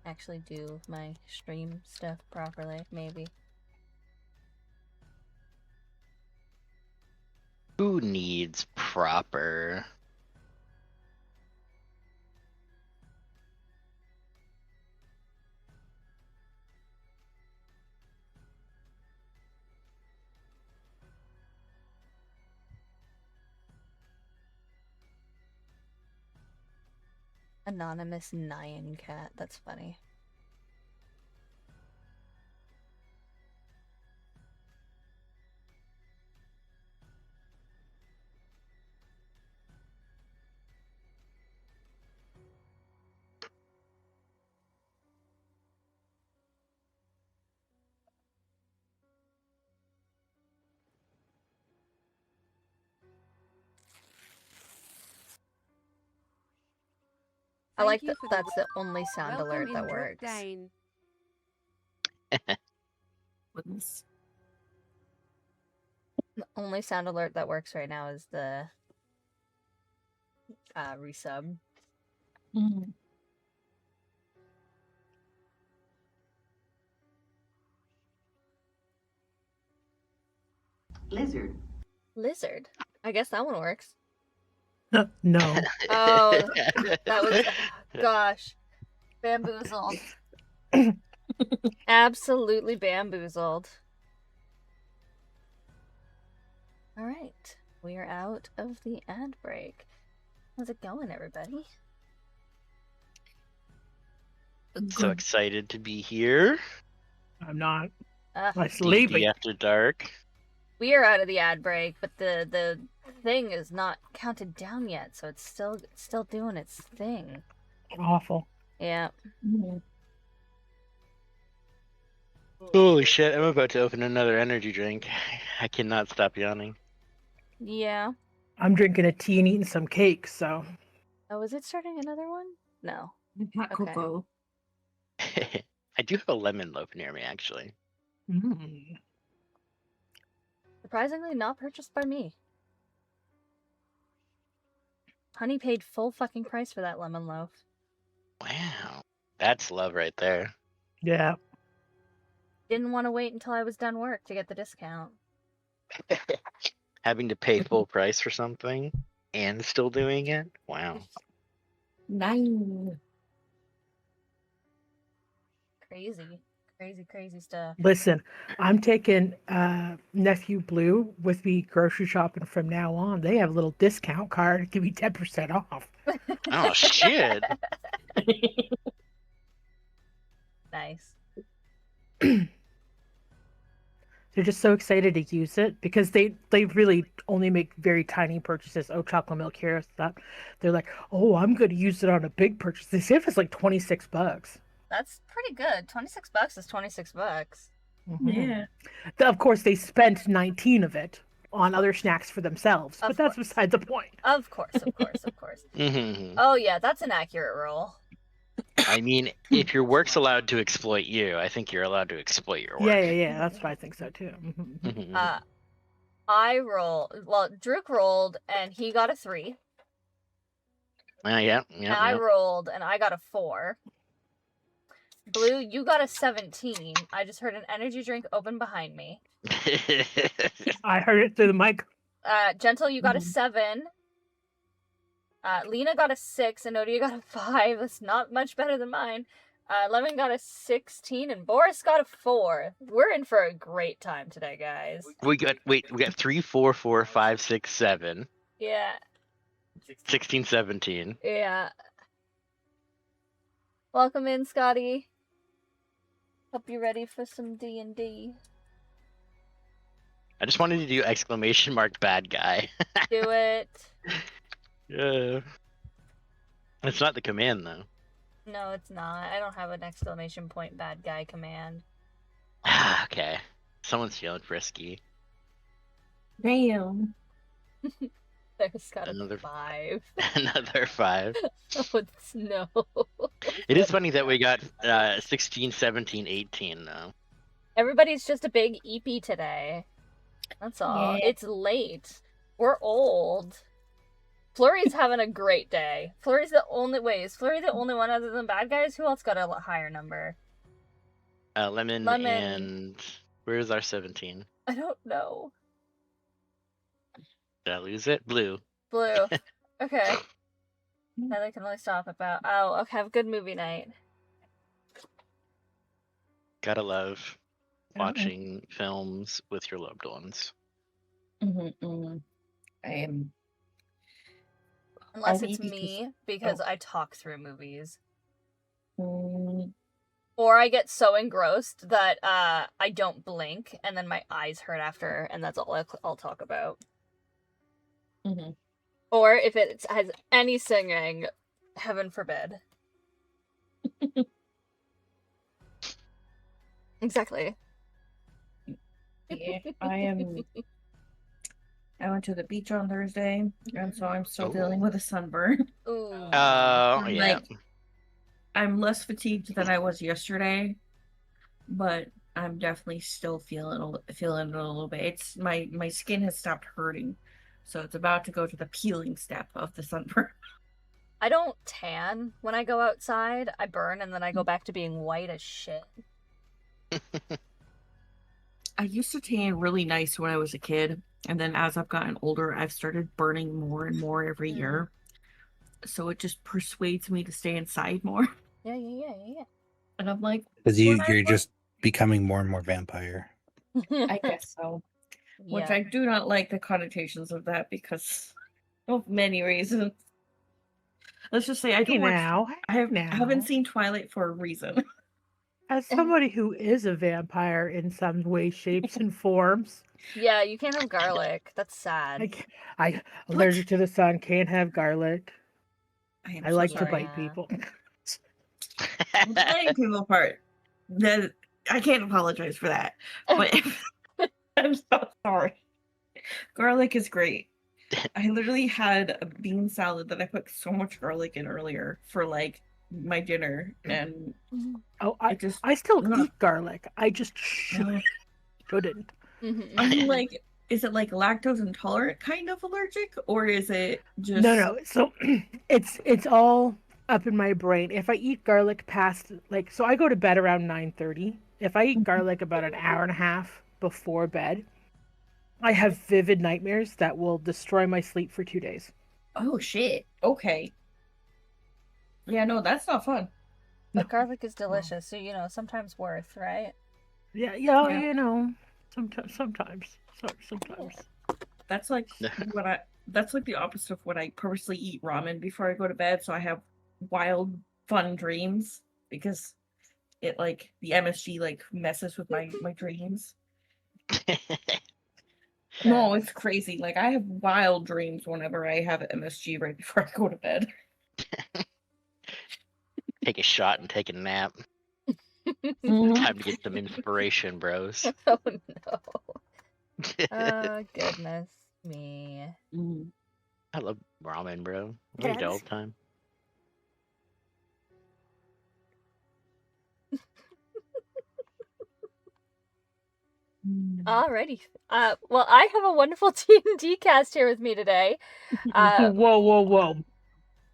actually do my stream stuff properly, maybe. Who needs proper? Anonymous Nyan Cat. That's funny. I like that that's the only sound alert that works. Goodness. The only sound alert that works right now is the resub. Mm. Lizard. I guess that one works. No. Oh, that was gosh. Bamboozled. Absolutely bamboozled. Alright. We are out of the ad break. How's it going, everybody? So Good. excited to be here. I'm not. Uh, I'm sleeping. D&D After Dark. we are out of the ad break, but the thing is not counted down yet, so it's still doing its thing. Awful. Yeah. Mm. Holy shit, I'm about to open another energy drink. I cannot stop yawning. Yeah. I'm drinking a tea and eating some cake, so. Oh, is it starting another one? No. Hot Okay. cocoa. I do have a lemon loaf near me, actually. Mm. Surprisingly not purchased by me. Honey paid full fucking price for that lemon loaf. Wow. That's love right there. Yeah. Didn't want to wait until I was done work to get the discount. Having to pay full price for something and still doing it? Wow. 9. Crazy stuff. Listen, I'm taking Nephew Blue with me grocery shopping from now on. They have a little discount card. Give me 10% off. Oh, shit. Nice. They're just so excited to use it because they really only make very tiny purchases. Oh, chocolate milk here, that. They're like, oh, I'm going to use it on a big purchase. They say if it's like $26. That's pretty good. $26 is $26. Mm-hmm. Yeah. Of course, they spent 19 of it on other snacks for themselves, but that's beside the point. Of course. Mm-hmm. Oh yeah, that's an accurate roll. I mean, if your work's allowed to exploit you, I think you're allowed to exploit your work. Yeah. That's what I think so too. Mhm. Druk rolled and he got a 3. Yeah. And I rolled and I got a 4. Blue, you got a 17. I just heard an energy drink open behind me. I heard it through the mic. Gentle, you got a 7. Lena got a 6, and Odia got a 5. That's not much better than mine. Lemon got a 16, and Boris got a 4. We're in for a great time today, guys. we got 3, 4, 4, 5, 6, 7. Yeah. 16, 17. Yeah. Welcome in, Scotty. Hope you're ready for some D&D. I just wanted to do exclamation mark bad guy. Do it. Yeah. It's not the command though. No, it's not. I don't have an exclamation point bad guy command. Okay. Someone's feeling frisky. Damn. There's got Another 5. Another 5. Oh, no. It is funny that we got 16, 17, 18 though. Everybody's just a big EP today. That's all. Yeah. It's late. We're old. Flurry's having a great day. Flurry's the only Is Flurry the only one other than bad guys? Who else got a higher number? Lemon, Lemon. and where's our 17? I don't know. Did I lose it? Blue. Blue. Okay. Now they can only stop about. Oh, okay. Have a good movie night. Gotta love watching films with your loved ones. I am. Unless Only it's because- me, because I talk through movies. Mm, Or I get so engrossed that I don't blink, and then my eyes hurt after, and that's all I'll talk about. mhm. Or if it has any singing, heaven forbid. Exactly. Yeah, I am. I went to the beach on Thursday, and so I'm still dealing with a sunburn. Ooh. Oh, yeah. Like, I'm less fatigued than I was yesterday, but I'm definitely still feeling it a little bit. It's my skin has stopped hurting, so it's about to go to the peeling step of the sunburn. I don't tan when I go outside. I burn, and then I go back to being white as shit. I used to tan really nice when I was a kid, and then as I've gotten older, I've started burning more and more every year. So it just persuades me to stay inside more. Yeah. And I'm like, Because when I you're was- just becoming more and more vampire. I guess so. Which Yeah. I do not like the connotations of that because of many reasons. Let's just say I Hey don't watch. now, I now. haven't seen Twilight for a reason. As somebody who is a vampire in some way, shapes, and forms, Yeah, you can't have garlic. That's sad. I allergic to the sun, can't have garlic. am I so like to sorry. bite people. The biting people part. That I can't apologize for that. But I'm so sorry. Garlic is great. I literally had a bean salad that I put so much garlic in earlier for like my dinner, and Oh, it just I still Ugh. eat garlic. I just uh, shouldn't. I'm like, is it like lactose intolerant kind of allergic, or is it just No. So it's all up in my brain. If I eat garlic past so I go to bed around 9:30. If I eat garlic about an hour and a half before bed, I have vivid nightmares that will destroy my sleep for 2 days. Oh shit. Okay. Yeah, no, that's not fun. But garlic is delicious, so sometimes worth, right? Yeah, Yeah. sometimes. That's like that's like the opposite of what I purposely eat ramen before I go to bed, so I have wild fun dreams because it like the MSG like messes with my dreams. No, it's crazy. Like I have wild dreams whenever I have MSG right before I go to bed. Take a shot and take a nap. Mhm. Time to get some inspiration, bros. Oh no. Oh goodness me. Mm. I love ramen, bro. I eat it all the time. Alrighty. Well, I have a wonderful D&D cast here with me today. Whoa.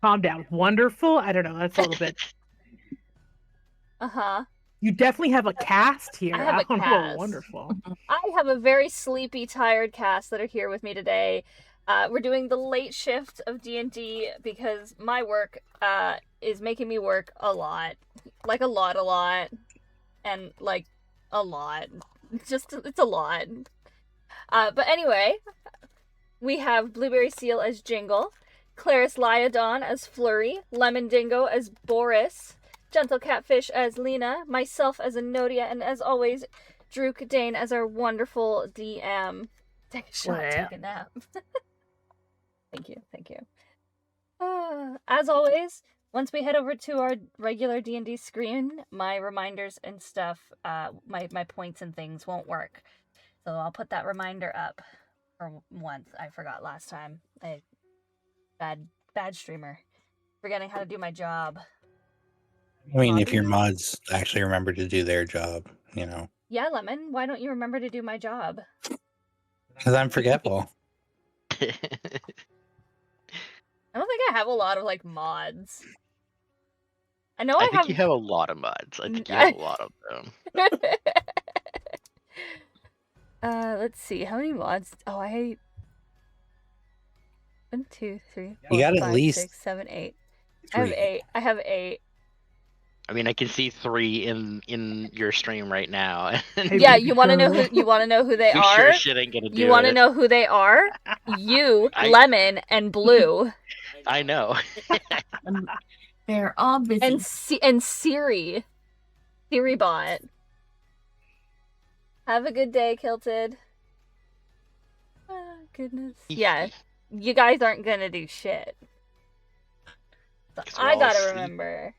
Calm down. Wonderful? I don't know. That's a little bit. Uh-huh. You definitely have a cast here. I have a don't know, cast. wonderful. I have a very sleepy, tired cast that are here with me today. We're doing the late shift of D&D because my work is making me work a lot. Like a lot. And like a lot. It's a lot. But anyway, we have Blueberry Seal as Jingle, Clarice Lyodon as Flurry, Lemon Dingo as Boris, Gentle Catfish as Lena, myself as Enodia, and as always, Drew Cadane as our wonderful DM. Take a shot, Well. take a nap. Thank you. As always, once we head over to our regular D&D screen, my reminders and stuff, my points and things won't work. So I'll put that reminder up for once. I forgot last time. Bad streamer. Forgetting how to do my job. I mean, if your mods actually remember to do their job, Yeah, Lemon, why don't you remember to do my job? because I'm forgetful. I don't think I have a lot of like mods. I know I I think you have a lot of mods. I think you have a lot of them. Let's see. How many mods? Oh, I 1, 2, 3, 4, You got at 5, least 6, 7, 8. I have 3. 8. I have 8. I mean, I can see 3 in your stream right now. Hey, Yeah, baby you want to know girl. who they we are? sure shit ain't gonna do You want to it. know who they are? You, I- Lemon, and Blue, I know. They're all busy. and Siri, Bot. Have a good day, Kilted. Oh, goodness. Yeah, you guys aren't gonna do shit. So 'Cause we're I all gotta asleep. remember.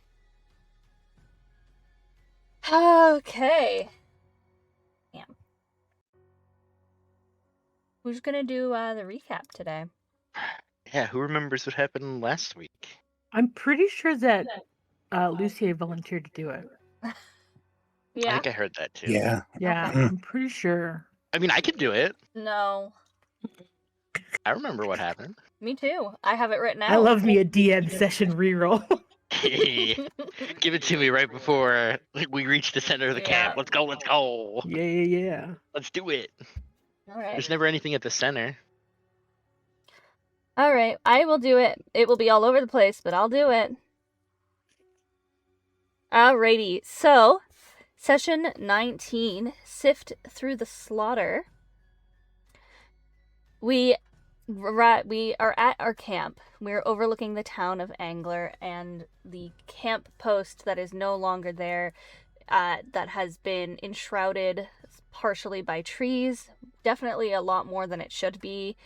Okay. Damn. Who's gonna do the recap today? Yeah, who remembers what happened last week? I'm pretty sure that Lucia volunteered to do it. I Yeah. think I heard that too. Yeah. Yeah, Okay. I'm pretty sure. I mean, I could do it. No. I remember what happened. Me too. I have it written out. I love me a DM session reroll. Give it to me right before we reach the center of the camp. Yeah. Let's go, let's go. Yeah. Let's do it. All right. There's never anything at the center. All right. I will do it. It will be all over the place, but I'll do it. Alrighty. So, session 19, Sift Through the Slaughter. We are at our camp. We're overlooking the town of Angler, and the camp post that is no longer there, that has been enshrouded partially by trees, definitely a lot more than it should be.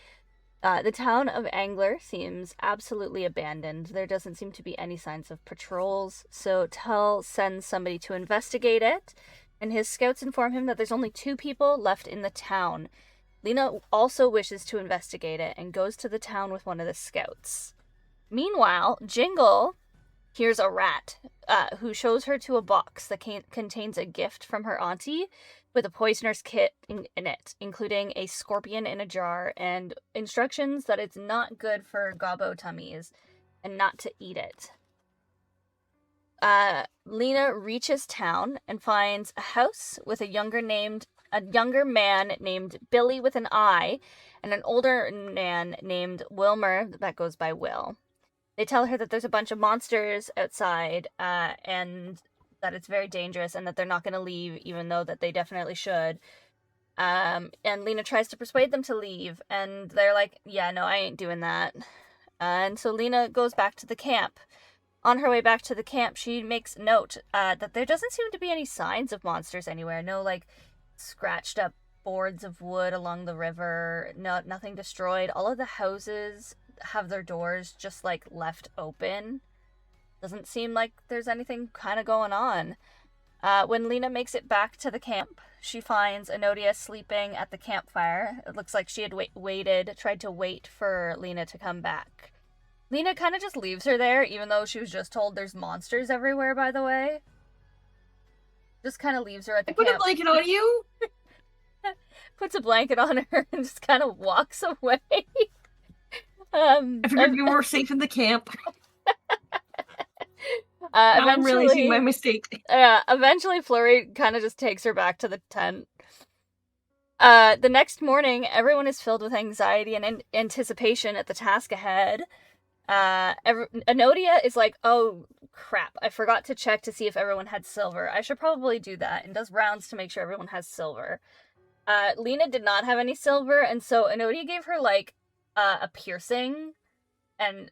The town of Angler seems absolutely abandoned. There doesn't seem to be any signs of patrols, so Tell sends somebody to investigate it, and his scouts inform him that there's only 2 people left in the town. Lena also wishes to investigate it and goes to the town with one of the scouts. Meanwhile, Jingle hears a rat who shows her to a box that contains a gift from her auntie with a poisoner's kit in it, including a scorpion in a jar and instructions that it's not good for gobbo tummies and not to eat it. Lena reaches town and finds a house with a younger man named Billy with an I, and an older man named Wilmer that goes by Will. They tell her that there's a bunch of monsters outside, and that it's very dangerous, and that they're not going to leave, even though that they definitely should. And Lena tries to persuade them to leave, and they're like, yeah, no, I ain't doing that. And so Lena goes back to the camp. On her way back to the camp, she makes note that there doesn't seem to be any signs of monsters anywhere. No, like, scratched up boards of wood along the river, nothing destroyed. All of the houses have their doors just like left open. Doesn't seem like there's anything kind of going on. When Lena makes it back to the camp, she finds Enodia sleeping at the campfire. It looks like she had tried to wait for Lena to come back. Lena kind of just leaves her there, even though she was just told there's monsters everywhere, by the way. Just kind of leaves her at the Put camp. a blanket on you. Puts a blanket on her and just kind of walks away. I figured you were safe in the camp. I'm realizing my mistake. Eventually, Flurry kind of just takes her back to the tent. The next morning, everyone is filled with anxiety and anticipation at the task ahead. Enodia is like, oh crap, I forgot to check to see if everyone had silver. I should probably do that, and does rounds to make sure everyone has silver. Lena did not have any silver, and so Enodia gave her like a piercing, and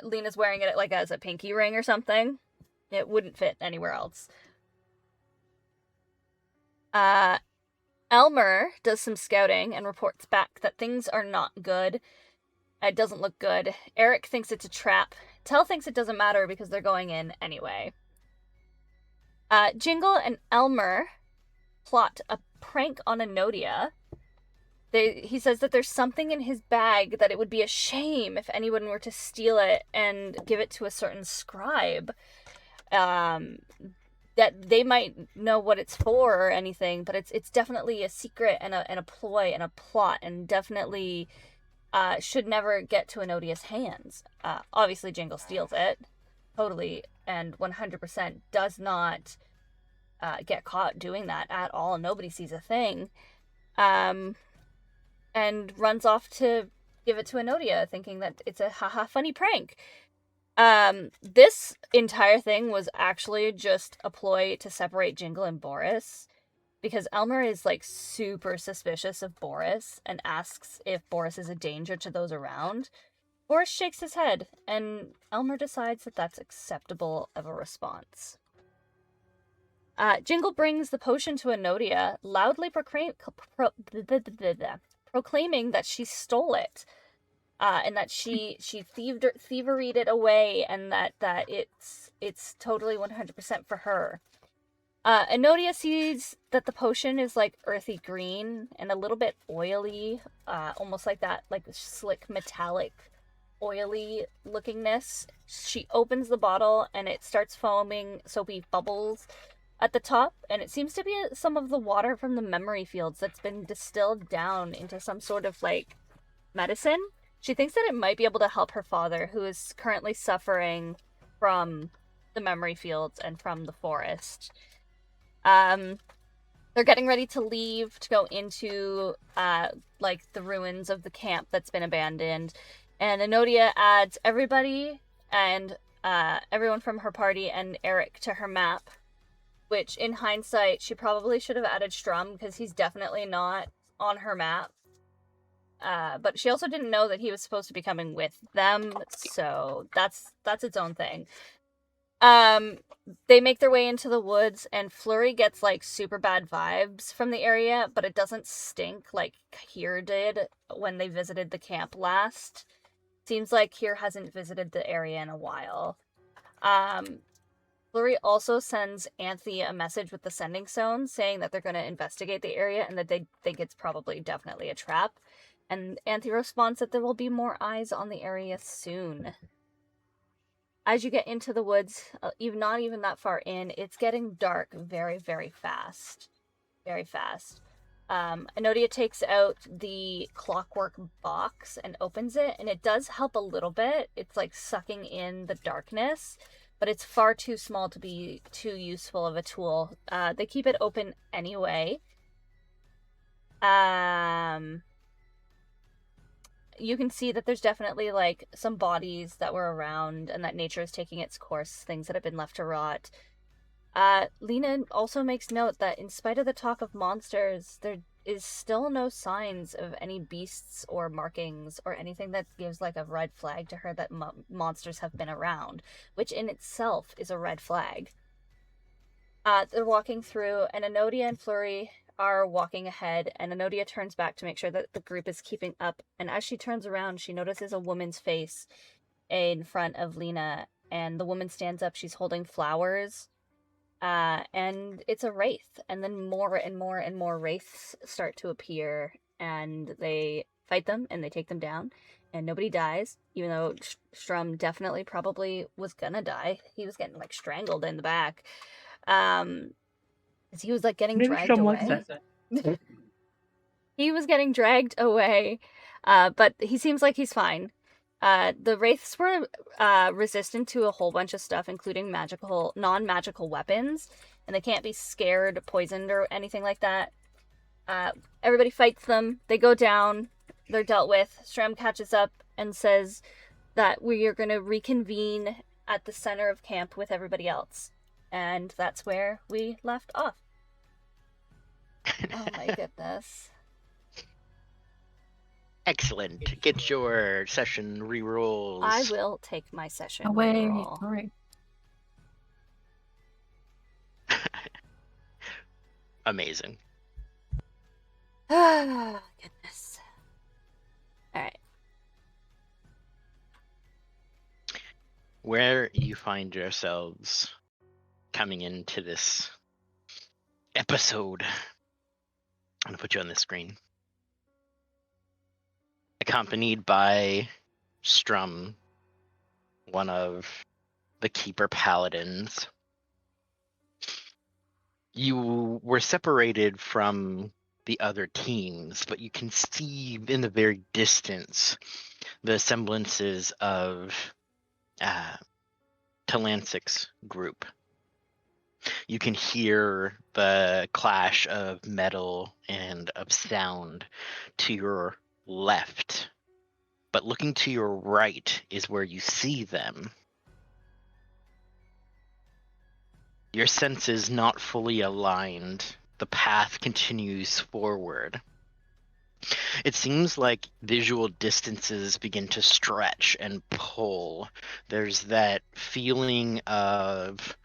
Lena's wearing it like as a pinky ring or something. It wouldn't fit anywhere else. Elmer does some scouting and reports back that things are not good. It doesn't look good. Eric thinks it's a trap. Tell thinks it doesn't matter because they're going in anyway. Jingle and Elmer plot a prank on Enodia. He says that there's something in his bag that it would be a shame if anyone were to steal it and give it to a certain scribe. That they might know what it's for or anything, but it's definitely a secret and a ploy and a plot, and definitely should never get to Enodia's hands. Obviously, Jingle steals it, totally, and 100% does not get caught doing that at all. Nobody sees a thing. And runs off to give it to Enodia, thinking that it's a haha funny prank. This entire thing was actually just a ploy to separate Jingle and Boris, because Elmer is like super suspicious of Boris and asks if Boris is a danger to those around. Boris shakes his head, and Elmer decides that that's acceptable of a response. Jingle brings the potion to Enodia, loudly proclaiming that she stole it, and that she thieveried it away, and that it's totally 100% for her. Enodia sees that the potion is like earthy green and a little bit oily, almost like that, like slick metallic oily lookingness. She opens the bottle and it starts foaming soapy bubbles at the top, and it seems to be some of the water from the memory fields that's been distilled down into some sort of like medicine. She thinks that it might be able to help her father, who is currently suffering from the memory fields and from the forest. They're getting ready to leave to go into like the ruins of the camp that's been abandoned, and Enodia adds everybody and everyone from her party and Eric to her map, which in hindsight she probably should have added Strum, because he's definitely not on her map. But she also didn't know that he was supposed to be coming with them, so that's its own thing. They make their way into the woods, and Flurry gets like super bad vibes from the area, but it doesn't stink like Kier did when they visited the camp last. Seems like Kier hasn't visited the area in a while. Flurry also sends Anthe a message with the sending stone saying that they're going to investigate the area and that they think it's probably definitely a trap. And Anthe responds that there will be more eyes on the area soon. As you get into the woods, not even that far in, it's getting dark very, very fast. Very fast. Enodia takes out the clockwork box and opens it, and it does help a little bit. It's like sucking in the darkness, but it's far too small to be too useful of a tool. They keep it open anyway. You can see that there's definitely like some bodies that were around and that nature is taking its course, things that have been left to rot. Lena also makes note that in spite of the talk of monsters, there is still no signs of any beasts or markings or anything that gives like a red flag to her that monsters have been around, which in itself is a red flag. They're walking through, and Enodia and Flurry are walking ahead, and Enodia turns back to make sure that the group is keeping up, and as she turns around, she notices a woman's face in front of Lena, and the woman stands up. She's holding flowers, and it's a wraith, and then more and more and more wraiths start to appear, and they fight them, and they take them down, and nobody dies, even though Strum definitely probably was gonna die. He was getting like strangled in the back. He was like getting dragged away. He was getting dragged away, but he seems like he's fine. The wraiths were resistant to a whole bunch of stuff, including non-magical weapons, and they can't be scared, poisoned, or anything like that. Everybody fights them. They go down. They're dealt with. Strum catches up and says that we are going to reconvene at the center of camp with everybody else. And that's where we left off. Oh my goodness. Excellent. Get your session rerolls. I will take my session Away. reroll. All right. Amazing. Ah, goodness. Alright. Where you find yourselves coming into this episode, I'm going to put you on the screen. Accompanied by Strum, one of the Keeper Paladins. You were separated from the other teams, but you can see in the very distance the semblances of Talansic's group. You can hear the clash of metal and of sound to your left, but looking to your right is where you see them. Your senses not fully aligned. The path continues forward. It seems like visual distances begin to stretch and pull. There's that feeling of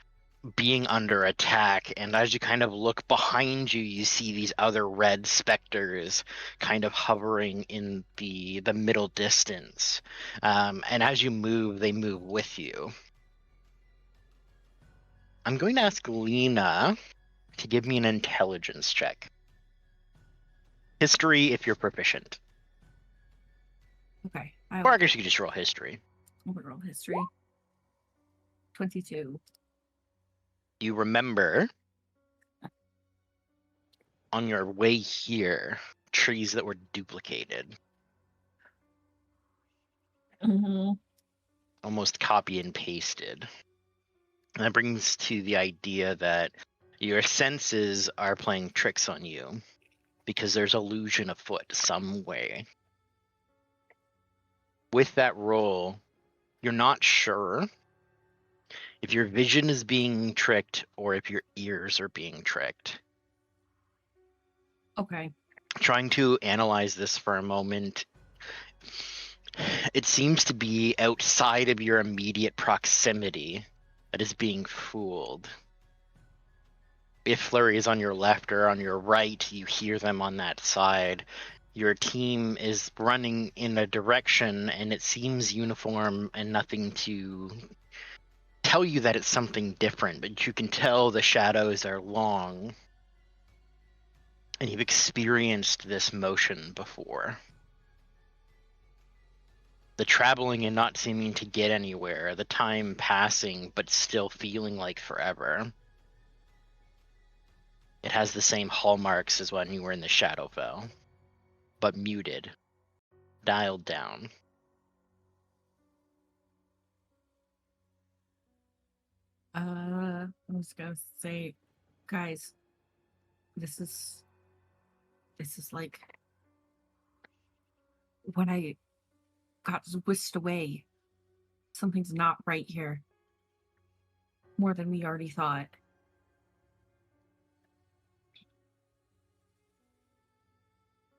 being under attack, and as you kind of look behind you, you see these other red specters kind of hovering in the middle distance. And as you move, they move with you. I'm going to ask Lena to give me an intelligence check. History if you're proficient. Okay. Or I guess you could just roll history. Roll history. 22. You remember on your way here, trees that were duplicated. Mm-hmm. Almost copy and pasted. And that brings to the idea that your senses are playing tricks on you because there's illusion afoot some way. With that roll, you're not sure if your vision is being tricked or if your ears are being tricked. Okay. Trying to analyze this for a moment, it seems to be outside of your immediate proximity that is being fooled. If Flurry is on your left or on your right, you hear them on that side. Your team is running in a direction and it seems uniform and nothing to tell you that it's something different, but you can tell the shadows are long. And you've experienced this motion before. The traveling and not seeming to get anywhere, the time passing but still feeling like forever. It has the same hallmarks as when you were in the Shadowfell, but muted, dialed down. I was gonna say, guys, this is like when I got whisked away. Something's not right here. More than we already thought.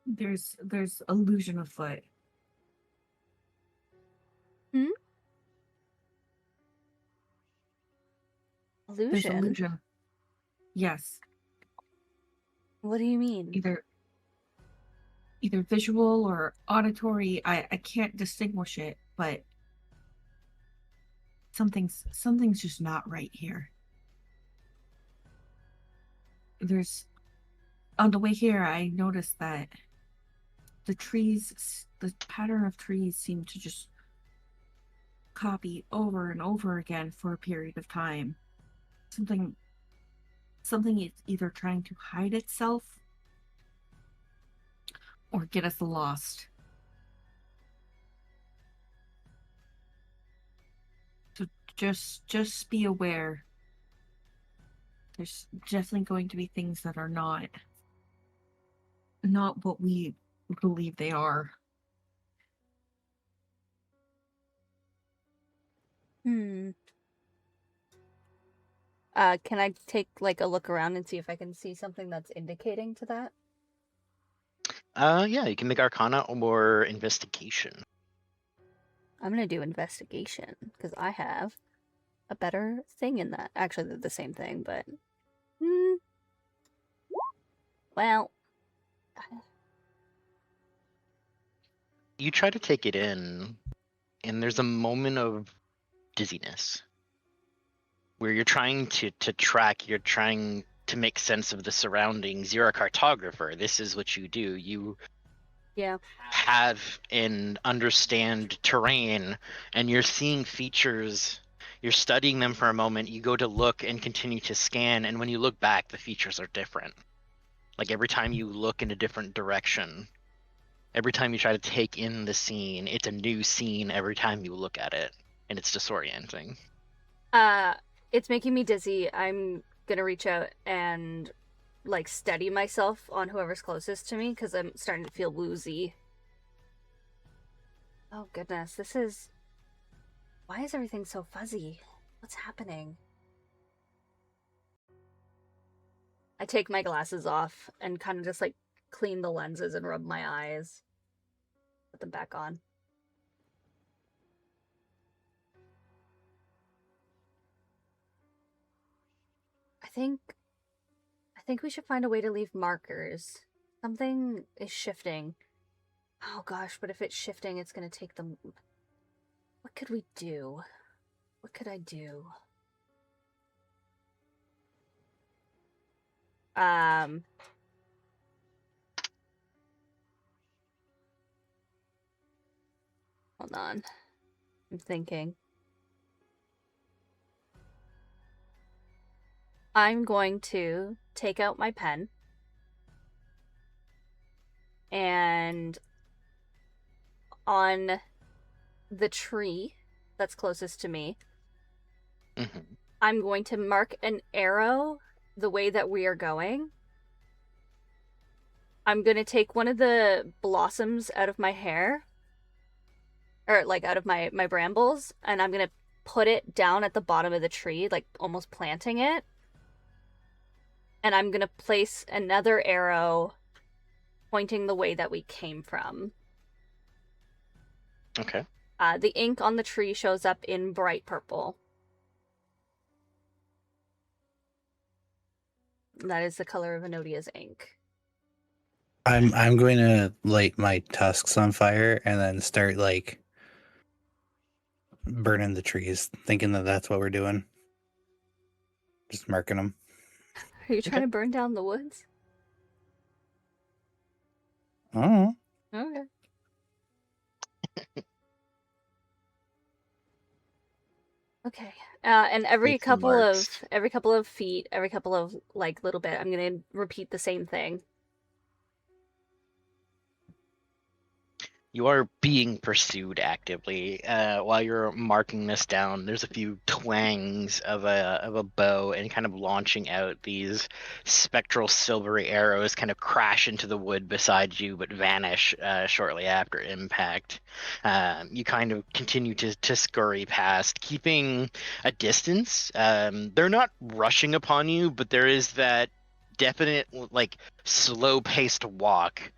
There's illusion afoot. Illusion? There's illusion. Yes. What do you mean? Either visual or auditory. I can't distinguish it, but something's just not right here. On the way here, I noticed that the pattern of trees seemed to just copy over and over again for a period of time. Something is either trying to hide itself or get us lost. So just be aware. There's definitely going to be things that are not what we believe they are. Can I take like a look around and see if I can see something that's indicating to that? Yeah, you can make Arcana or Investigation. I'm gonna do Investigation because I have a better thing in that. Actually, they're the same thing, but well, you try to take it in, and there's a moment of dizziness where you're trying to track, you're trying to make sense of the surroundings. You're a cartographer. This is what you do. You have and understand terrain, and you're seeing features. You're studying them for a moment. You go to look and continue to scan, and when you look back, the features are different. Like every time you look in a different direction, every time you try to take in the scene, it's a new scene every time you look at it, and it's disorienting. It's making me dizzy. I'm gonna reach out and like steady myself on whoever's closest to me because I'm starting to feel woozy. Oh goodness, this is. Why is everything so fuzzy? What's happening? I take my glasses off and kind of just like clean the lenses and rub my eyes. Put them back on. I think we should find a way to leave markers. Something is shifting. Oh gosh, but if it's shifting, it's gonna take them. What could we do? What could I do? Hold on. I'm thinking. I'm going to take out my pen and on the tree that's closest to me, I'm going to mark an arrow the way that we are going. I'm going to take one of the blossoms out of my hair, or like out of my brambles, and I'm going to put it down at the bottom of the tree, like almost planting it. And I'm going to place another arrow pointing the way that we came from. Okay. The ink on the tree shows up in bright purple. That is the color of Enodia's ink. I'm going to light my tusks on fire and then start like burning the trees, thinking that that's what we're doing. Just marking them. Are you trying to burn down the woods? Oh. Okay. Okay. And every Make some couple of feet, every couple of like little bit, I'm gonna repeat the same thing. You are being pursued actively. While you're marking this down, there's a few twangs of a bow and kind of launching out these spectral silvery arrows kind of crash into the wood beside you but vanish shortly after impact. You kind of continue to scurry past, keeping a distance. They're not rushing upon you, but there is that definite like slow-paced walk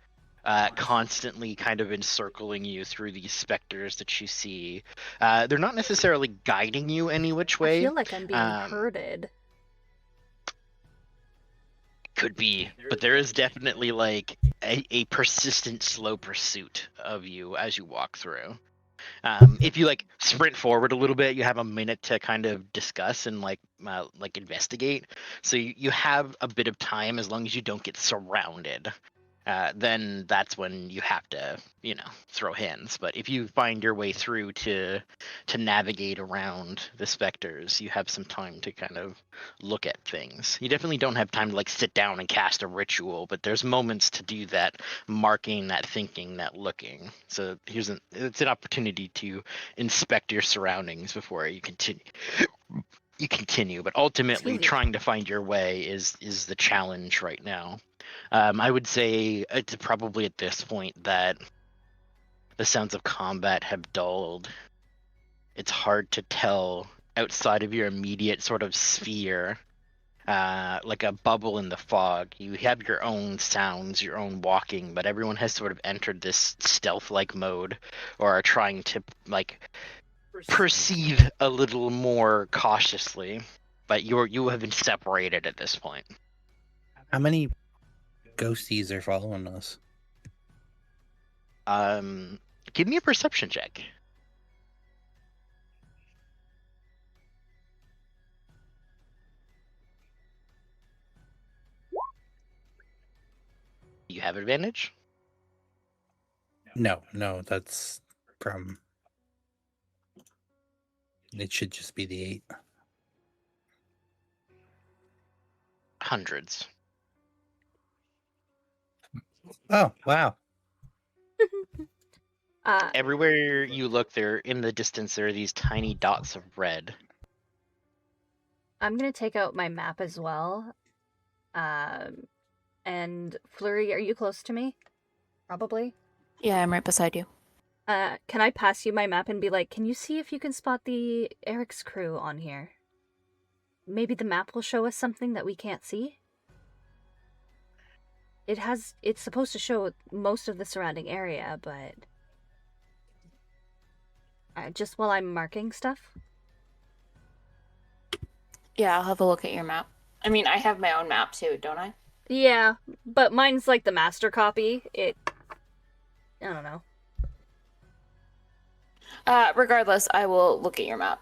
constantly kind of encircling you through these specters that you see. They're not necessarily guiding you any which way. I feel like I'm being herded. Could be, but there is definitely like a persistent slow pursuit of you as you walk through. If you like sprint forward a little bit, you have a minute to kind of discuss and like investigate. So you have a bit of time as long as you don't get surrounded. Then that's when you have to, throw hands. But if you find your way through to navigate around the specters, you have some time to kind of look at things. You definitely don't have time to like sit down and cast a ritual, but there's moments to do that marking, that thinking, that looking. So it's an opportunity to inspect your surroundings before you continue. But ultimately trying to find your way is the challenge right now. I would say it's probably at this point that the sounds of combat have dulled. It's hard to tell outside of your immediate sort of sphere, like a bubble in the fog. You have your own sounds, your own walking, but everyone has sort of entered this stealth-like mode or are trying to like proceed a little more cautiously. But you have been separated at this point. How many ghosties are following us? Give me a perception check. You have advantage? No, that's from. It should just be the 8. Hundreds. Oh, wow. Everywhere you look, there in the distance, there are these tiny dots of red. I'm gonna take out my map as well. And Flurry, are you close to me? Probably. Yeah, I'm right beside you. Can I pass you my map and be like, can you see if you can spot the Eric's crew on here? Maybe the map will show us something that we can't see? It's supposed to show most of the surrounding area, but... just while I'm marking stuff? Yeah, I'll have a look at your map. I mean, I have my own map too, don't I? Yeah, but mine's like the master copy. I don't know. Regardless, I will look at your map.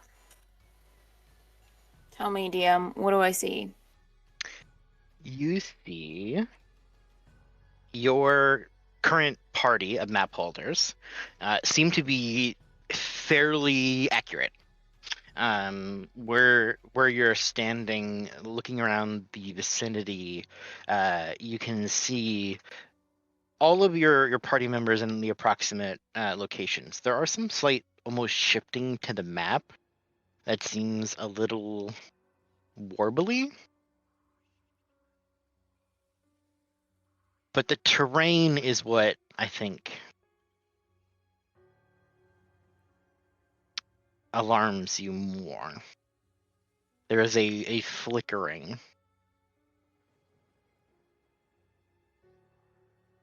Tell me, DM, what do I see? You see your current party of map holders seem to be fairly accurate. Where you're standing, looking around the vicinity, you can see all of your party members in the approximate locations. There are some slight almost shifting to the map that seems a little warbly. But the terrain is what I think alarms you more. There is a flickering.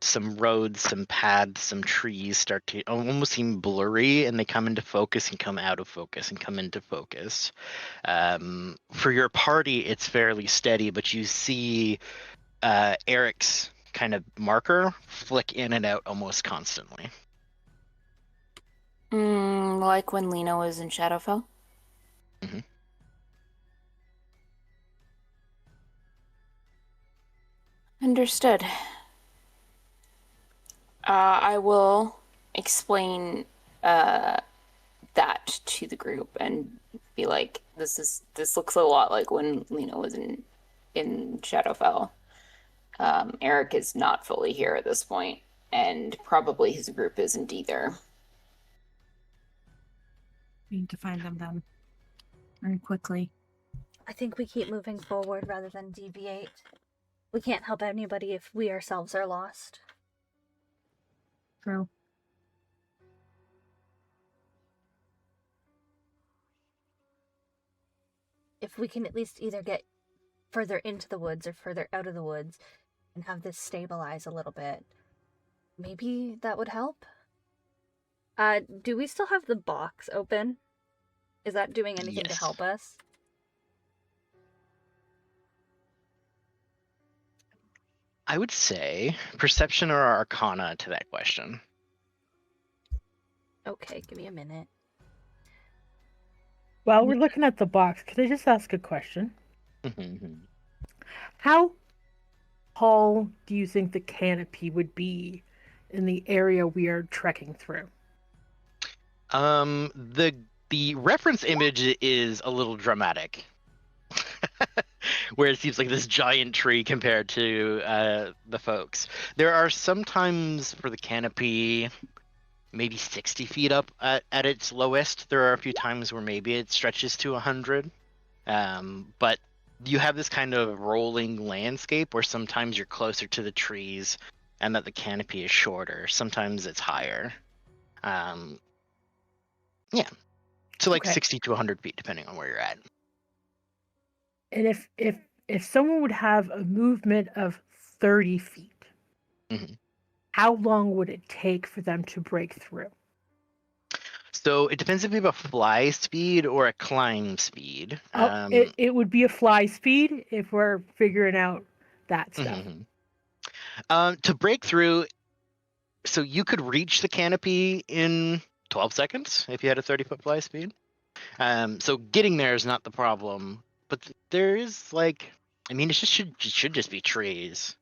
Some roads, some paths, some trees start to almost seem blurry, and they come into focus and come out of focus and come into focus. For your party, it's fairly steady, but you see Eric's kind of marker flick in and out almost constantly. Like when Lena was in Shadowfell? Mhm. Understood. I will explain that to the group and be like, this looks a lot like when Lena was in Shadowfell. Eric is not fully here at this point, and probably his group isn't either. We need to find them then. Very quickly. I think we keep moving forward rather than deviate. We can't help anybody if we ourselves are lost. True. If we can at least either get further into the woods or further out of the woods and have this stabilize a little bit, maybe that would help? Do we still have the box open? Is that doing anything to Yes. help us? I would say perception or arcana to that question. Okay, give me a minute. While we're looking at the box, could I just ask a question? Mhm. How tall do you think the canopy would be in the area we are trekking through? The reference image is a little dramatic. Where it seems like this giant tree compared to the folks. There are sometimes for the canopy maybe 60 feet up at its lowest. There are a few times where maybe it stretches to 100. But you have this kind of rolling landscape where sometimes you're closer to the trees and that the canopy is shorter. Sometimes it's higher. Yeah. So like Okay. 60 to 100 feet depending on where you're at. And if someone would have a movement of 30 feet, Mhm. how long would it take for them to break through? So it depends if you have a fly speed or a climb speed. It would be a fly speed if we're figuring out that stuff. To break through, so you could reach the canopy in 12 seconds if you had a 30-foot fly speed. So getting there is not the problem, but there is it should just be trees.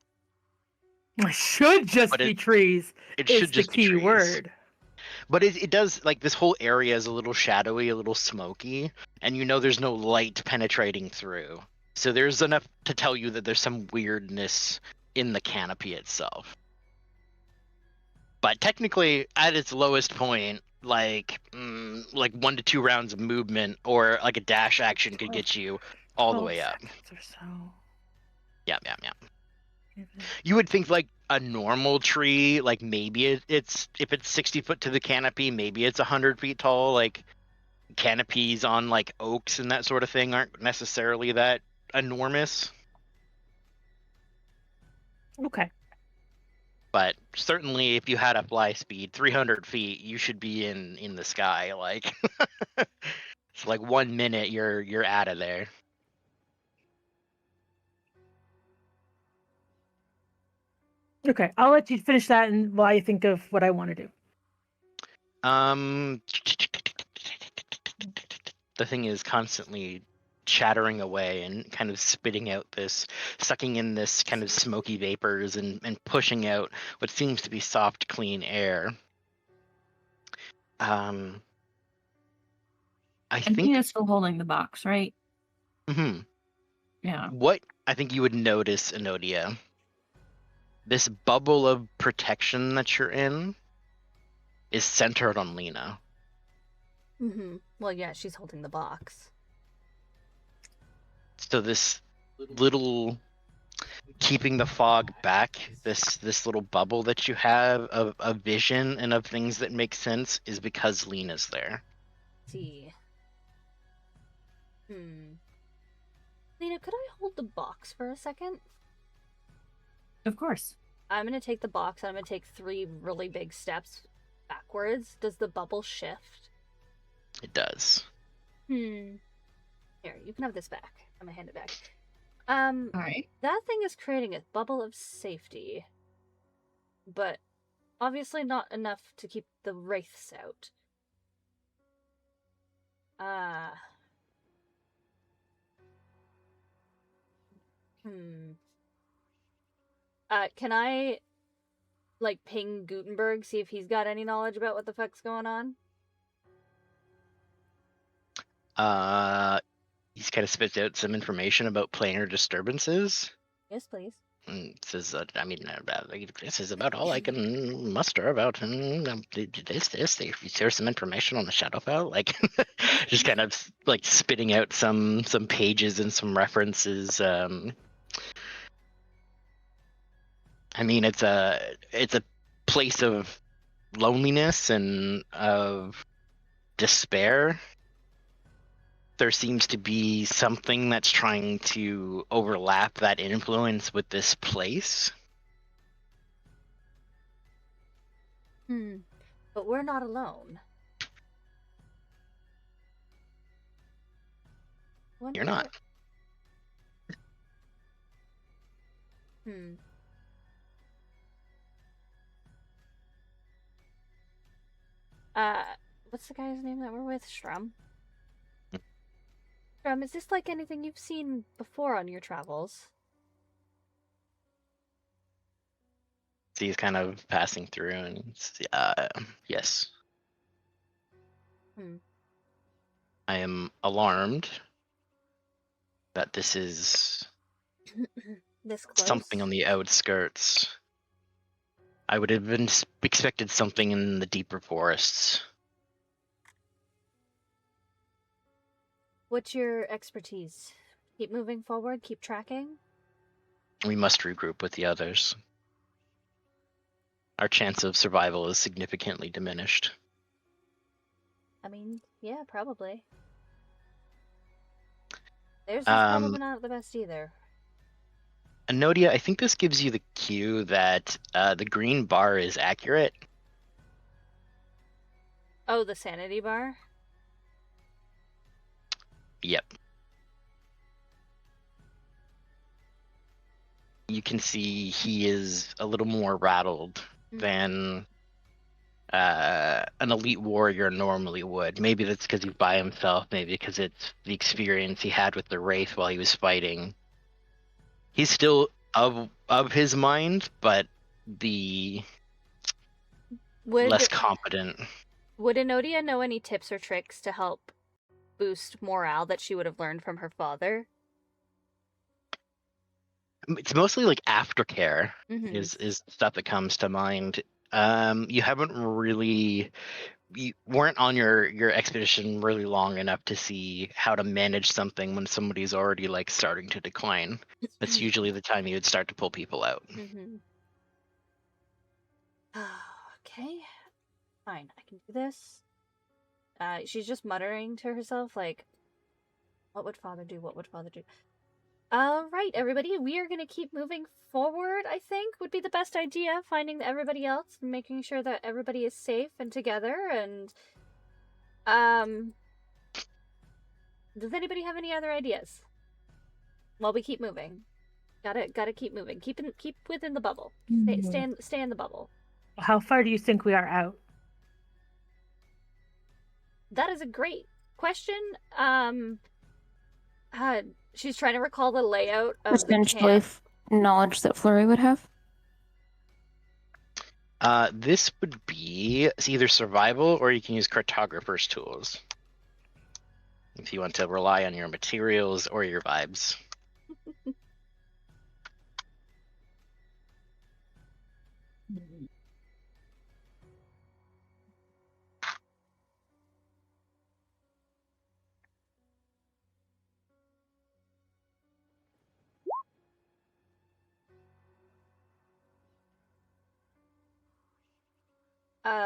It should just But be it- trees. It Is should the just be key trees. word. But it does, this whole area is a little shadowy, a little smoky, and there's no light penetrating through. So there's enough to tell you that there's some weirdness in the canopy itself. But technically, at its lowest point, like 1 to 2 rounds of movement or like a dash action could get you all the 12 way up. seconds or so. Yeah. You would think like a normal tree, like maybe it's if it's 60 foot to the canopy, maybe it's 100 feet tall. Like canopies on like oaks and that sort of thing aren't necessarily that enormous. Okay. But certainly, if you had a fly speed 300 feet, you should be in the sky. Like it's like 1 minute, you're out of there. Okay, I'll let you finish that and while I think of what I want to do. The thing is constantly chattering away and kind of spitting out this, sucking in this kind of smoky vapors and pushing out what seems to be soft, clean air. I And think Nina's still holding the box, right? Yeah. what I think you would notice, Enodia, this bubble of protection that you're in is centered on Lena. Mm-hmm. Well, yeah, she's holding the box. So this little keeping the fog back, this little bubble that you have of vision and of things that make sense is because Lena's there. See. Lena, could I hold the box for a second? Of course. I'm gonna take the box and I'm gonna take 3 really big steps backwards. Does the bubble shift? It does. Here, you can have this back. I'm gonna hand it back. All right. That thing is creating a bubble of safety, but obviously not enough to keep the wraiths out. Can I, like, ping Gutenberg, see if he's got any knowledge about what the fuck's going on? He's kind of spits out some information about planar disturbances. Yes, please. And says, this is about all I can muster about this. There's some information on the Shadowfell, like just kind of like spitting out some pages and some references. I mean, it's a place of loneliness and of despair. There seems to be something that's trying to overlap that influence with this place. But we're not alone. You're not. What's the guy's name that we're with? Strum? Strum, is this like anything you've seen before on your travels? He's kind of passing through and yes. I am alarmed that this is This close? something on the outskirts. I would have expected something in the deeper forests. What's your expertise? Keep moving forward, keep tracking? We must regroup with the others. Our chance of survival is significantly diminished. I mean, yeah, probably. Theirs is probably not the best either. Enodia, I think this gives you the cue that the green bar is accurate. Oh, the sanity bar? Yep. You can see he is a little more rattled than an elite warrior normally would. Maybe that's because he's by himself, maybe because it's the experience he had with the Wraith while he was fighting. He's still of his mind, but less competent. Would Enodia know any tips or tricks to help boost morale that she would have learned from her father? It's mostly like aftercare is stuff that comes to mind. You haven't really, you weren't on your expedition really long enough to see how to manage something when somebody's already like starting to decline. That's usually the time you would start to pull people out. Mm-hmm. Okay, fine. I can do this. She's just muttering to herself, like, "What would Father do? What would Father do?" Right, everybody. We are gonna keep moving forward. I think would be the best idea. Finding everybody else, and making sure that everybody is safe and together. And does anybody have any other ideas? While we keep moving, gotta keep moving. Keep within the bubble. Stay in the bubble. How far do you think we are out? That is a great question. She's trying to recall the layout of the Essentially, camp. knowledge that Flurry would have. This would be it's either survival or you can use cartographer's tools. If you want to rely on your materials or your vibes.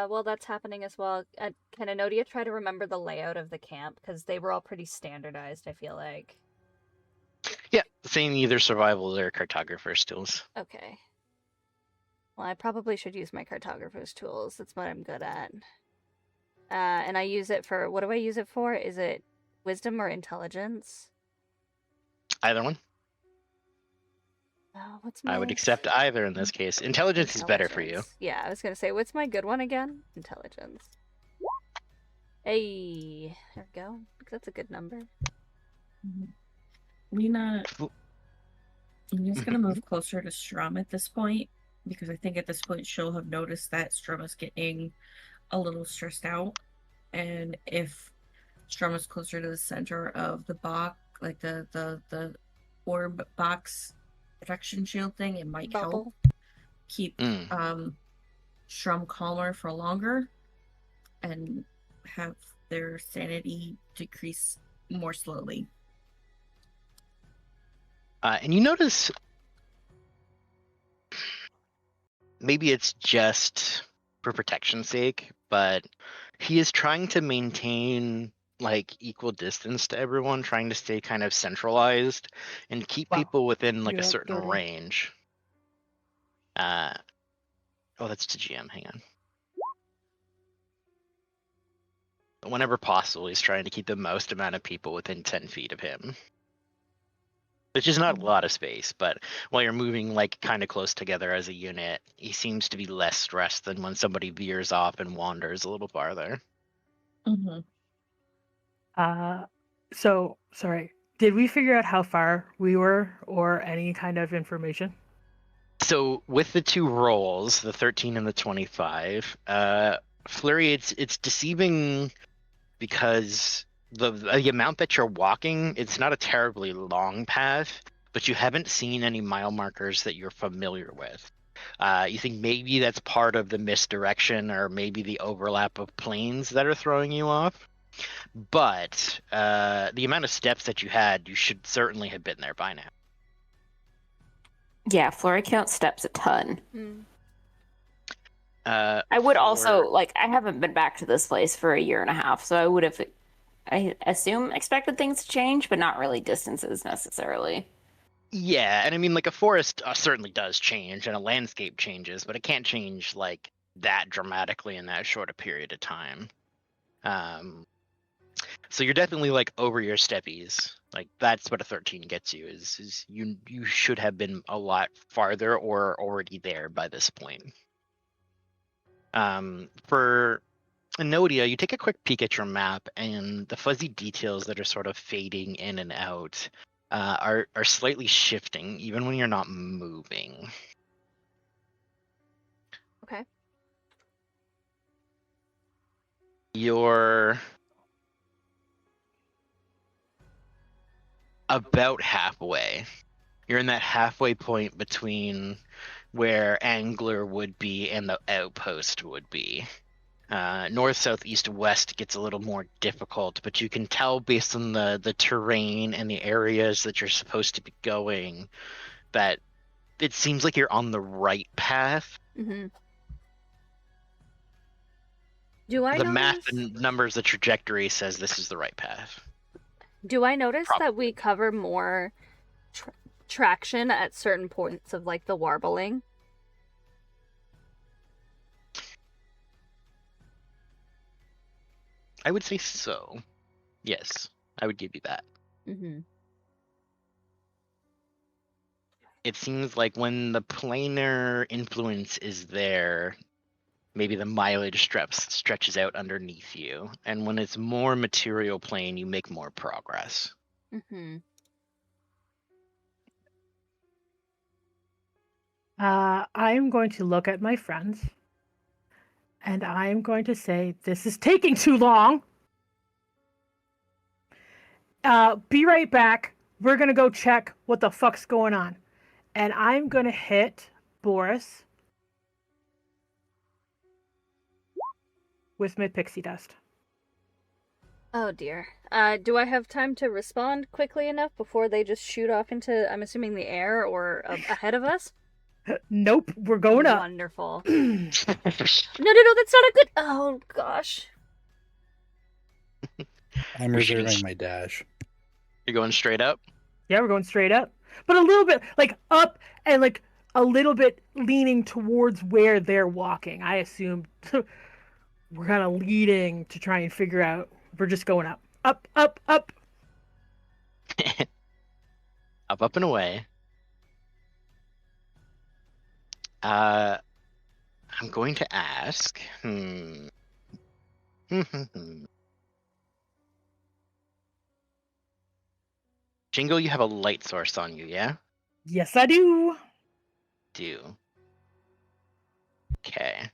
Well, that's happening as well. Can Enodia try to remember the layout of the camp? Because they were all pretty standardized, I feel like. Yeah, same either survival or cartographer's tools. Okay. Well, I probably should use my cartographer's tools. That's what I'm good at. And I use it for... What do I use it for? Is it wisdom or intelligence? Either one. What's my... I would accept either in this case. Intelligence is better for you. Yeah, I was gonna say, what's my good one again? Intelligence. Hey, there we go. That's a good number. Lena, I'm just gonna move closer to Strum at this point, because I think at this point she'll have noticed that Strum is getting a little stressed out, and if Strum is closer to the center of the box, like the orb box protection shield thing, it might help keep Strum calmer for longer and have their sanity decrease more slowly. And you notice maybe it's just for protection's sake, but he is trying to maintain like equal distance to everyone, trying to stay kind of centralized and keep people within like a certain range. Oh, that's to GM. Hang on. Whenever possible, he's trying to keep the most amount of people within 10 feet of him. Which is not a lot of space, but while you're moving like kind of close together as a unit, he seems to be less stressed than when somebody veers off and wanders a little farther. Mm-hmm. So sorry. Did we figure out how far we were or any kind of information? So with the two rolls, the 13 and the 25, Flurry, it's deceiving because the amount that you're walking, it's not a terribly long path, but you haven't seen any mile markers that you're familiar with. You think maybe that's part of the misdirection or maybe the overlap of planes that are throwing you off. But the amount of steps that you had, you should certainly have been there by now. Yeah, Flurry counts steps a ton. I would also, like, I haven't been back to this place for a year and a half, so I would have, I assume, expected things to change, but not really distances necessarily. Yeah, and I mean, like, a forest certainly does change, and a landscape changes, but it can't change, like, that dramatically in that short a period of time. So you're definitely, like, over your steppies. Like, that's what a 13 gets you, is you should have been a lot farther or already there by this point. For Enodia, you take a quick peek at your map, and the fuzzy details that are sort of fading in and out are slightly shifting, even when you're not moving. Okay. You're about halfway. You're in that halfway point between where Angler would be and the outpost would be. North, south, east, west gets a little more difficult, but you can tell based on the terrain and the areas that you're supposed to be going that it seems like you're on the right path. Mm-hmm. Do I The notice? math and numbers, the trajectory says this is the right path. Do I notice that Probably. we cover more traction at certain points of like the warbling? I would say so. Yes, I would give you that. Mm-hmm. It seems like when the planar influence is there, maybe the mileage stretches out underneath you, and when it's more material plane, you make more progress. Mm-hmm. I'm going to look at my friends, and I'm going to say, this is taking too long. Be right back. We're going to go check what the fuck's going on. And I'm going to hit Boris with my pixie dust. Oh dear. Do I have time to respond quickly enough before they just shoot off into, I'm assuming, the air or ahead of us? Nope, we're going up. Wonderful. No, that's not a good. Oh gosh. I'm reserving my dash. You're going straight up? Yeah, we're going straight up. But a little bit, like, up and, like, a little bit leaning towards where they're walking. I assume we're kind of leading to try and figure out. We're just going up. Up, up, up. Up and away. I'm going to ask. Jingo, you have a light source on you, yeah? Yes, I do. Do. Okay.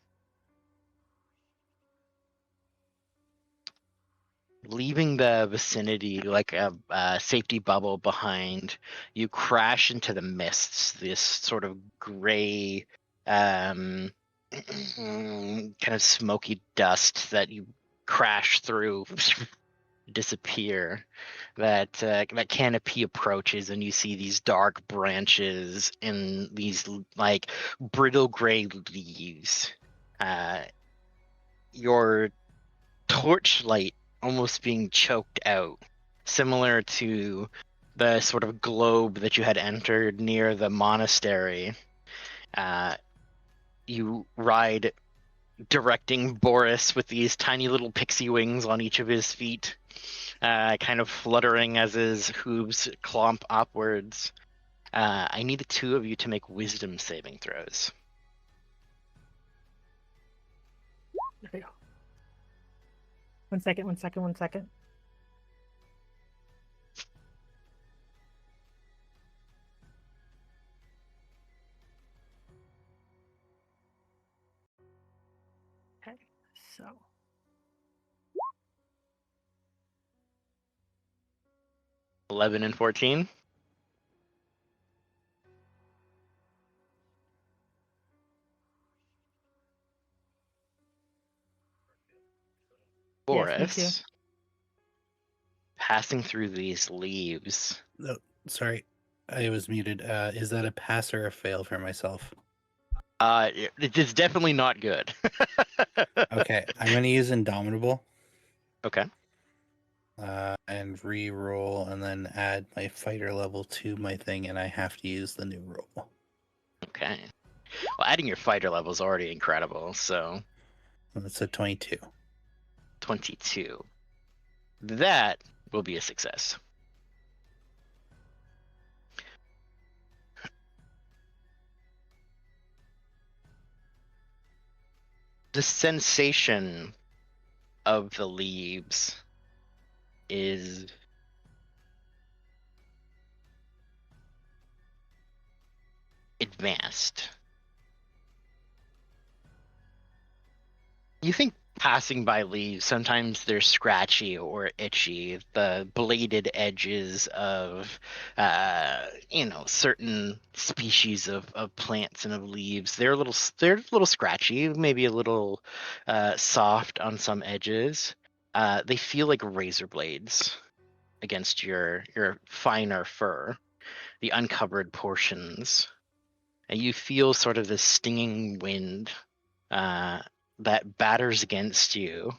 Leaving the vicinity like a safety bubble behind, you crash into the mists, this sort of gray, kind of smoky dust that you crash through, disappear. That canopy approaches, and you see these dark branches and these like brittle gray leaves. Your torchlight almost being choked out, similar to the sort of globe that you had entered near the monastery. You ride directing Boris with these tiny little pixie wings on each of his feet, kind of fluttering as his hooves clomp upwards. I need the two of you to make wisdom saving throws. There we go. 1 second, 1 second, 1 second. Okay, so 11 and 14. Yes, me too. Boris, passing through these leaves. Oh, sorry, I was muted. Is that a pass or a fail for myself? It is definitely not good. Okay, I'm going to use Indomitable. Okay. And re-roll, and then add my fighter level to my thing, and I have to use the new roll. Okay. Well, adding your fighter level is already incredible, so That's a 22. 22. That will be a success. The sensation of the leaves is advanced. You think passing by leaves, sometimes they're scratchy or itchy. The bladed edges of, certain species of plants and of leaves, they're a little scratchy, maybe a little soft on some edges. They feel like razor blades against your finer fur, the uncovered portions, and you feel sort of this stinging wind that batters against you,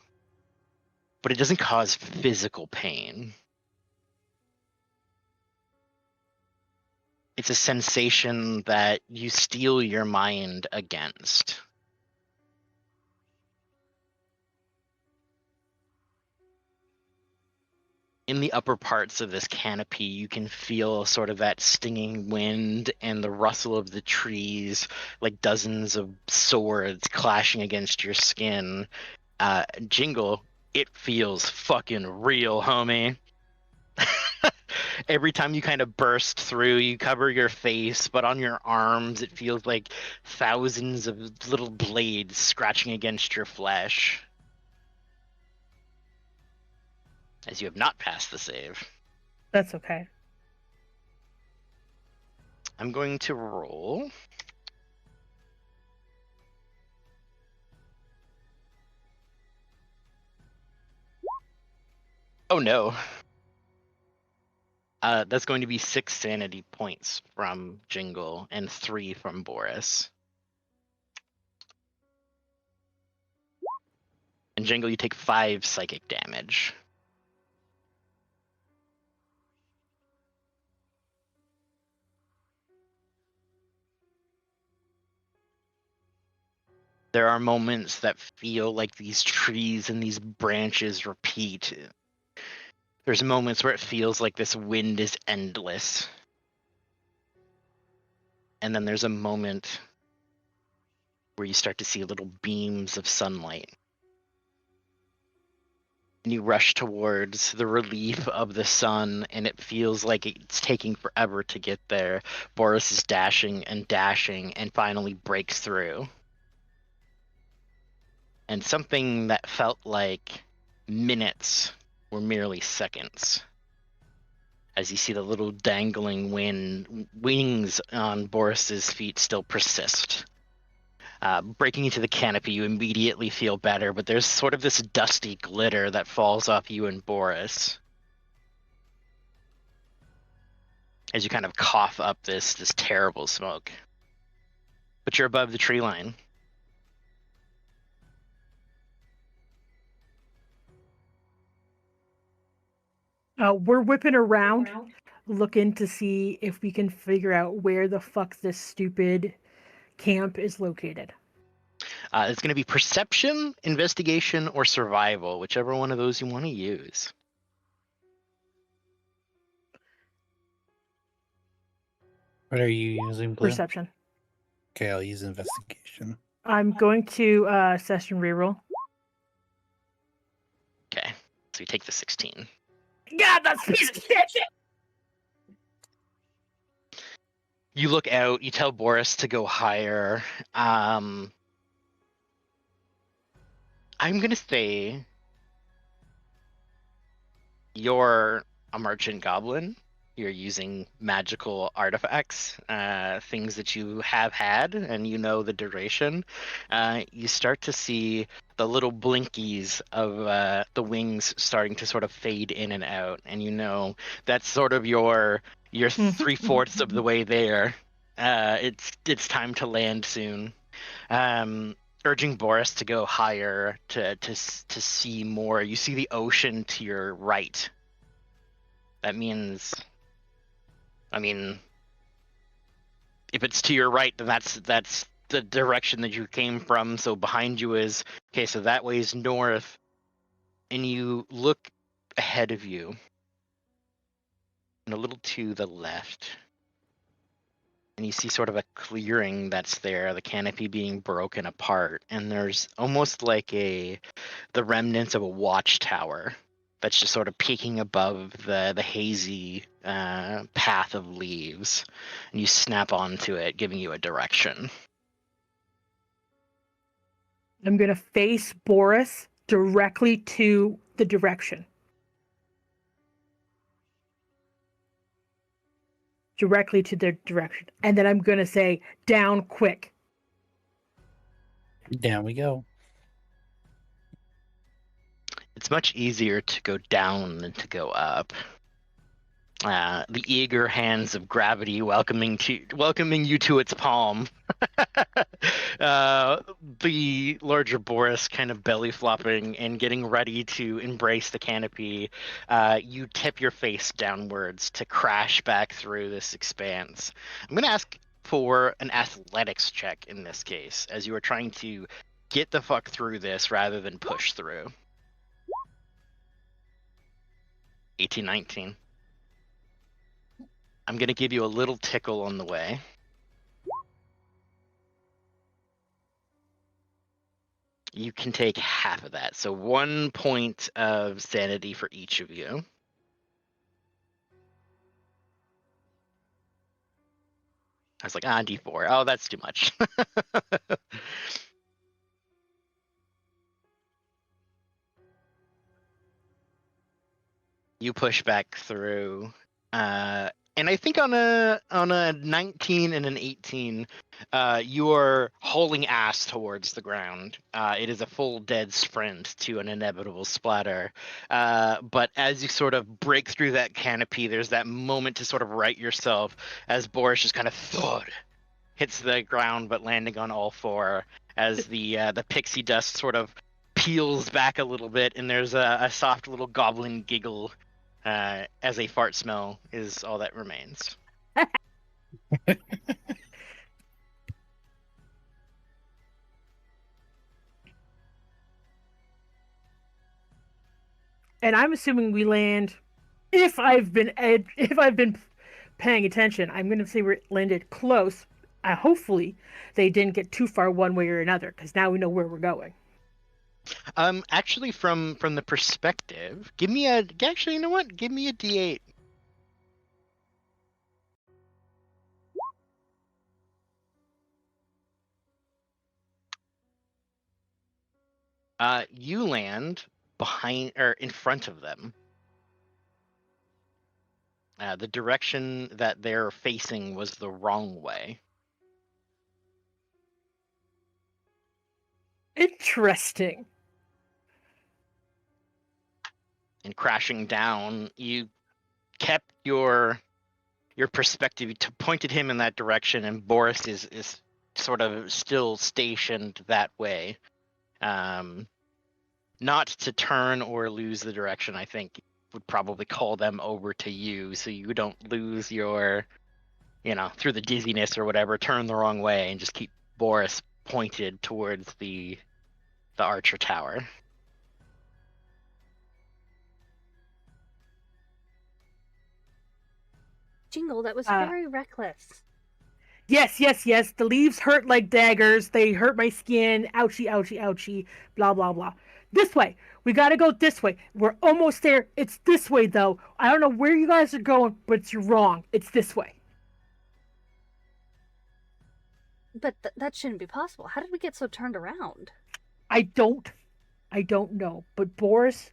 but it doesn't cause physical pain. It's a sensation that you steel your mind against. In the upper parts of this canopy, you can feel sort of that stinging wind and the rustle of the trees, like dozens of swords clashing against your skin. Jingle, it feels fucking real, homie. Every time you kind of burst through, you cover your face, but on your arms, it feels like thousands of little blades scratching against your flesh. As you have not passed the save. That's okay. I'm going to roll. Oh no. That's going to be 6 sanity points from Jingle and 3 from Boris. And Jingle, you take 5 psychic damage. There are moments that feel like these trees and these branches repeat. There's moments where it feels like this wind is endless. And then there's a moment where you start to see little beams of sunlight. And you rush towards the relief of the sun, and it feels like it's taking forever to get there. Boris is dashing and finally breaks through. And something that felt like minutes were merely seconds. As you see the little dangling wings on Boris's feet still persist. Breaking into the canopy, you immediately feel better, but there's sort of this dusty glitter that falls off you and Boris. As you kind of cough up this terrible smoke. But you're above the tree line. We're whipping around, looking to see if we can figure out where the fuck this stupid camp is located. It's going to be perception, investigation, or survival, whichever one of those you want to use. What are you using, Blue? Perception. Okay, I'll use investigation. I'm going to session reroll. Okay, so you take the 16. God, that's a piece of shit! You look out, you tell Boris to go higher. I'm going to say you're a merchant goblin. You're using magical artifacts, things that you have had, and you know the duration. You start to see the little blinkies of the wings starting to sort of fade in and out, and you know that's sort of your 3/4 of the way there. It's time to land soon. Urging Boris to go higher to see more. You see the ocean to your right. That means, I mean, if it's to your right, then that's the direction that you came from. So behind you is, okay, so that way is north. And you look ahead of you and a little to the left. And you see sort of a clearing that's there, the canopy being broken apart. And there's almost like the remnants of a watchtower that's just sort of peeking above the hazy path of leaves. And you snap onto it, giving you a direction. I'm going to face Boris directly to the direction. Directly to their direction. And then I'm going to say, down quick. Down we go. It's much easier to go down than to go up. The eager hands of gravity welcoming you to its palm. The larger Boris kind of belly flopping and getting ready to embrace the canopy. You tip your face downwards to crash back through this expanse. I'm going to ask for an athletics check in this case, as you are trying to get the fuck through this rather than push through. 18-19. I'm going to give you a little tickle on the way. You can take half of that. So 1 point of sanity for each of you. I was like, D4. Oh, that's too much. You push back through. And I think on a 19 and an 18, you are hauling ass towards the ground. It is a full dead sprint to an inevitable splatter. But as you sort of break through that canopy, there's that moment to sort of right yourself as Boris just kind of thud hits the ground, but landing on all four as the pixie dust sort of peels back a little bit, and there's a soft little goblin giggle. As a fart smell is all that remains. And I'm assuming we land. If I've been paying attention, I'm going to say we landed close. Hopefully, they didn't get too far one way or another, because now we know where we're going. Actually, from the perspective, give me a. Actually, you know what? Give me a D8. You land behind or in front of them. The direction that they're facing was the wrong way. Interesting. And crashing down, you kept your perspective. You pointed him in that direction, and Boris is sort of still stationed that way. Not to turn or lose the direction. I think would probably call them over to you, so you don't lose your, through the dizziness or whatever, turn the wrong way and just keep Boris pointed towards the Archer Tower. Jingle, that was very reckless. Yes. The leaves hurt like daggers. They hurt my skin. Ouchie, ouchie, ouchie. Blah, blah, blah. This way. We gotta go this way. We're almost there. It's this way, though. I don't know where you guys are going, but you're wrong. It's this way. But that shouldn't be possible. How did we get so turned around? I don't know. But Boris,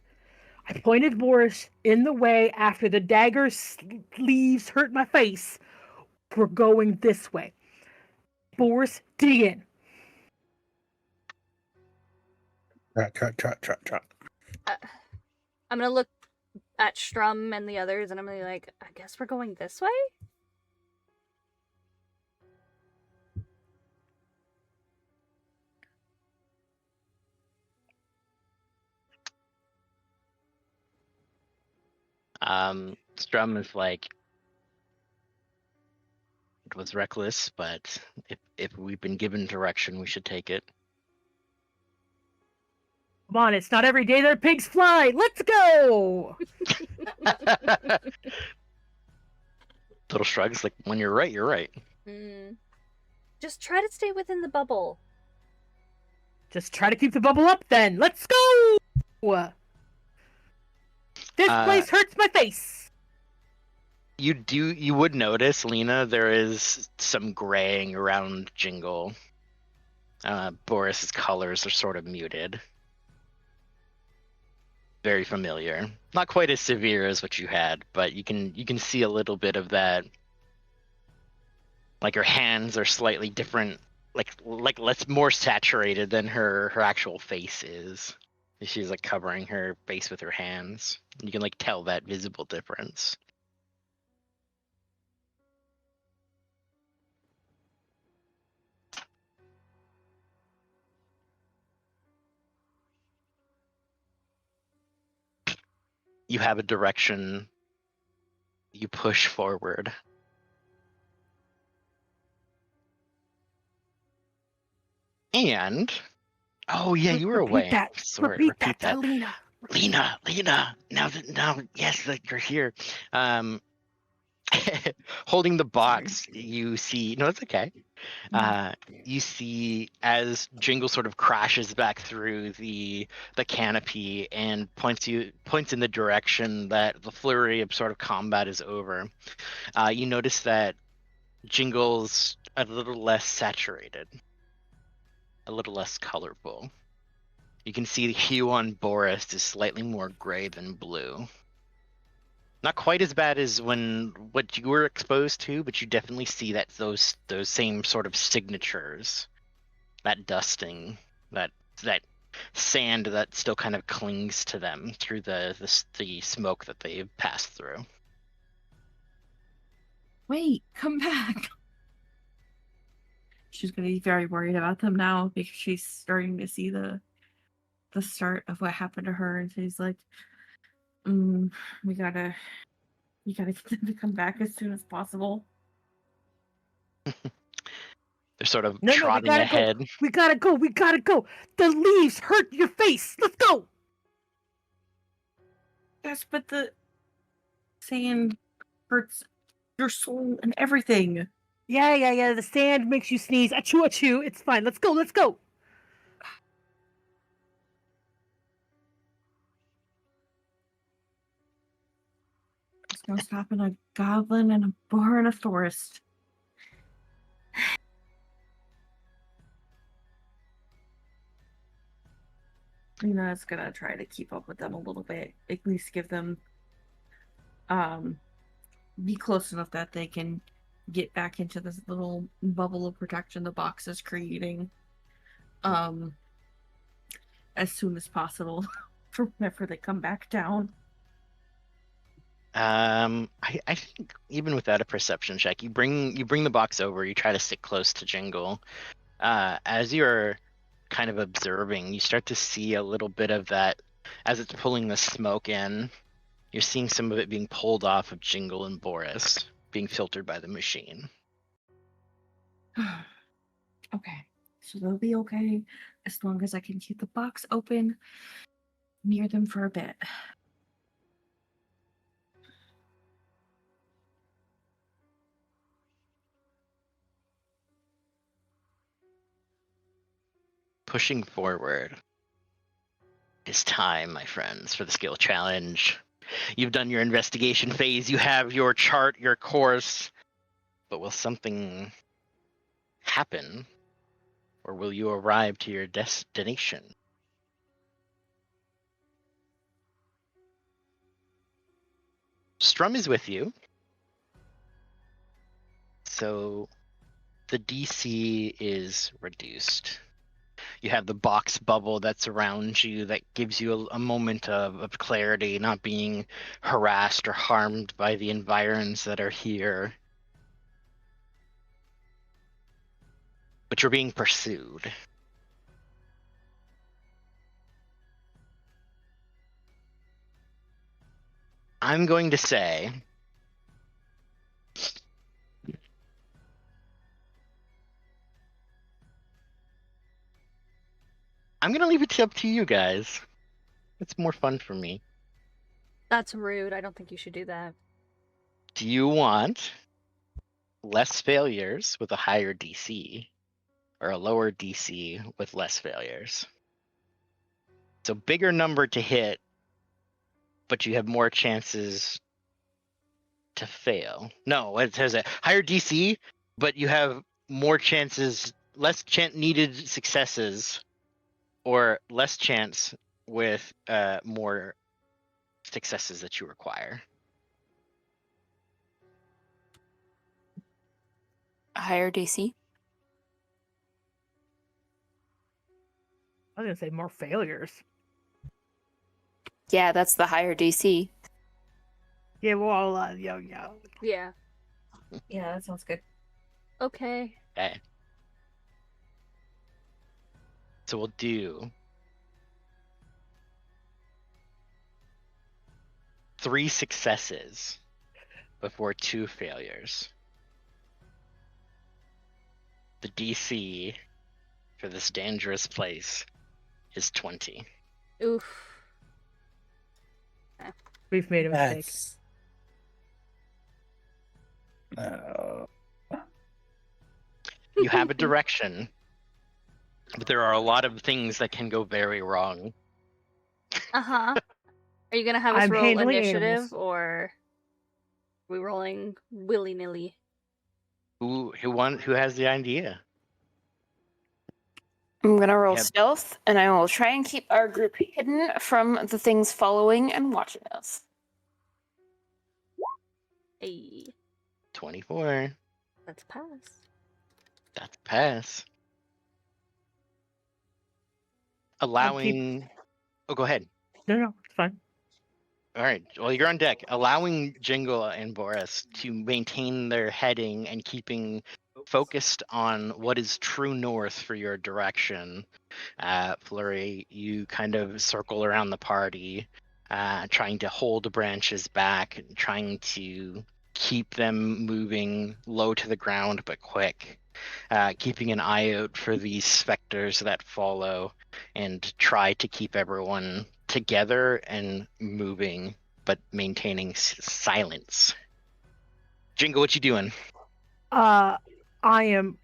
I pointed Boris in the way after the dagger leaves hurt my face. We're going this way. Boris, dig in. Trot. I'm gonna look at Strum and the others, and I'm gonna be like, I guess we're going this way? Strum is like, it was reckless, but if we've been given direction, we should take it. Come on, it's not every day that pigs fly. Let's go! Little shrugs, like, when you're right, you're right. Just try to stay within the bubble. Just try to keep the bubble up then. Let's go! This place hurts my face. You would notice, Lena, there is some graying around Jingle. Boris's colors are sort of muted. Very familiar. Not quite as severe as what you had, but you can see a little bit of that. Like her hands are slightly different, like less more saturated than her actual face is. She's like covering her face with her hands. You can like tell that visible difference. You have a direction. You push forward. And oh yeah, you were away. That. Sorry, Repeat that to Lena. Lena. Now, yes, that you're here. Holding the box, you see. No, it's okay. You see as Jingle sort of crashes back through the canopy and points in the direction that the flurry of sort of combat is over. You notice that Jingle's a little less saturated, a little less colorful. You can see the hue on Boris is slightly more gray than blue. Not quite as bad as what you were exposed to, but you definitely see that those same sort of signatures, that dusting, that sand that still kind of clings to them through the smoke that they've passed through. Wait, come back. She's gonna be very worried about them now because she's starting to see the start of what happened to her, and she's like, we gotta get them to come back as soon as possible. They're sort of No, trotting we gotta ahead. Go. We gotta go. The leaves hurt your face. Let's go. Yes, but the sand hurts your soul and everything. Yeah. The sand makes you sneeze. Achoo, achoo. It's fine. Let's go. It's no stopping a goblin and a boar in a forest. Lena's gonna try to keep up with them a little bit. At least give them be close enough that they can get back into this little bubble of protection the box is creating as soon as possible for whenever they come back down. I think even without a perception check, you bring the box over. You try to stick close to Jingle. As you're kind of observing, you start to see a little bit of that as it's pulling the smoke in. You're seeing some of it being pulled off of Jingle and Boris, being filtered by the machine. Okay, so they'll be okay as long as I can keep the box open near them for a bit. Pushing forward. It's time, my friends, for the skill challenge. You've done your investigation phase. You have your chart, your course. But will something happen? Or will you arrive to your destination? Strum is with you. So the DC is reduced. You have the box bubble that's around you that gives you a moment of clarity, not being harassed or harmed by the environs that are here. But you're being pursued. I'm going to say I'm going to leave it up to you guys. It's more fun for me. That's rude. I don't think you should do that. Do you want less failures with a higher DC or a lower DC with less failures? So bigger number to hit, but you have more chances to fail. No, it says a higher DC, but you have more chances needed successes, or less chance with more successes that you require. Higher DC. I was gonna say more failures. Yeah, that's the higher DC. Yeah, well, yeah. Yeah. Yeah, that sounds good. Okay. Okay. So we'll do 3 successes before 2 failures. The DC for this dangerous place is 20. Oof. We've made a mistake. That's. No. You have a direction, but there are a lot of things that can go very wrong. Uh-huh. Are you gonna have us I'm roll handling initiative, animals. or are we rolling willy-nilly? Who has the idea? I'm gonna roll Yep. stealth, and I will try and keep our group hidden from the things following and watching us. Hey, 24. let's pass. That's a pass. Allowing. Oh, go ahead. No, it's fine. All right. Well, you're on deck. Allowing Jingle and Boris to maintain their heading and keeping focused on what is true north for your direction. Flurry, you kind of circle around the party, trying to hold branches back, trying to keep them moving low to the ground but quick. Keeping an eye out for these specters that follow, and try to keep everyone together and moving, but maintaining silence. Jingle, what you doing? I am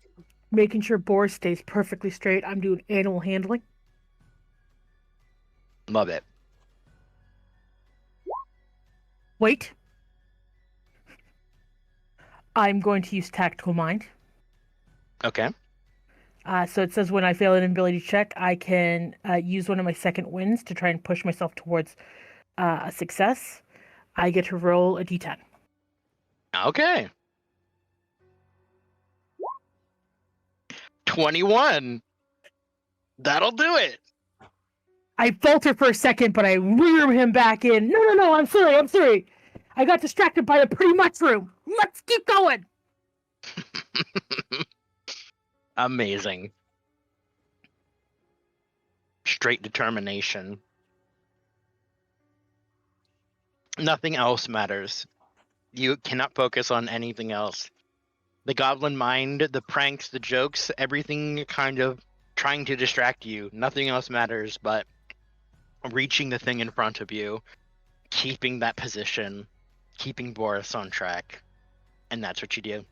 making sure Boris stays perfectly straight. I'm doing animal handling. Love it. Wait. I'm going to use tactical mind. Okay. So it says when I fail an ability check, I can use one of my second wins to try and push myself towards a success. I get to roll a d10. Okay. 21. That'll do it. I falter for a second, but I rear him back in. No, I'm sorry. I got distracted by the pretty mushroom. Let's keep going. Amazing. Straight determination. Nothing else matters. You cannot focus on anything else. The goblin mind, the pranks, the jokes, everything kind of trying to distract you. Nothing else matters but reaching the thing in front of you, keeping that position, keeping Boris on track. And that's what you do.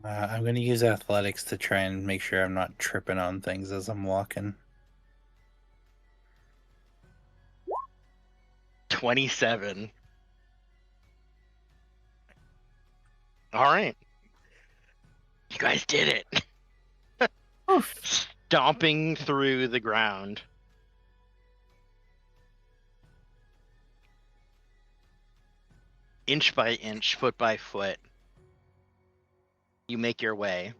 I'm going to use athletics to try and make sure I'm not tripping on things as I'm walking. 27. All right. You guys did it. Stomping through the ground. Inch by inch, foot by foot. You make your way.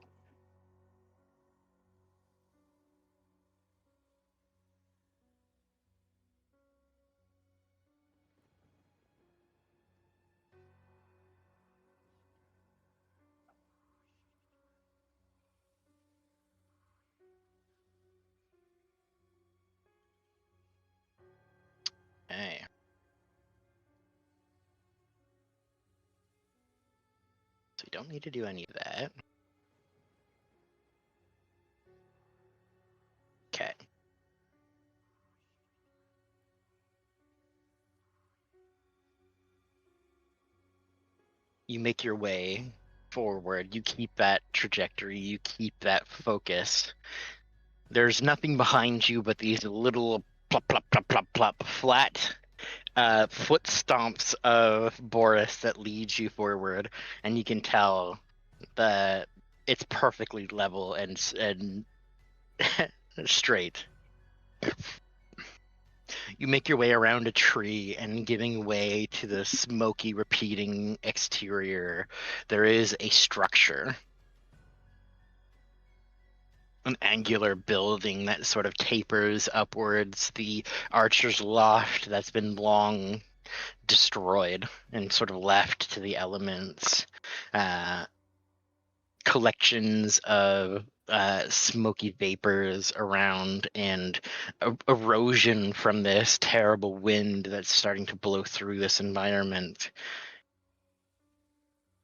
Okay. So we don't need to do any of that. Okay. You make your way forward. You keep that trajectory. You keep that focus. There's nothing behind you but these little plop, plop, plop, plop, plop, flat foot stomps of Boris that leads you forward. And you can tell that it's perfectly level and straight. You make your way around a tree, and giving way to the smoky, repeating exterior, there is a structure. An angular building that sort of tapers upwards. The archer's loft that's been long destroyed and sort of left to the elements. Collections of smoky vapors around, and erosion from this terrible wind that's starting to blow through this environment.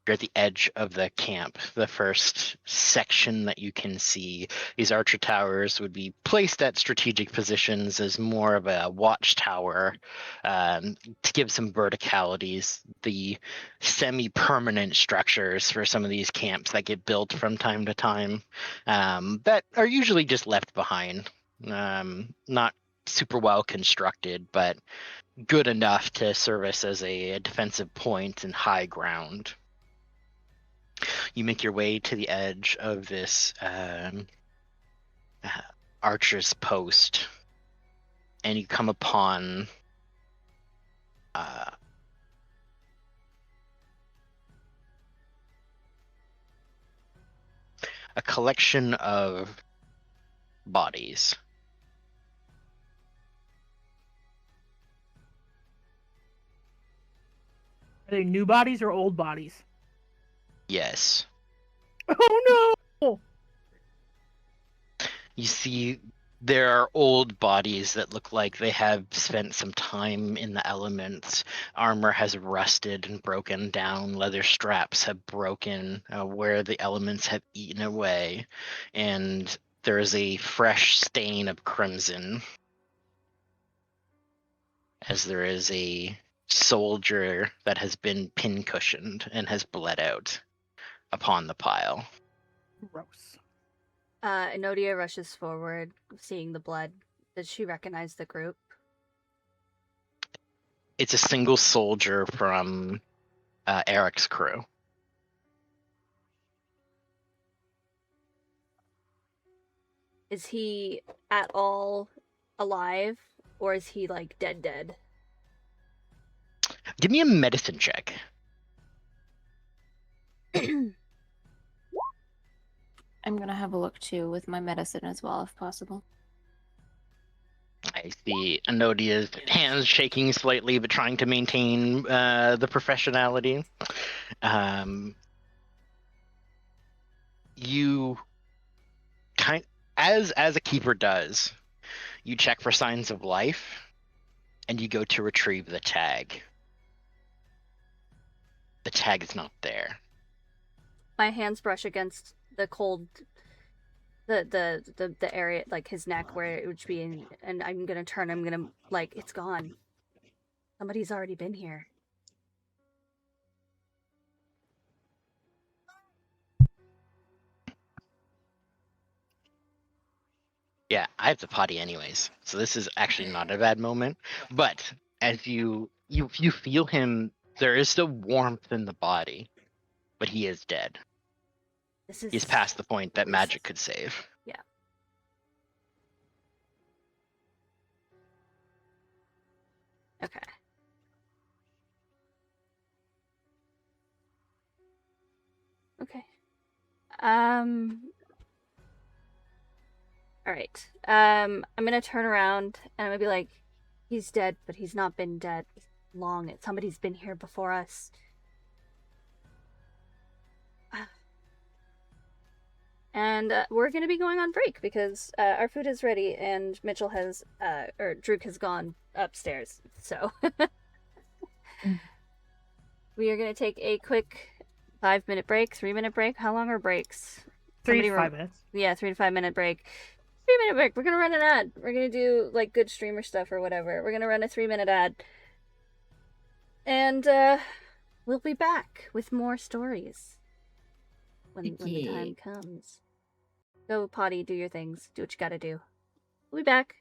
You're at the edge of the camp. The first section that you can see, these archer towers would be placed at strategic positions as more of a watchtower to give some verticalities. The semi-permanent structures for some of these camps that get built from time to time that are usually just left behind. Not super well constructed, but good enough to service as a defensive point and high ground. You make your way to the edge of this archer's post, and you come upon a collection of bodies. Are they new bodies or old bodies? Yes. Oh no! You see, there are old bodies that look like they have spent some time in the elements. Armor has rusted and broken down. Leather straps have broken where the elements have eaten away. And there is a fresh stain of crimson, as there is a soldier that has been pincushioned and has bled out upon the pile. Gross. Enodia rushes forward, seeing the blood. Does she recognize the group? It's a single soldier from Eric's crew. Is he at all alive, or is he like dead? Give me a medicine check. I'm gonna have a look too with my medicine as well, if possible. I see Enodia's hands shaking slightly, but trying to maintain the professionality. You as a keeper does, you check for signs of life, and you go to retrieve the tag. The tag is not there. My hands brush against the cold, the area, like his neck where it would be in, and I'm gonna turn. I'm gonna, like, it's gone. Somebody's already been here. Yeah, I have to potty anyways, so this is actually not a bad moment. But as you feel him, there is still warmth in the body, but he is dead. This is. He's past the point that magic could save. Yeah. Okay. Okay. All right. I'm gonna turn around and I'm gonna be like, he's dead, but he's not been dead long. Somebody's been here before us. And we're gonna be going on break because our food is ready and Mitchell has, or Druk has gone upstairs. So we are gonna take a quick 5-minute break, 3-minute break. How long are breaks? 3 to 5 minutes. Yeah, 3 to 5 minute break. 3-minute break. We're gonna run an ad. We're gonna do like good streamer stuff or whatever. We're gonna run a 3-minute ad. And we'll be back with more stories when the time comes. Go potty, do your things, do what you gotta do. We'll be back.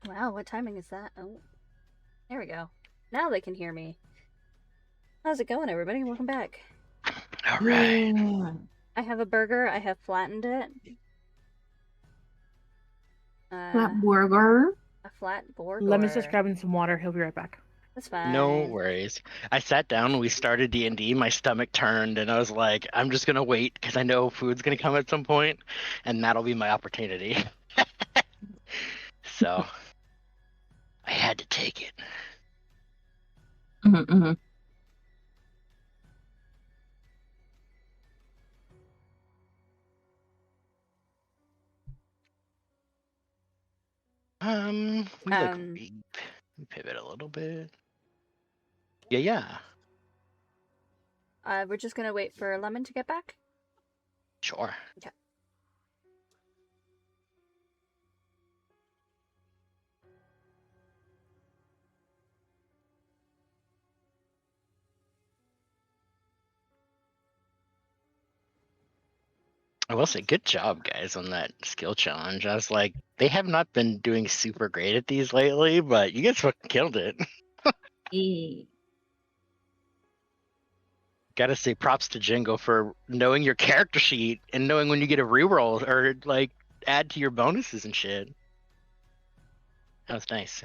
Wow, what timing is that? Oh, there we go. Now they can hear me. How's it going, everybody? Welcome back. All right. Yeah. I have a burger. I have flattened it. Flat burger. A flat burger. Lemon's just grabbing some water. He'll be right back. That's fine. No worries. I sat down when we started D&D, my stomach turned and I was like, I'm just going to wait because I know food's going to come at some point and that'll be my opportunity. So I had to take it. Mm-hmm. We pivot a little bit. Yeah. We're just gonna wait for Lemon to get back. Sure. Okay. I will say, good job, guys, on that skill challenge. I was like, they have not been doing super great at these lately, but you guys fucking killed it. Gotta say props to Jingo for knowing your character sheet and knowing when you get a reroll or like add to your bonuses and shit. That was nice.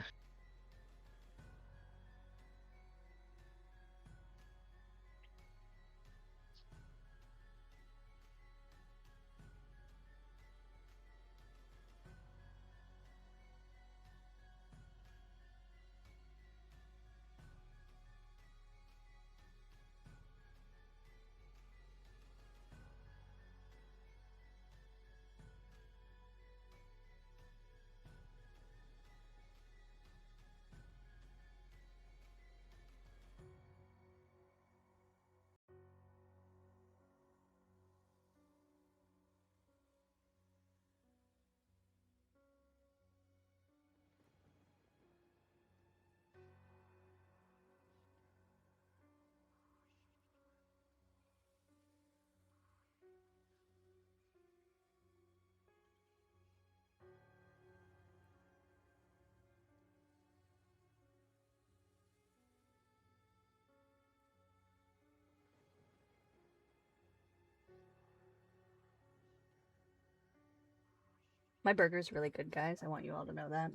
My burger's really good, guys. I want you all to know that.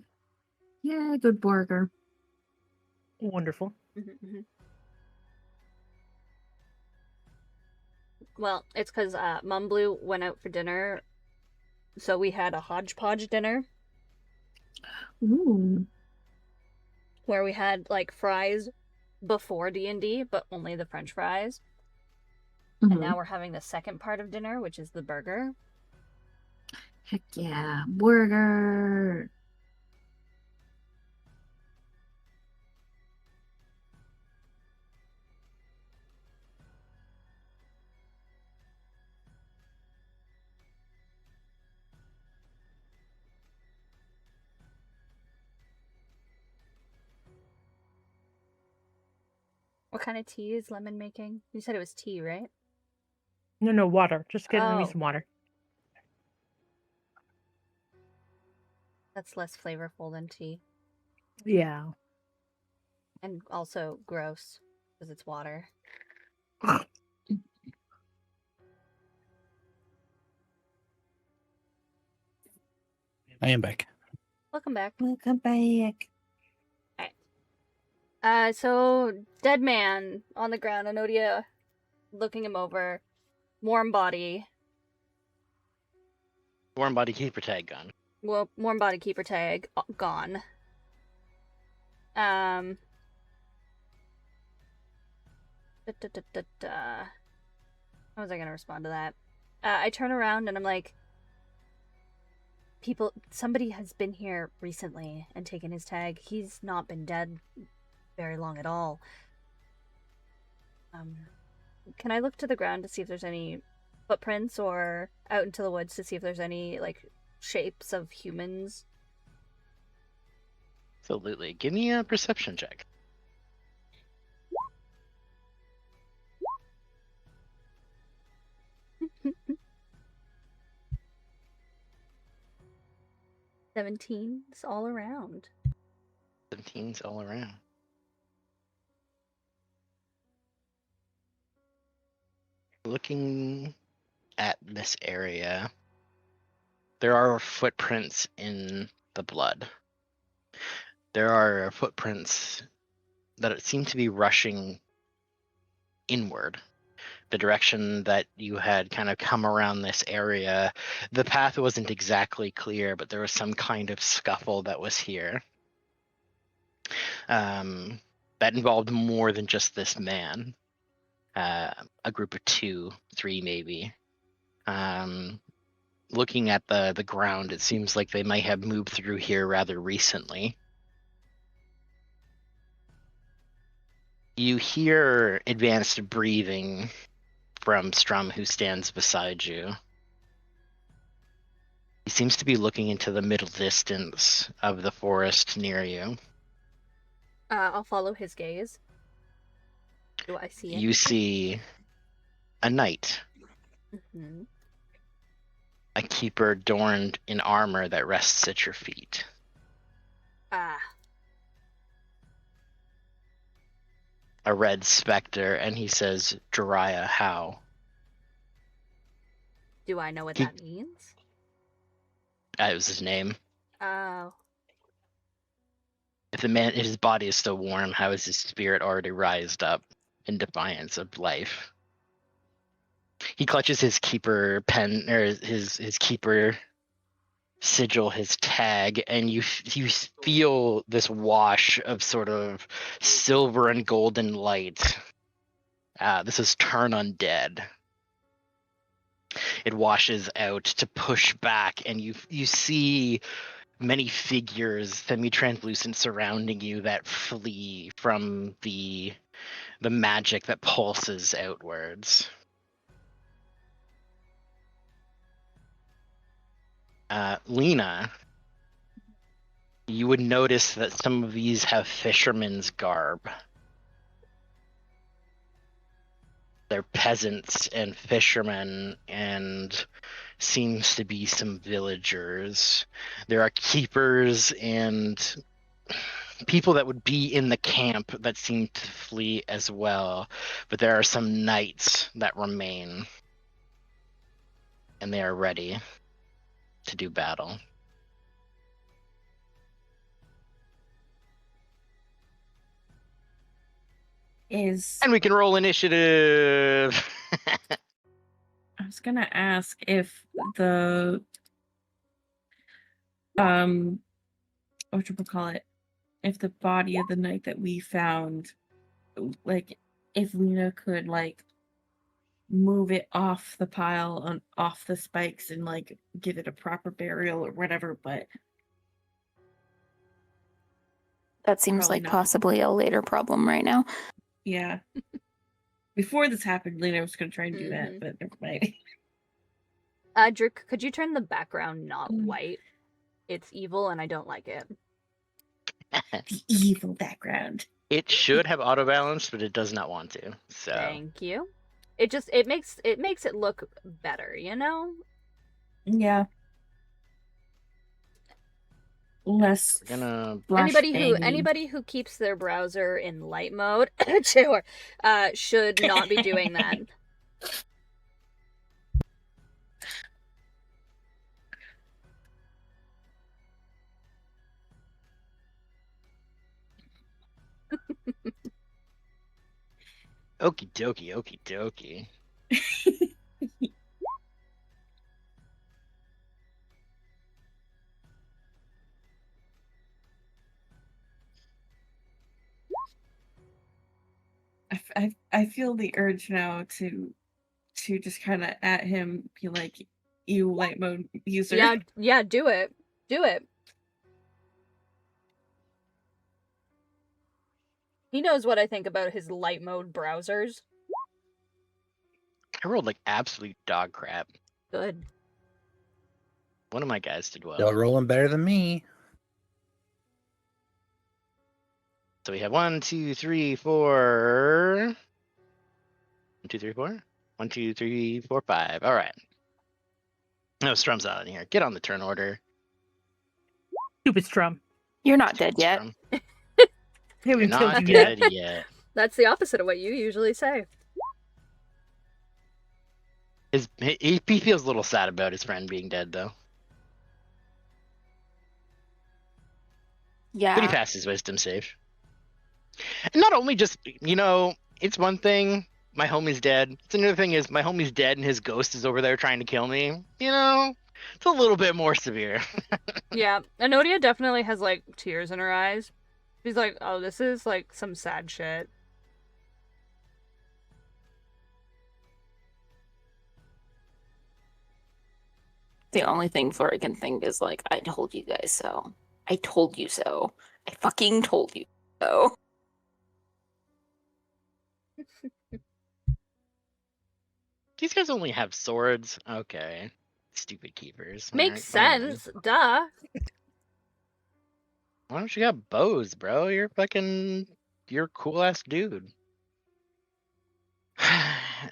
Yeah, good burger. Wonderful. Mm-hmm. Well, it's because Mum Blue went out for dinner, so we had a hodgepodge dinner Ooh. where we had like fries before D&D, but only the French fries. Mhm. And now we're having the second part of dinner, which is the burger. Heck yeah, burger. What kind of tea is Lemon making? You said it was tea, right? No, water. Just getting me Oh. some water. That's less flavorful than tea. Yeah. And also gross, because it's water. I am back. Welcome back. Welcome back. So dead man on the ground, Anodia looking him over. Warm body. Warm body keeper tag gun. Well, warm body keeper tag gone. How was I gonna respond to that? I turn around and I'm like, somebody has been here recently and taken his tag. He's not been dead very long at all. Can I look to the ground to see if there's any footprints, or out into the woods to see if there's any like shapes of humans? Absolutely. Give me a perception check. 17's all around. 17's all around. Looking at this area, there are footprints in the blood. There are footprints that seem to be rushing inward, the direction that you had kind of come around this area. The path wasn't exactly clear, but there was some kind of scuffle that was here. That involved more than just this man. A group of 2, 3 maybe. Looking at the ground, it seems like they might have moved through here rather recently. You hear advanced breathing from Strum, who stands beside you. He seems to be looking into the middle distance of the forest near you. I'll follow his gaze. Do I see it? You see a knight, Hmm. a keeper adorned in armor that rests at your feet. Ah, A red specter, and he says, Jiraiya, how? do I know what He- that means? That was his name. Oh. If his body is still warm, how is his spirit already rised up in defiance of life? He clutches his keeper pen, or his keeper sigil, his tag, and you feel this wash of sort of silver and golden light. This is Turn Undead. It washes out to push back, and you see many figures, semi-translucent, surrounding you that flee from the magic that pulses outwards. Lena, you would notice that some of these have fishermen's garb. They're peasants and fishermen, and seems to be some villagers. There are keepers and people that would be in the camp that seem to flee as well, but there are some knights that remain, and they are ready to do battle. And we can roll initiative. I was gonna ask if the whatchamacallit, if the body of the knight that we found, like, if Lena could like move it off the pile on off the spikes and like give it a proper burial or whatever, but That seems Probably like not. possibly a later problem right now. yeah. Before this happened, Lena was gonna try and do Mhm. that, but never mind. Drew, could you turn the background not white? It's evil and I don't like it. The evil background. It should have auto balance, but it does not want to. So Thank you. It makes it look better, you know? Yeah. Less we're gonna Anybody who keeps their browser in light mode sure, should not be doing that. okie dokie. I feel the urge now to just kind of at him be like, you light mode user. Yeah, do it. Do it. He knows what I think about his light mode browsers. I rolled like absolute dog crap. Good. One of my guys did well. Y'all rolling better than me. So we have 1, 2, 3, 4. 1, 2, 3, 4. 1, 2, 3, 4, 5. All right. No, Strum's out in here. Get on the turn order. Stupid Strum. You're not dead yet. Strum. They You're haven't not killed you yet. dead yet. That's the opposite of what you usually say. He feels a little sad about his friend being dead, though. But he Yeah. passed his wisdom save. And not only just, it's one thing, my homie's dead. It's another thing is my homie's dead and his ghost is over there trying to kill me. It's a little bit more severe. Yeah, Anodia definitely has like tears in her eyes. She's like, "Oh, this is like some sad shit." The only thing Flurry can think is like, I told you guys so. I told you so. I fucking told you so. These guys only have swords. Okay. Stupid keepers. Makes Alright, whatever. sense, duh. Why don't you got bows, bro? You're a cool ass dude.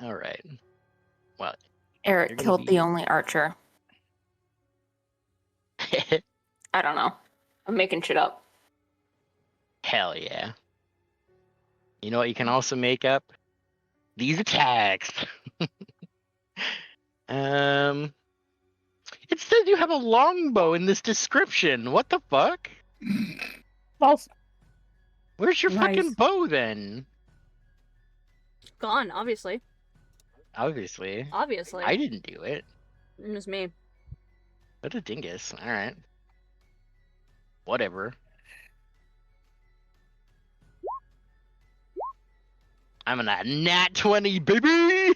Alright. Well, Eric You're gonna killed be- the only archer. I don't know. I'm making shit up. hell yeah. You know what you can also make up? These attacks. It says you have a longbow in this description. What the fuck? False. Where's your Nice. fucking bow then? Gone, obviously. Obviously. Obviously. I didn't do it. It was me. What a dingus. Alright. Whatever. I'm a nat 20, baby!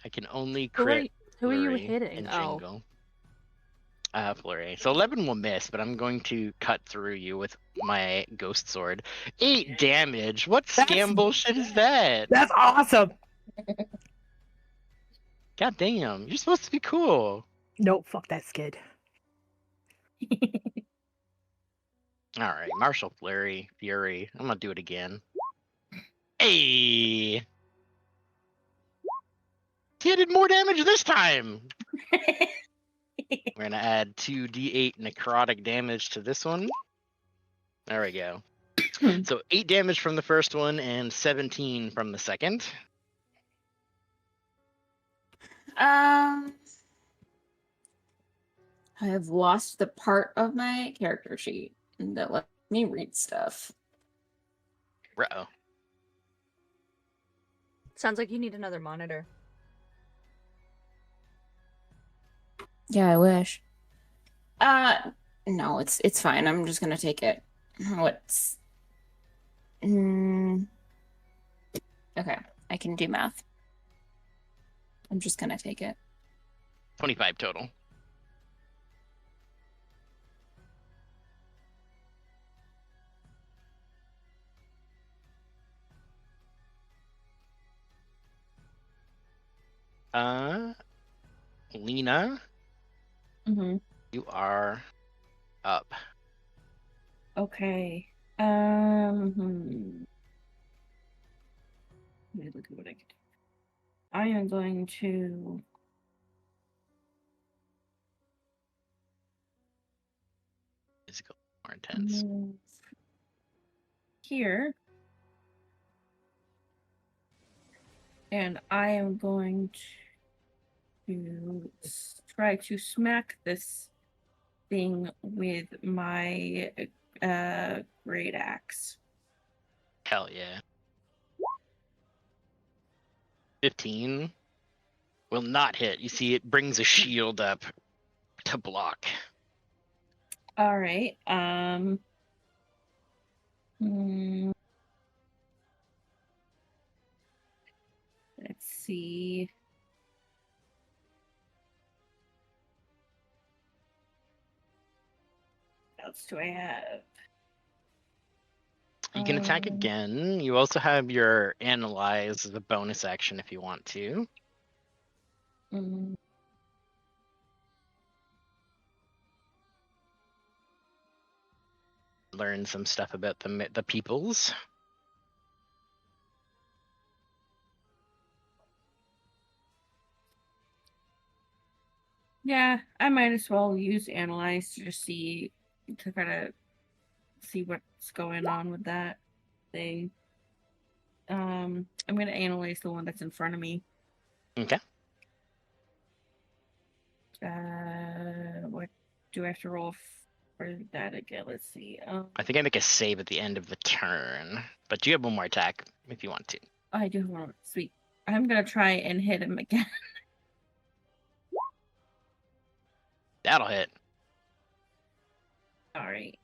I can only crit Who are you Flurry hitting? and Oh. Jingle. Flurry. So 11 will miss, but I'm going to cut through you with my ghost sword. 8 damage. What That's- scam bullshit is that? That's awesome. God damn. You're supposed to be cool. Nope, fuck that skid. Alright, Martial Flurry, Fury. I'm gonna do it again. Hey! He did more damage this time! We're gonna add 2d8 necrotic damage to this one. There we go. So 8 damage from the first one and 17 from the second. I have lost the part of my character sheet that let me read stuff. Uh-oh. Sounds like you need another monitor. Yeah, I wish. No, it's fine. I'm just gonna take it. What's okay, I can do math. I'm just gonna take it. 25 total. Lena, Mm-hmm. you are up. Okay. Let me look at what I can do. I am going to Physical, more intense. move here. And I am going to try to smack this thing with my great axe. Hell yeah. 15 will not hit. You see, it brings a shield up to block. All right. Let's see. What else do I have? You can attack Um, again. You also have your analyze as a bonus action if you want to. Mm, Learn some stuff about the peoples. Yeah, I might as well use analyze to just to kind of see what's going on with that thing. I'm gonna analyze the one that's in front of me. Okay. What do I have to roll for that again? Let's see. I think I make a save at the end of the turn, but you have one more attack if you want to. I do want sweet. I'm gonna try and hit him again. That'll hit. All right.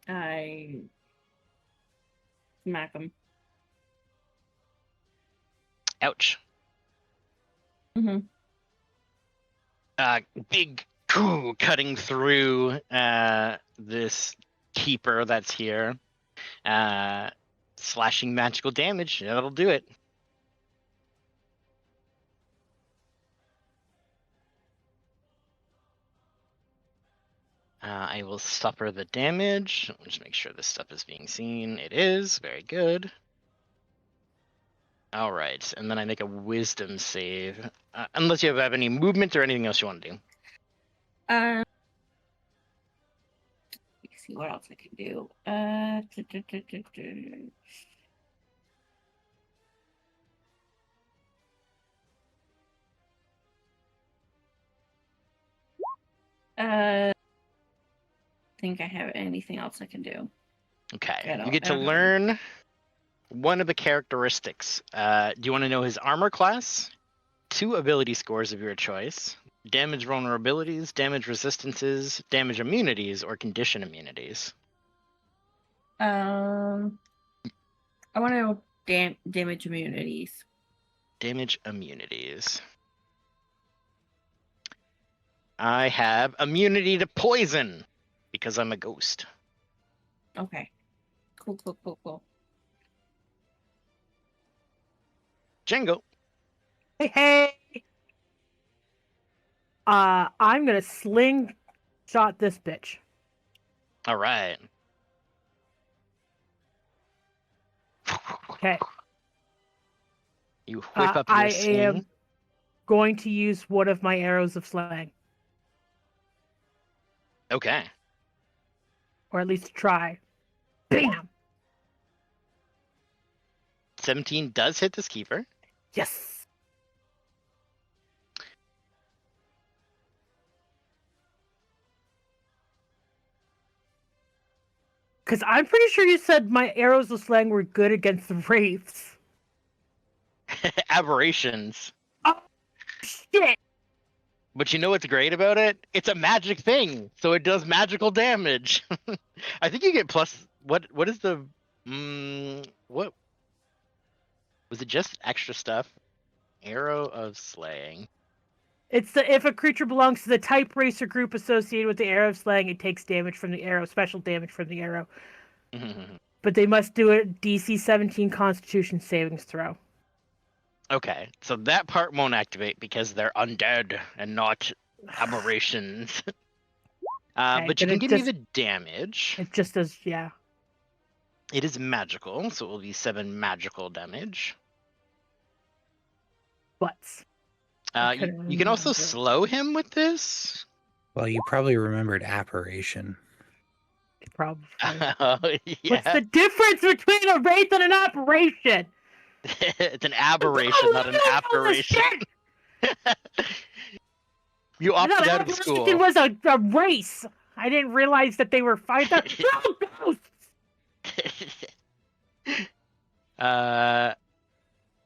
I smack him. Ouch. Mm-hmm. Big coup cutting through this keeper that's here. Slashing magical damage. That'll do it. I will suffer the damage. Let me just make sure this stuff is being seen. It is. Very good. All right, and then I make a wisdom save. Unless you have any movement or anything else you want to do. Let me see what else I can do. Think I have anything else I can do. Okay, I you get to don't have learn one of the characteristics. Do you want to know his armor class? 2 ability scores of your choice. Damage vulnerabilities, damage resistances, damage immunities, or condition immunities. I want to know damage immunities. Damage immunities. I have immunity to poison because I'm a ghost. Okay. Cool. Django. Hey. I'm gonna slingshot this bitch. All right. Okay. You whip up your I sling. am going to use one of my arrows of slang, Okay. or at least try. Bam! 17 does hit this keeper. Yes. Because I'm pretty sure you said my arrows of slang were good against the wraiths. Aberrations. Oh, shit! But you know what's great about it? It's a magic thing, so it does magical damage. I think you get plus. What is the? What was it? Just extra stuff? Arrow of slaying. It's if a creature belongs to the type, race, or group associated with the arrow of slaying, it takes damage from the arrow, special damage from the arrow. But they must do a DC 17 Constitution savings throw. Okay, so that part won't activate because they're undead and not aberrations. Okay, but you then can it give me just- the damage. It just does, yeah. It is magical, so it will be 7 magical damage. Butts. I You couldn't can also remember. slow him with this. Well, you probably remembered apparition. Probably. Oh, What's yeah. the difference between a wraith and an operation? It's an aberration, not an apparition. You I thought opted out of aberration school. was a race. I didn't realize that they were fighting. Oh, ghosts!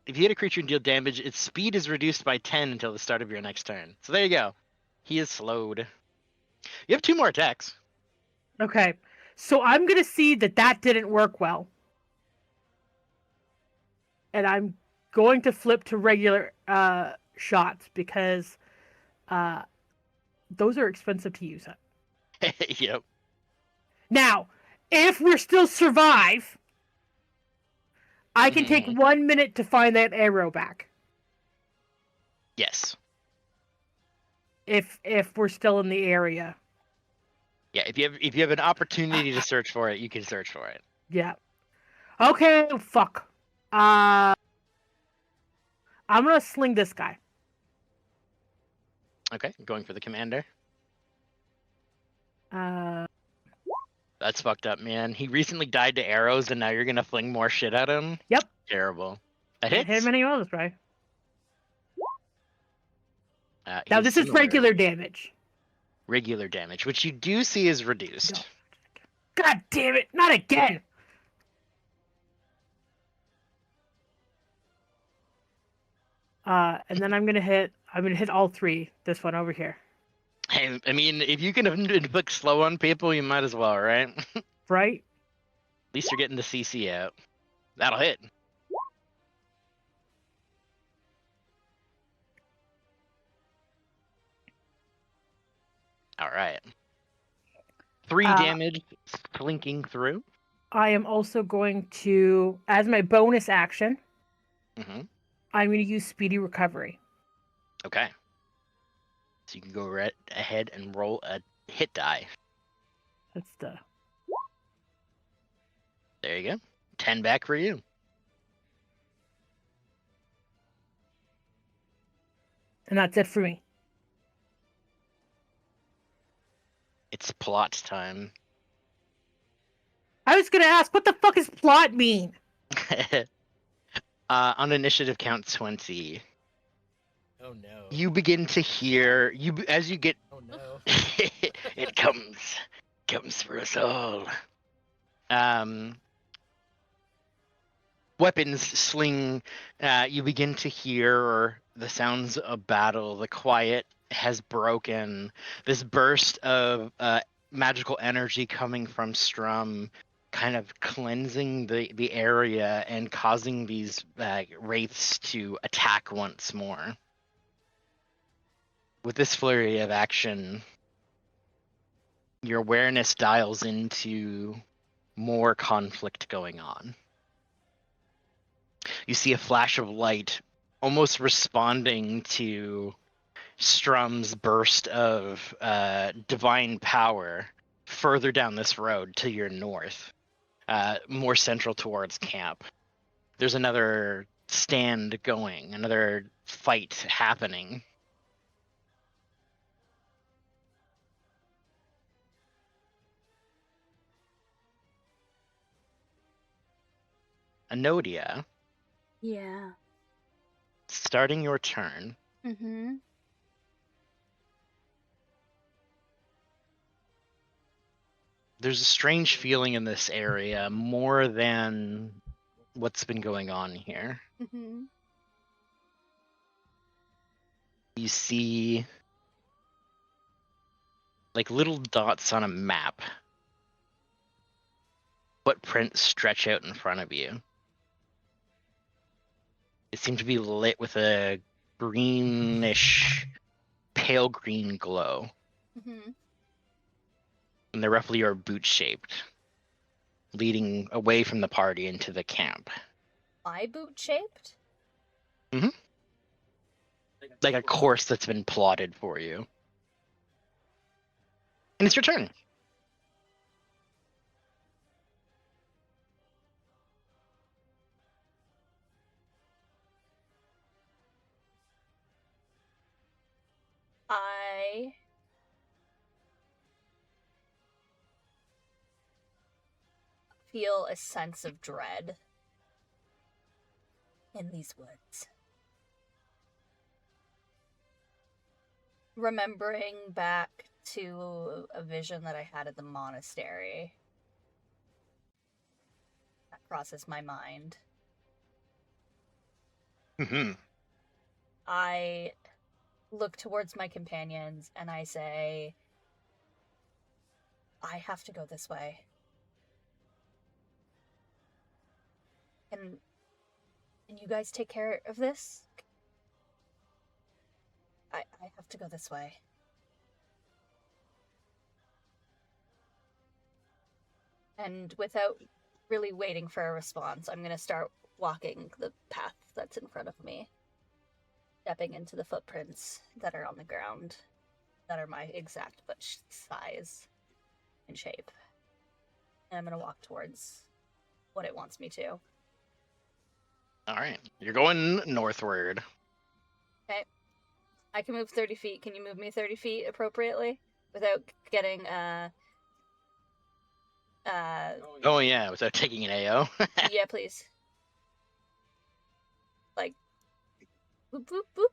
If you hit a creature and deal damage, its speed is reduced by 10 until the start of your next turn. So there you go. He is slowed. You have 2 more attacks. Okay, so I'm gonna see that didn't work well, and I'm going to flip to regular shots because those are expensive to use. Yep. Now, if we're still survive, I can take 1 minute to find that arrow back. Yes. If we're still in the area. Yeah, if you have an opportunity to search for it, you can search for it. Yeah. Okay, fuck. I'm gonna sling this guy. Okay, going for the commander. Uh, That's fucked up, man. He recently died to arrows, and now you're gonna fling more shit at him? Yep. Terrible. That can't hit hits. him any others, right? Now He's this is similar. regular damage. Regular damage, which you do see is reduced. God damn it! Not again. And then I'm gonna hit all three. This one over here. Hey, I mean, if you can inflict slow on people, you might as well, right? At Right? least you're getting the CC out. That'll hit. All right. 3 damage slinking through. I am also going to, as my bonus action, Mm-hmm. I'm going to use Speedy Recovery. Okay. So you can go right ahead and roll a hit die. That's the. There you go. 10 back for you. And that's it for me. It's plot time. I was going to ask, what the fuck does plot mean? On initiative count 20, Oh no. you begin to hear as you get. Oh no. It comes for us all. Weapons sling. You begin to hear the sounds of battle. The quiet has broken. This burst of magical energy coming from Strum, kind of cleansing the area and causing these wraiths to attack once more. With this flurry of action, your awareness dials into more conflict going on. You see a flash of light, almost responding to Strum's burst of divine power further down this road to your north, more central towards camp. There's another stand going, another fight happening. Anodia, Yeah. starting your turn, Mm-hmm. there's a strange feeling in this area more than what's been going on here. Mm-hmm. You see like little dots on a map. Footprints stretch out in front of you. It seems to be lit with a greenish, pale green glow. Mm-hmm. And they roughly are boot-shaped, leading away from the party into the camp. My boot shaped? Like a course that's been plotted for you. And it's your turn. I feel a sense of dread in these woods. Remembering back to a vision that I had at the monastery. That crosses my mind. Mm-hmm. I look towards my companions and I say, I have to go this way. Can you guys take care of this? I have to go this way. And without really waiting for a response, I'm going to start walking the path that's in front of me. Stepping into the footprints that are on the ground, that are my exact foot size and shape. And I'm going to walk towards what it wants me to. All right. You're going northward. I can move 30 feet. Can you move me 30 feet appropriately without getting Oh yeah, without taking an AO. yeah, please. Like boop boop boop.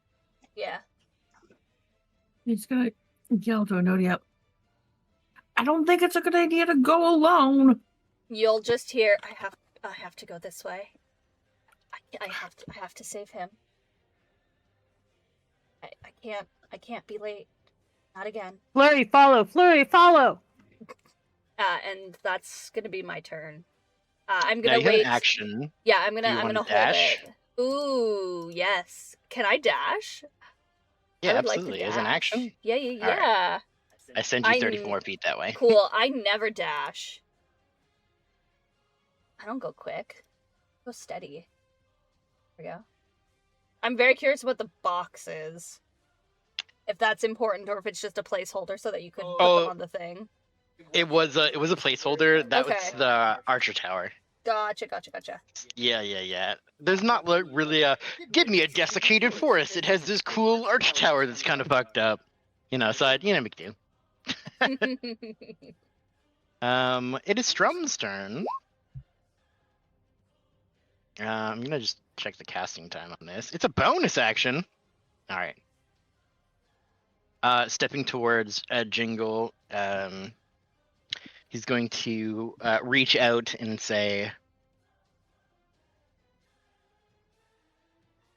Yeah. He's gonna yell to Enodia. I don't think it's a good idea to go alone. You'll just hear I have to go this way. I have to save him. I can't be late. Not again. Flurry, follow! Flurry, follow! And that's gonna be my turn. I'm Now gonna you have wait. an action. Yeah, I'm Do you gonna wanna hold dash? it. Ooh, yes. Can I dash? Yeah, I would like to absolutely. As an dash. action, Yeah. All right. Yeah. I send you I 34 kn- feet that way. Cool. I never dash. I don't go quick. I go steady. There we go. I'm very curious what the box is. If that's important or if it's just a placeholder so that you could put Oh. them on the thing. It was a placeholder. That was Okay. the Archer Tower. Gotcha. Yeah. There's not really a give me a desiccated forest. It has this cool Archer Tower that's kind of fucked up. So big deal. It is Strum's turn. I'm gonna just check the casting time on this. It's a bonus action. All right. Stepping towards Jingle, he's going to reach out and say,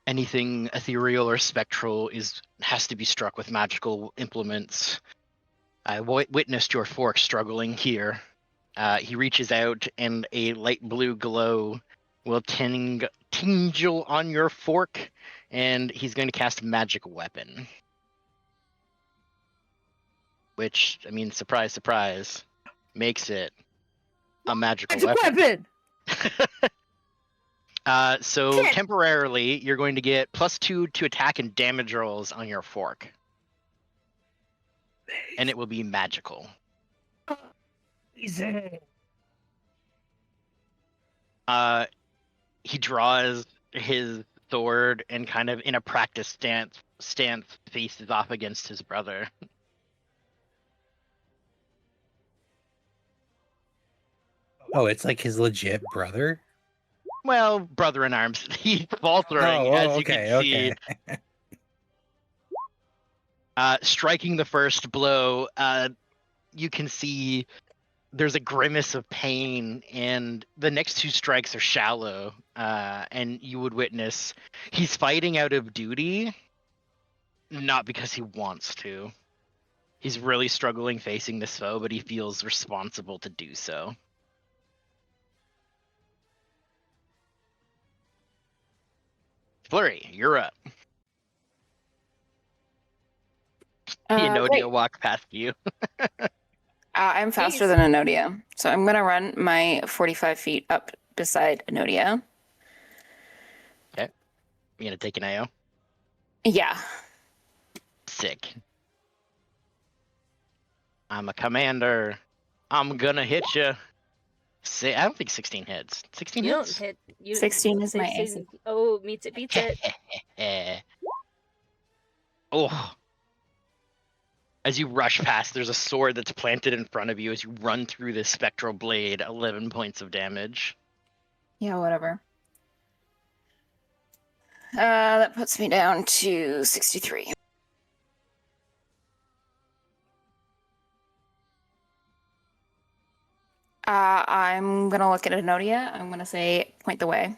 anything ethereal or spectral has to be struck with magical implements. I witnessed your fork struggling here. He reaches out, and a light blue glow will tingle on your fork, and he's going to cast Magic Weapon. Which, I mean, surprise, surprise, makes it a magical It's a weapon. weapon! So Shit. temporarily, you're going to get +2 to attack and damage rolls on your fork. And it will be magical. Easy. He draws his sword and kind of in a practice stance faces off against his brother. Oh, it's like his legit brother? Well, brother in arms. He's faltering, as you can see. Striking the first blow, you can see there's a grimace of pain, and the next two strikes are shallow, and you would witness he's fighting out of duty, not because he wants to. He's really struggling facing this foe, but he feels responsible to do so. Flurry, you're up. Enodia great. walk past you. I'm faster than Enodia, so I'm gonna run my 45 feet up beside Enodia. Okay. You gonna take an AO? Yeah. Sick. I'm a commander. I'm gonna hit you. I don't think 16 hits. 16 You don't hits? hit. You, 16 is my 16 AC. Oh, meets it, beats it. Oh. As you rush past, there's a sword that's planted in front of you as you run through this spectral blade. 11 points of damage. Yeah, whatever. That puts me down to 63. I'm gonna look at Enodia. I'm gonna say, point the way.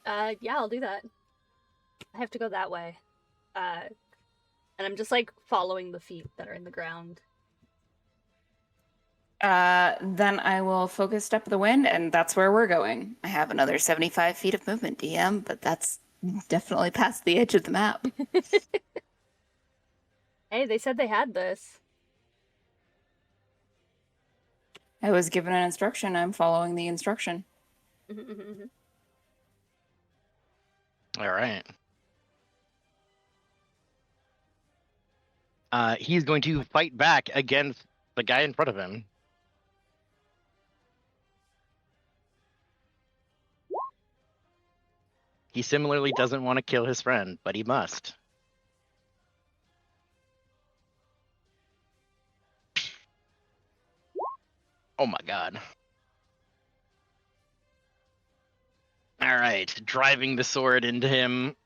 Yeah, I'll do that. I have to go that way. And I'm just like following the feet that are in the ground. Then I will focus Step of the Wind, and that's where we're going. I have another 75 feet of movement, DM, but that's definitely past the edge of the map. Hey, they said they had this. I was given an instruction. I'm following the instruction. All right. He's going to fight back against the guy in front of him. He similarly doesn't want to kill his friend, but he must. Oh my god. Alright, driving the sword into him.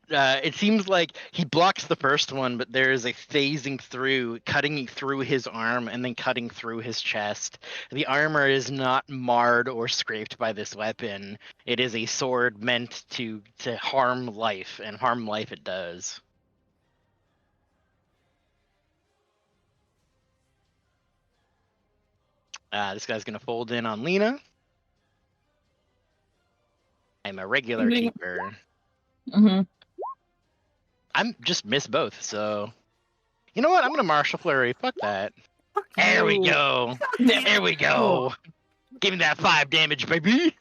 It seems like he blocks the first one, but there is a phasing through, cutting through his arm and then cutting through his chest. The armor is not marred or scraped by this weapon. It is a sword meant to harm life, and harm life it does. This guy's gonna fold in on Lena. I'm a regular Yeah. keeper. Mm-hmm. I'm just miss both, so you know what? I'm gonna martial flurry. Fuck that. Fuck There we you. go. Damn. There we go. Give me that 5 damage, baby.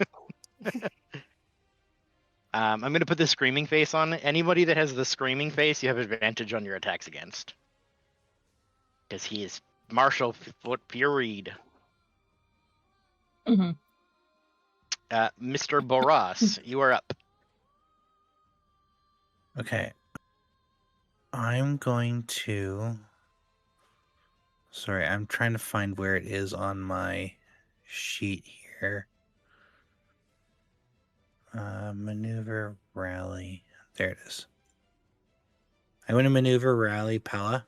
I'm gonna put the screaming face on. Anybody that has the screaming face, you have advantage on your attacks against, because he is martial foot furied. Mm-hmm. Mr. Boras, you are up. Okay. I'm going to. Sorry, I'm trying to find where it is on my sheet here. Maneuver rally. There it is. I want to maneuver rally Pella.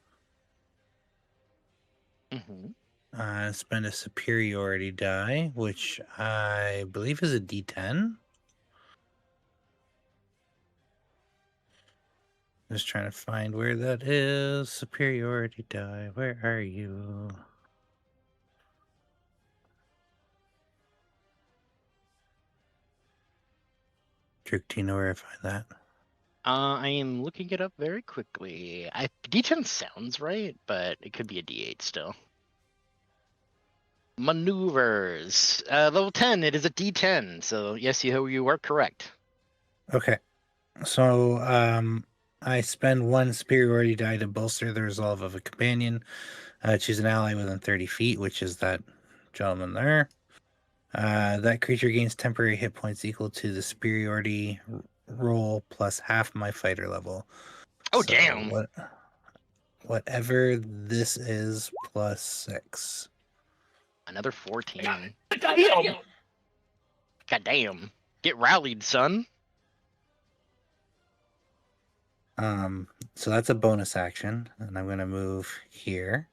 Spend a superiority die, which I believe is a D10. Just trying to find where that is. Superiority die. Where are you? Trick, do you know where I find that? I am looking it up very quickly. D10 sounds right, but it could be a D8 still. Maneuvers. Level 10, it is a D10, so yes, you are correct. Okay. So, I spend 1 superiority die to bolster the resolve of a companion. Choose an ally within 30 feet, which is that gentleman there. That creature gains temporary hit points equal to the superiority roll plus half my fighter level. Oh, damn. Whatever this is plus 6. Another 14. Damn. God damn. Get rallied, son. So that's a bonus action, and I'm gonna move here.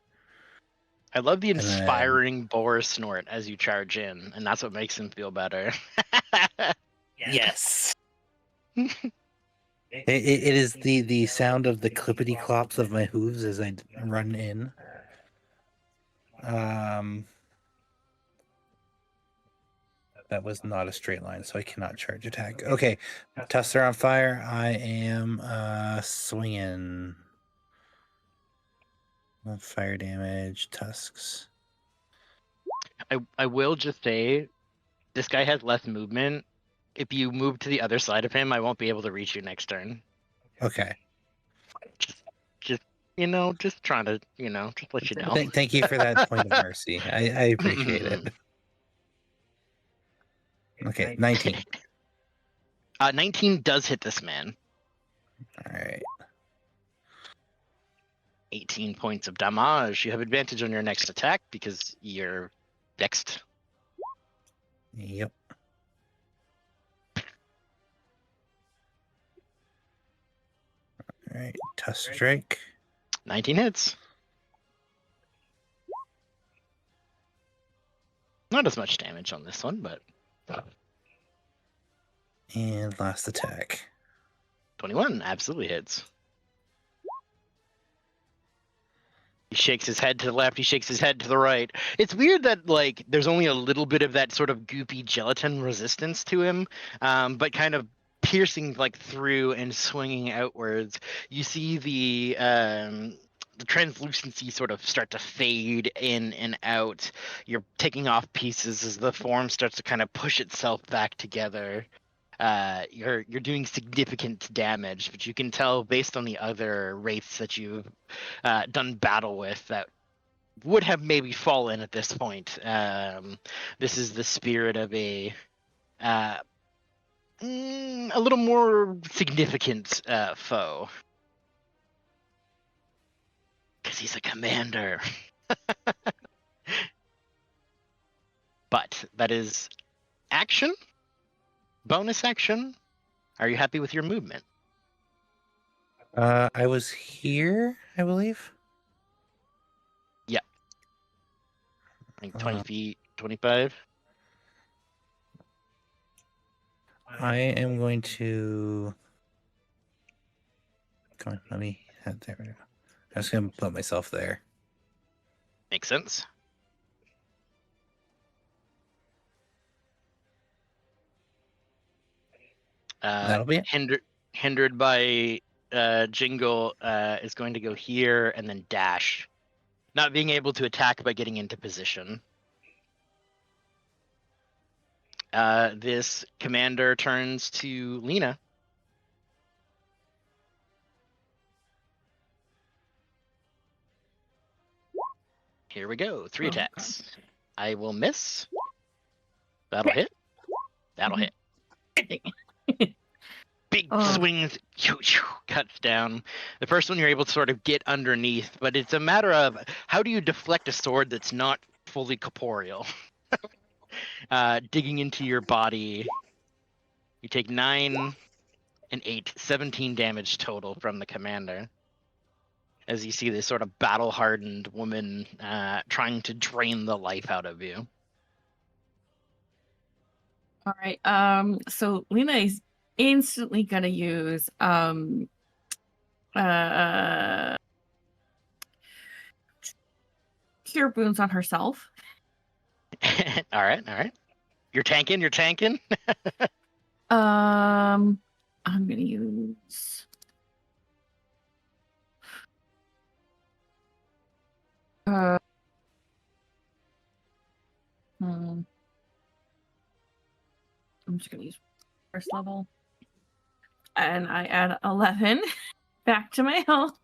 I love the And then- inspiring boar snort as you charge in, and that's what makes him feel better. Yes. It is the sound of the clippity clops of my hooves as I run in. That was not a straight line, so I cannot charge attack. Okay, tusks are on fire. I am swinging. Fire damage, tusks. I will just say, this guy has less movement. If you move to the other side of him, I won't be able to reach you next turn. Okay. Just trying to, just let you know. Thank you for that point of mercy. I appreciate it. Okay, 19. 19 does hit this man. All right. 18 points of damage. You have advantage on your next attack because you're dexed. Yep. All right, tusk strike. 19 hits. Not as much damage on this one, but And last attack. 21 absolutely hits. He shakes his head to the left, he shakes his head to the right. It's weird that, there's only a little bit of that sort of goopy gelatin resistance to him, but kind of piercing, through and swinging outwards. You see the translucency sort of start to fade in and out. You're taking off pieces as the form starts to kind of push itself back together. You're doing significant damage, but you can tell based on the other wraiths that you've done battle with that would have maybe fallen at this point. This is the spirit of a a little more significant foe. Because he's a commander. But that is action. Bonus action. Are you happy with your movement? I was here, I believe. Like 20 Uh, feet, 25. I am going to. Come on, let me. There we go. I'm just gonna put myself there. Makes sense. That'll be it. Hindered by Jingle is going to go here and then dash. Not being able to attack by getting into position. This commander turns to Lena. Here we go. 3 Oh, attacks. I will miss. That'll hit. That'll hit. Big Oh. swings, cuts down. The first one you're able to sort of get underneath, but it's a matter of how do you deflect a sword that's not fully corporeal? Digging into your body. You take 9 and 8, 17 damage total from the commander. As you see this sort of battle-hardened woman trying to drain the life out of you. All right. So Lena is instantly gonna use cure wounds on herself. All right. You're tanking. I'm gonna use I'm just gonna use first level. And I add 11 back to my health.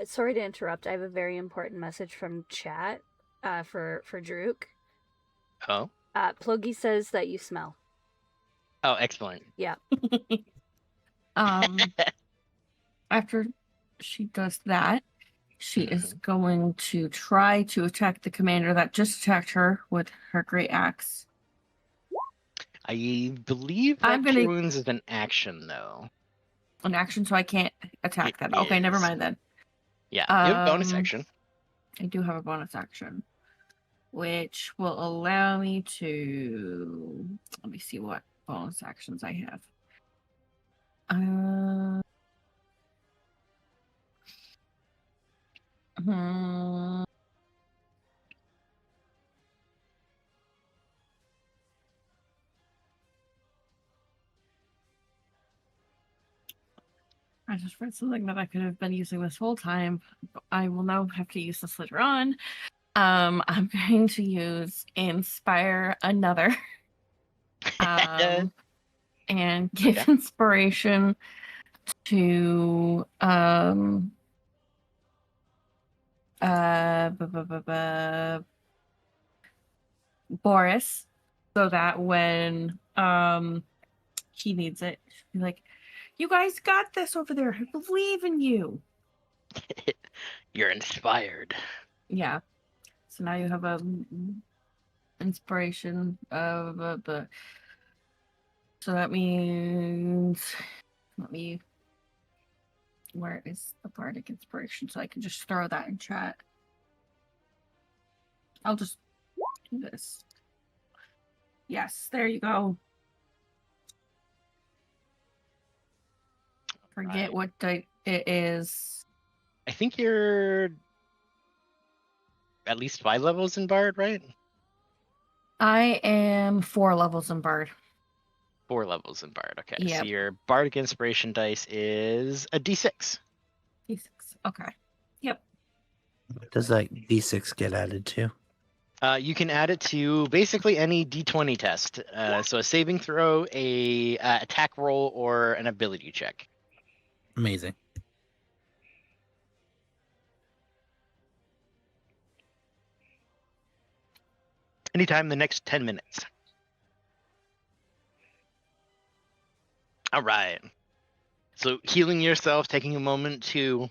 Sorry to interrupt. I have a very important message from chat for Druk. Oh. Plogi says that you smell. Oh, excellent. Yeah. After she does that, she is going to try to attack the commander that just attacked her with her great axe. I believe that I'm gonna- Cure Wounds is an action, though. An action, so I can't attack It that. Okay, never is. mind then. Yeah, you have a bonus Um, action. I do have a bonus action, which will allow me to. Let me see what bonus actions I have. I just read something that I could have been using this whole time. But I will now have to use this later on. I'm going to use Inspire Another. And give Okay. inspiration to Boris, so that when he needs it, she'll be like, "You guys got this over there. I believe in you." You're inspired. Yeah. So now you have a inspiration of so that means where is the bardic inspiration so I can just throw that in chat. I'll just do this. Yes, there you go. Forget what type it is. I think you're at least 5 levels in Bard, right? I am 4 levels in Bard. 4 levels in Bard. Okay. Yep. So your Bardic Inspiration dice is a D6. D6. Okay. Yep. What does that D6 get added to? You can add it to basically any D20 test. So a saving throw, a attack roll, or an ability check. Amazing. Anytime in the next 10 minutes. All right. So healing yourself, taking a moment to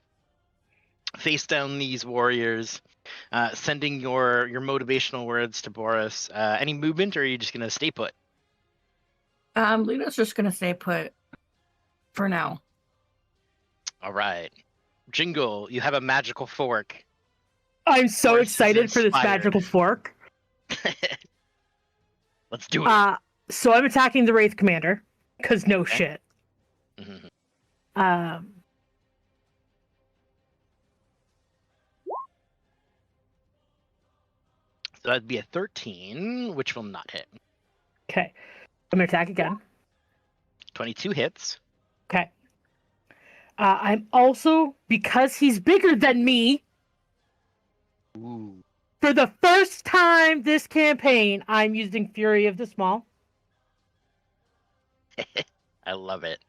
face down these warriors, sending your motivational words to Boris. Any movement, or are you just gonna stay put? Luna's just gonna stay put for now. All right. Jingle, you have a magical fork. I'm so Boris is excited for this inspired. magical fork. Let's do it. So I'm attacking the Wraith Commander, because no Okay. shit. Mhm. So that'd be a 13, which will not hit. Okay. I'm gonna attack again. 22 hits. Okay. I'm also, because he's bigger than me, Ooh. for the first time this campaign, I'm using Fury of the Small. I love it.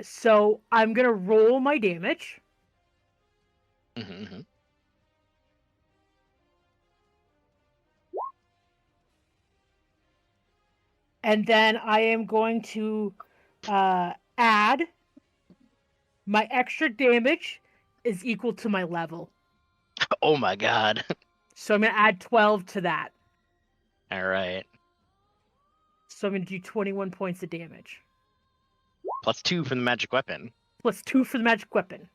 So I'm gonna roll my damage. Mm-hmm. And then I am going to add my extra damage is equal to my level. Oh my god. So I'm going to add 12 to that. All right. So I'm going to do 21 points of damage. +2 from the magic weapon. Plus 2 for the magic weapon.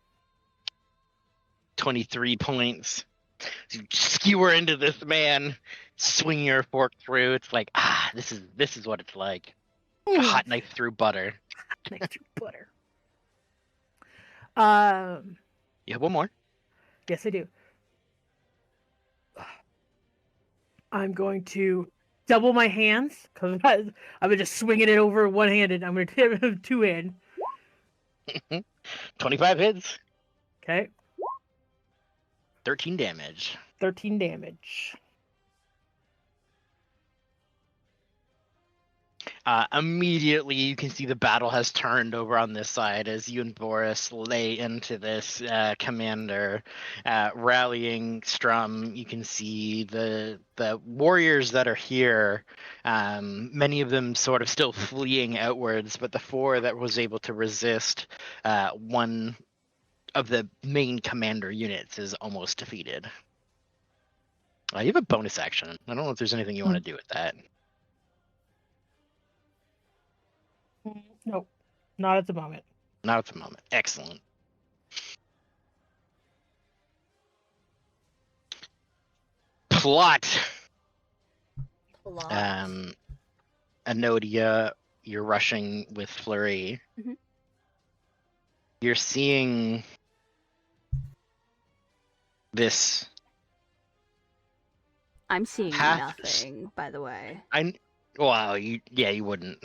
23 points. So you skewer into this man, swing your fork through. It's like, this is what it's like. A hot knife through butter. Knife through butter. You have one more. Yes, I do. I'm going to double my hands because I'm just swinging it over one-handed. I'm going to hit two-hand. 25 hits. Okay. 13 damage. 13 damage. Immediately, you can see the battle has turned over on this side as you and Boris lay into this commander, rallying Strum. You can see the warriors that are here, many of them sort of still fleeing outwards, but the 4 that was able to resist one of the main commander units is almost defeated. You have a bonus action. I don't know if there's anything you want to do with that. Nope. Not at the moment. Not at the moment. Excellent. Plot. Enodia, you're rushing with Flurry. Mhm. You're seeing this. I'm seeing Half- nothing, by the way. Wow, you wouldn't.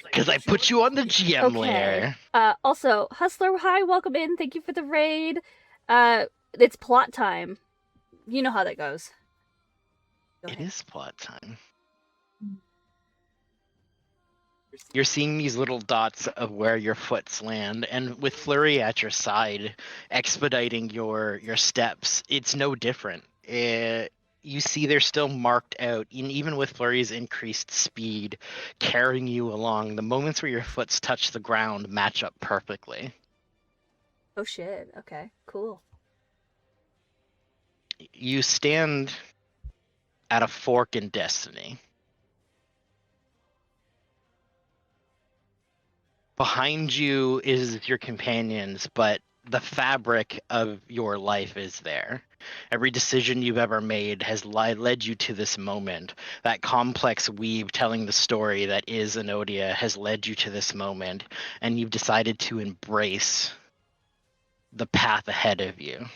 Because I put you on the GM Okay. layer. Also, Hustler, hi, welcome in. Thank you for the raid. It's plot time. You know how that goes. Go It ahead. is plot time. You're seeing these little dots of where your foots land, and with Flurry at your side, expediting your steps, it's no different. You see they're still marked out, and even with Flurry's increased speed carrying you along, the moments where your foots touch the ground match up perfectly. Oh shit. Okay, cool. You stand at a fork in destiny. Behind you is your companions, but the fabric of your life is there. Every decision you've ever made has led you to this moment. That complex weave telling the story that is Enodia has led you to this moment, and you've decided to embrace the path ahead of you,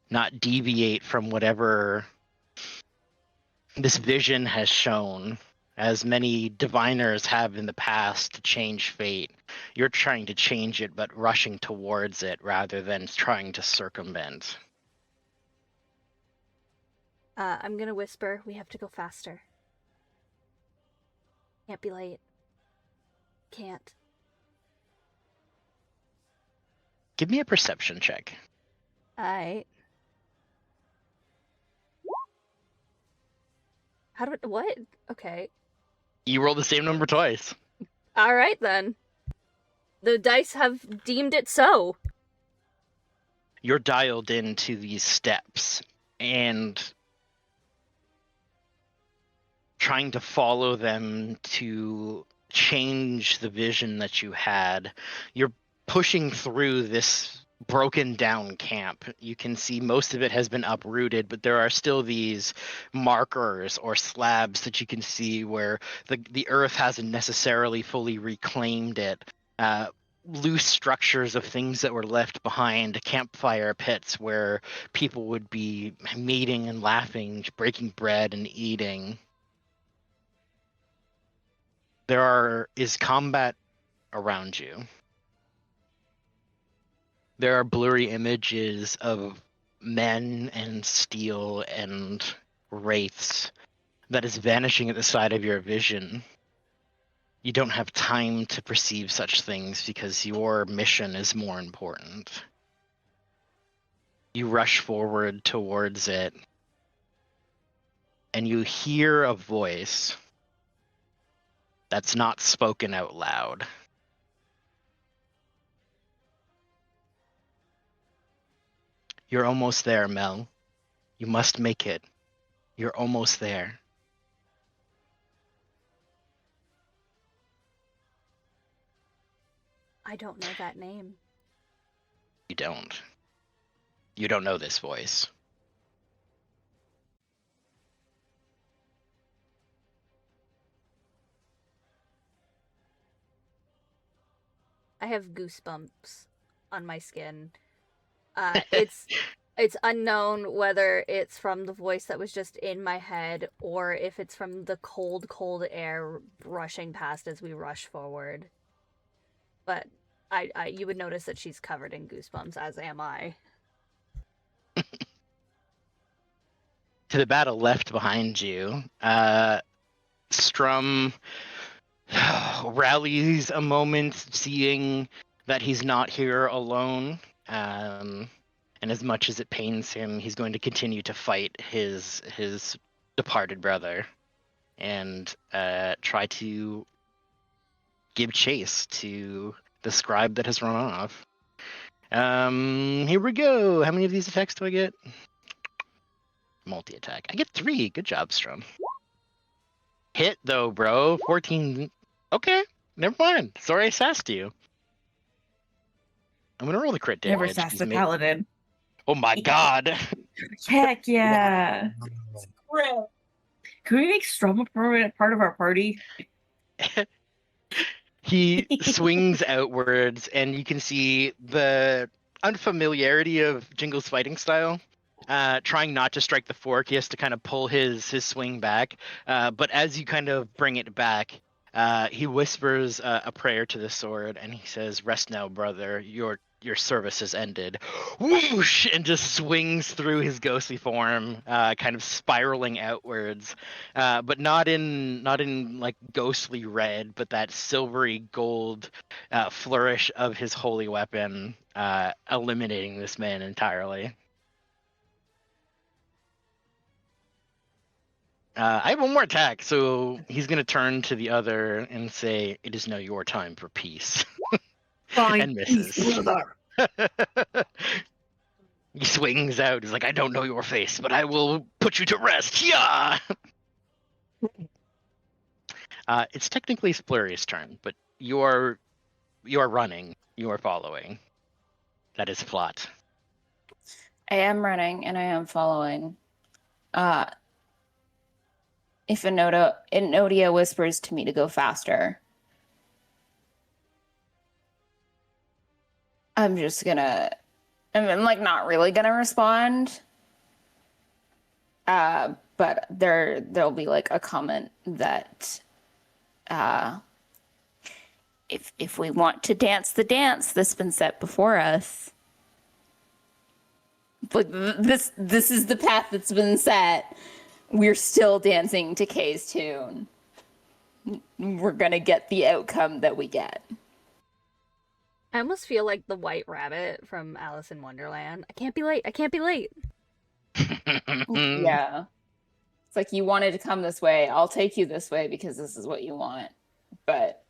not deviate from whatever this vision has shown, as many diviners have in the past to change fate. You're trying to change it, but rushing towards it rather than trying to circumvent. I'm gonna whisper, we have to go faster. Can't be late. Can't. Give me a perception check. Alright. How do what? Okay. You roll the same number twice. All right, then. The dice have deemed it so. You're dialed into these steps and trying to follow them to change the vision that you had. You're pushing through this broken down camp. You can see most of it has been uprooted, but there are still these markers or slabs that you can see where the earth hasn't necessarily fully reclaimed it. Loose structures of things that were left behind, campfire pits where people would be meeting and laughing, breaking bread and eating. There is combat around you. There are blurry images of men and steel and wraiths that is vanishing at the side of your vision. You don't have time to perceive such things because your mission is more important. You rush forward towards it, and you hear a voice that's not spoken out loud. You're almost there, Mel. You must make it. You're almost there. I don't know that name. You don't. You don't know this voice. I have goosebumps on my skin. It's unknown whether it's from the voice that was just in my head or if it's from the cold, cold air rushing past as we rush forward. But you would notice that she's covered in goosebumps, as am I. To the battle left behind you, Strum rallies a moment, seeing that he's not here alone. And as much as it pains him, he's going to continue to fight his departed brother and try to give chase to the scribe that has run off. Here we go. How many of these attacks do I get? Multi-attack. I get 3. Good job, Strum. Hit though, bro. 14. Okay, never mind. Sorry I sassed you. I'm gonna roll the crit damage. Never sassed a paladin. Oh my god. Heck yeah. Can we make Strum a permanent part of our party? He swings outwards, and you can see the unfamiliarity of Jingle's fighting style. Trying not to strike the fork, he has to kind of pull his swing back. But as you kind of bring it back, he whispers a prayer to the sword, and he says, "Rest now, brother. Your service has ended." Whoosh! And just swings through his ghostly form, kind of spiraling outwards, but not in like ghostly red, but that silvery gold flourish of his holy weapon, eliminating this man entirely. I have one more attack, so he's gonna turn to the other and say, "It is now your time for peace." Fine. And misses. He swings out. He's like, "I don't know your face, but I will put you to rest." Yeah. It's technically Splurious' turn, but you are running. You are following. That is plot. I am running and I am following. If Enodia whispers to me to go faster, I'm like not really gonna respond. But there'll be like a comment that if we want to dance the dance that's been set before us, like this is the path that's been set. We're still dancing to Kay's tune. We're gonna get the outcome that we get. I almost feel like the White Rabbit from Alice in Wonderland. I can't be late. I can't be late. Yeah. It's like, you wanted to come this way. I'll take you this way because this is what you want. But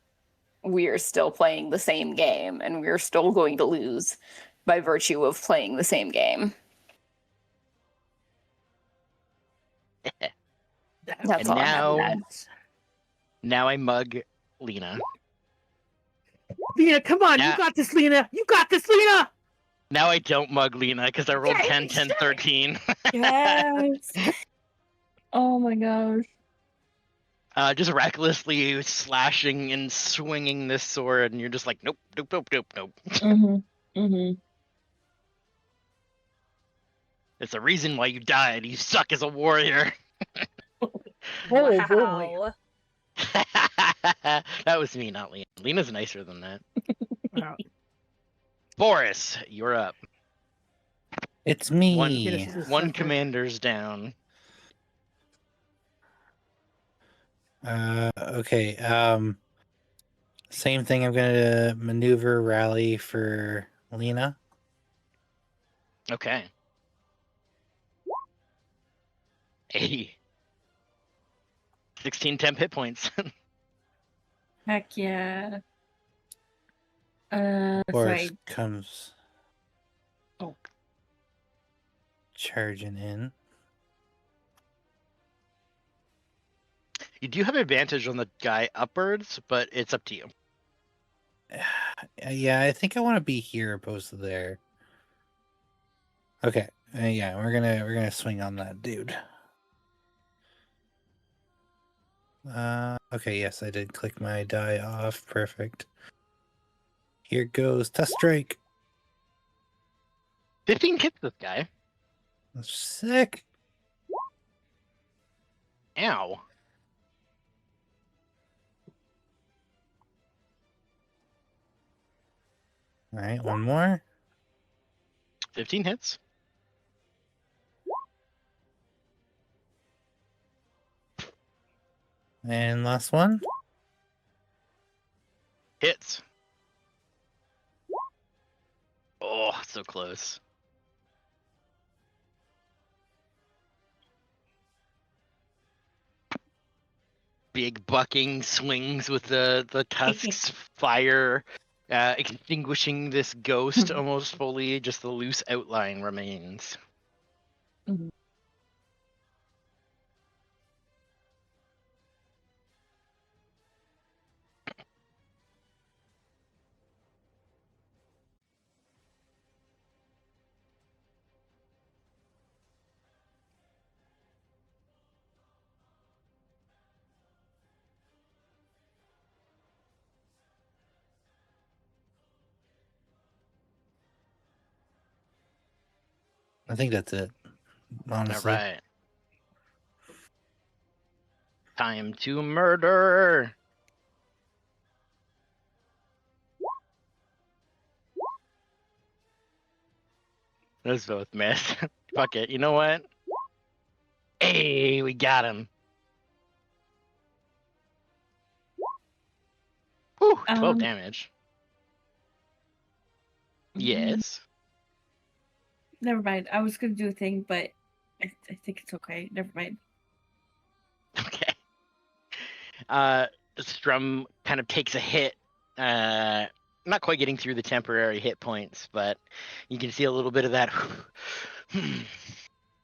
we are still playing the same game, and we're still going to lose by virtue of playing the same game. That's all I have to add. Now I mug Lena. Lena, come on, Yeah. you got this, Lena. You got this, Lena. Now I don't mug Lena because I rolled Yeah, 10, 10, shit. 13. Yes. Oh my gosh. Just recklessly slashing and swinging this sword, and you're just like, nope, nope, nope, nope, nope. It's the reason why you died. You suck as a warrior. Oh boy. Wow. That was me, not Lena. Lena's nicer than that. Wow. Boris, you're up. It's me. One commander's down. Okay. Same thing. I'm gonna maneuver rally for Lena. Okay. Hey. 16 temp hit points. Heck yeah. Boris Sorry. comes. Oh. Charging in. You do have advantage on the guy upwards, but it's up to you. Yeah, I think I want to be here opposed to there. Okay. Yeah, we're gonna swing on that dude. Okay, yes, I did click my die off. Perfect. Here goes Test Strike. 15 hits this guy. Sick. Ow. All right, one more. 15 hits. And last one. Hits. Oh, so close. Big bucking swings with the tusks, fire, extinguishing this ghost almost fully. Just the loose outline remains. I think that's it. Honestly. All right. Time to murder. Those both miss. Fuck it. You know what? Hey, we got him. Whew, 12 damage. Yes. Never mind. I was gonna do a thing, but I think it's okay. Never mind. Okay. Strum kind of takes a hit. Not quite getting through the temporary hit points, but you can see a little bit of that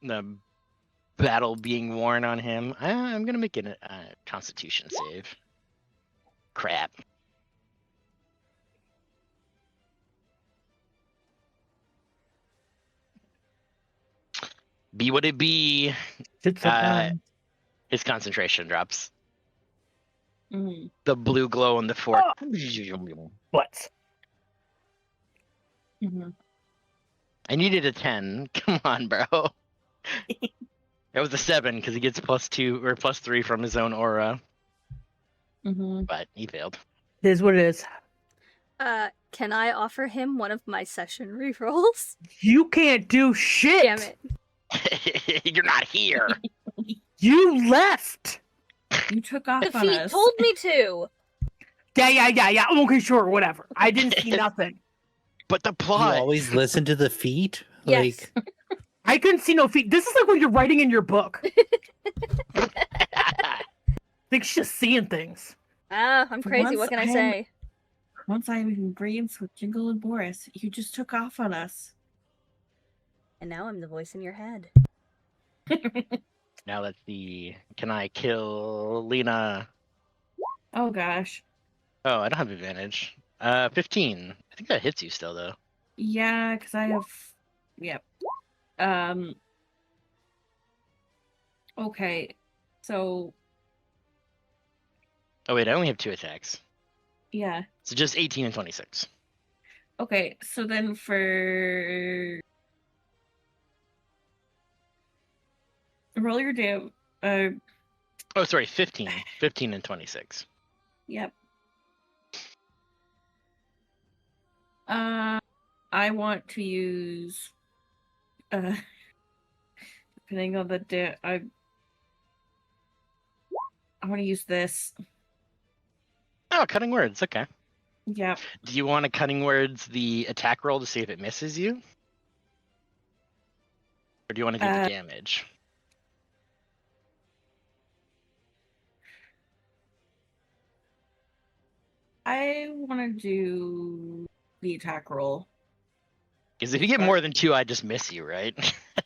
the battle being worn on him. I'm gonna make a Constitution save. Crap. Be what it be. It's a His concentration drops. Mhm. The blue glow on the fork. what? Mhm. I needed a 10. Come on, bro. That was a 7 because he gets +2 or +3 from his own aura, Mhm. but he failed. It is what it is. Can I offer him one of my session rerolls? You can't do shit. Damn it. You're not here. You left. You took off The on feet us. told me to. Yeah. Okay, sure, whatever. I didn't see nothing. But the You plot. always listen to the feet? Yes. Like I couldn't see no feet. This is like what you're writing in your book. Like she's just seeing things. Ah, I'm For crazy. once, What can I I am- say? Once I'm in agreement with Jingle and Boris, you just took off on us. And now I'm the voice in your head. Now let's see. Can I kill Lena? Oh gosh. Oh, I don't have advantage. 15. I think that hits you still, though. Yeah, because I have. Yep. Okay. So Oh, wait, I only have 2 attacks. yeah. So just 18 and 26. Okay. So then for roll your damn. Oh, sorry, 15. 15 and 26. Yep. I want to use. Depending on the I want to use this. Oh, cutting words. Okay. Yep. Do you want to cutting words the attack roll to see if it misses you? Or do you want to do the damage? I want to do the attack roll. Because if you get more than 2, I just miss you, right?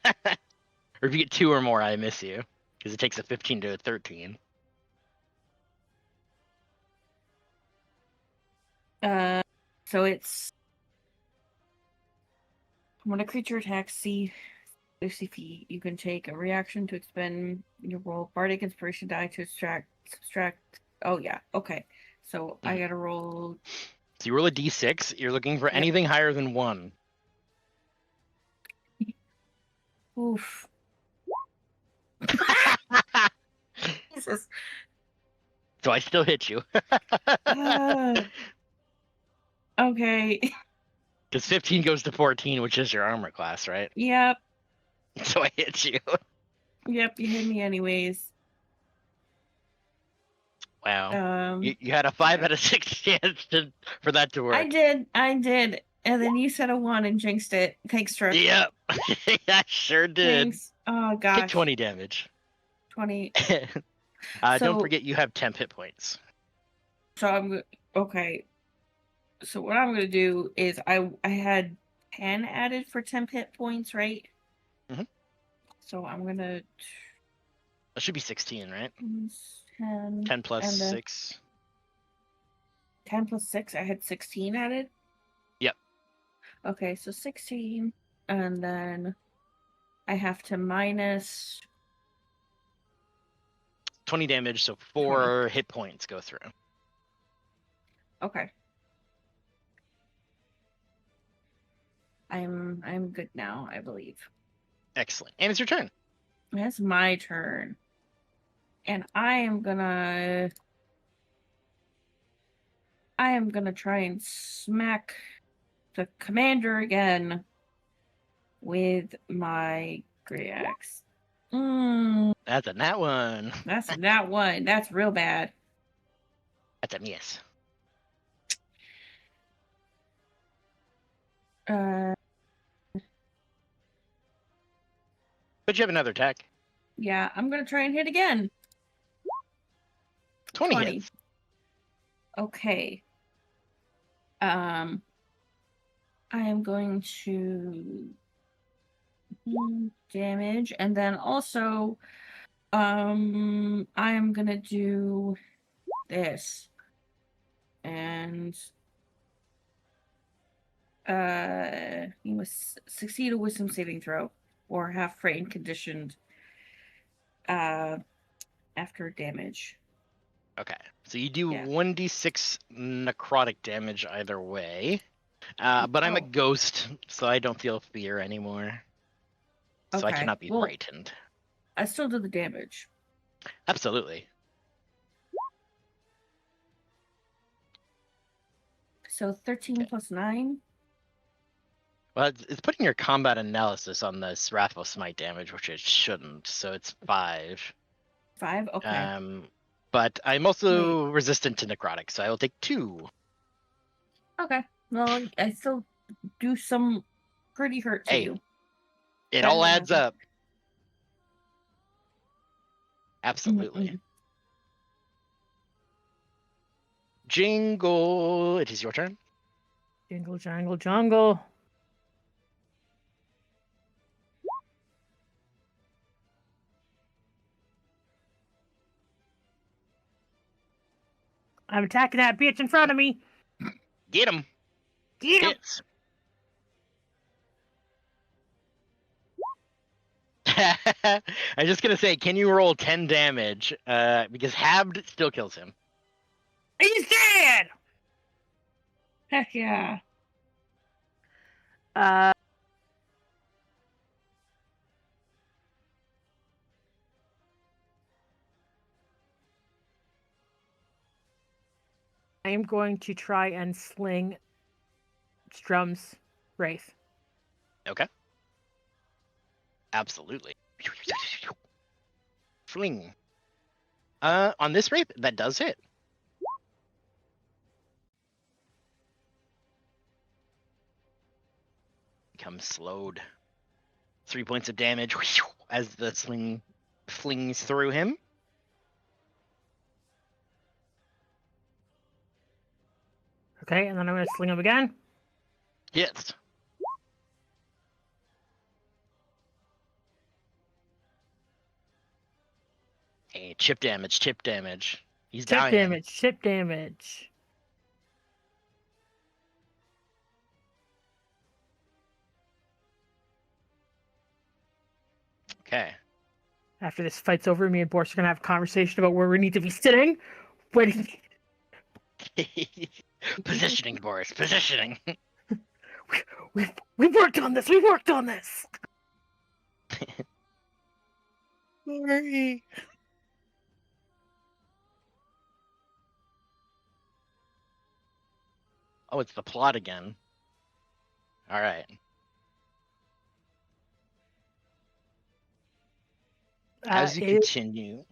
Or if you get 2 or more, I miss you. Because it takes a 15 to a 13. So it's when a creature attacks, see if you can take a reaction to expend your roll bardic inspiration die to subtract. Oh yeah, okay. So I gotta roll. So you roll a d6. You're looking for anything higher than 1. Oof. Jesus. So I still hit you. Okay. Because 15 goes to 14, which is your armor class, right? Yep. So I hit you. Yep. You hit me anyways. Wow. You had a 5 out of 6 chance for that to work. I did. And then you said a 1 and jinxed it. Thanks, Trip. Yep. I sure did. Thanks. Oh gosh. Take 20 damage. 20. Don't So- forget you have 10 hit points. So okay. So what I'm gonna do is I had 10 added for 10 hit points, right? Mhm. So I'm gonna That should be 16, right? 10, 10 plus and then 6. 10 plus 6. I had 16 added. Yep. Okay, so 16, and then I have to minus. 20 damage, so 4 hit points go through. Okay. I'm good now, I believe. Excellent. And it's your turn. That's my turn. And I am gonna try and smack the commander again with my great axe. That's a nat one. That's that one. That's real bad. That's a miss. But you have another attack. Yeah, I'm gonna try and hit again. 20 20. hits. Okay. I am going to damage, and then also, I am gonna do this, and you must succeed a wisdom saving throw, or have frightened conditioned, after damage. Okay. So you do Yeah. 1d6 necrotic damage either way. But I'm a Oh. ghost, so I don't feel fear anymore. So I Okay, cannot be well- frightened. I still do the damage. Absolutely. So 13 plus 9. Well, it's putting your combat analysis on this Wrathful Smite damage, which it shouldn't, so it's 5. 5? Okay. But I'm also resistant to necrotic, so I will take 2. Okay. Well, I still do some pretty hurt to Hey. you. It all adds up. Absolutely. Jingle, it is your turn. Jingle, jangle, jungle. I'm attacking that bitch in front of me. Get him. Get him. Hits. I'm just gonna say, can you roll 10 damage? Because Habd still kills him. He's dead. Heck yeah. I am going to try and sling Strum's Wraith. Okay. Absolutely. Fling. On this rape, that does hit. Becomes slowed. 3 points of damage as the sling flings through him. Okay, and then I'm going to sling him again. Yes. Hey, chip damage, chip damage. He's Chip dying. damage, chip damage. Okay. After this fight's over, me and Boris are going to have a conversation about where we need to be sitting. Waiting. Positioning, Boris. Positioning. We've worked on this. We've worked on this. Sorry. Oh, it's the plot again. All right. As you continue.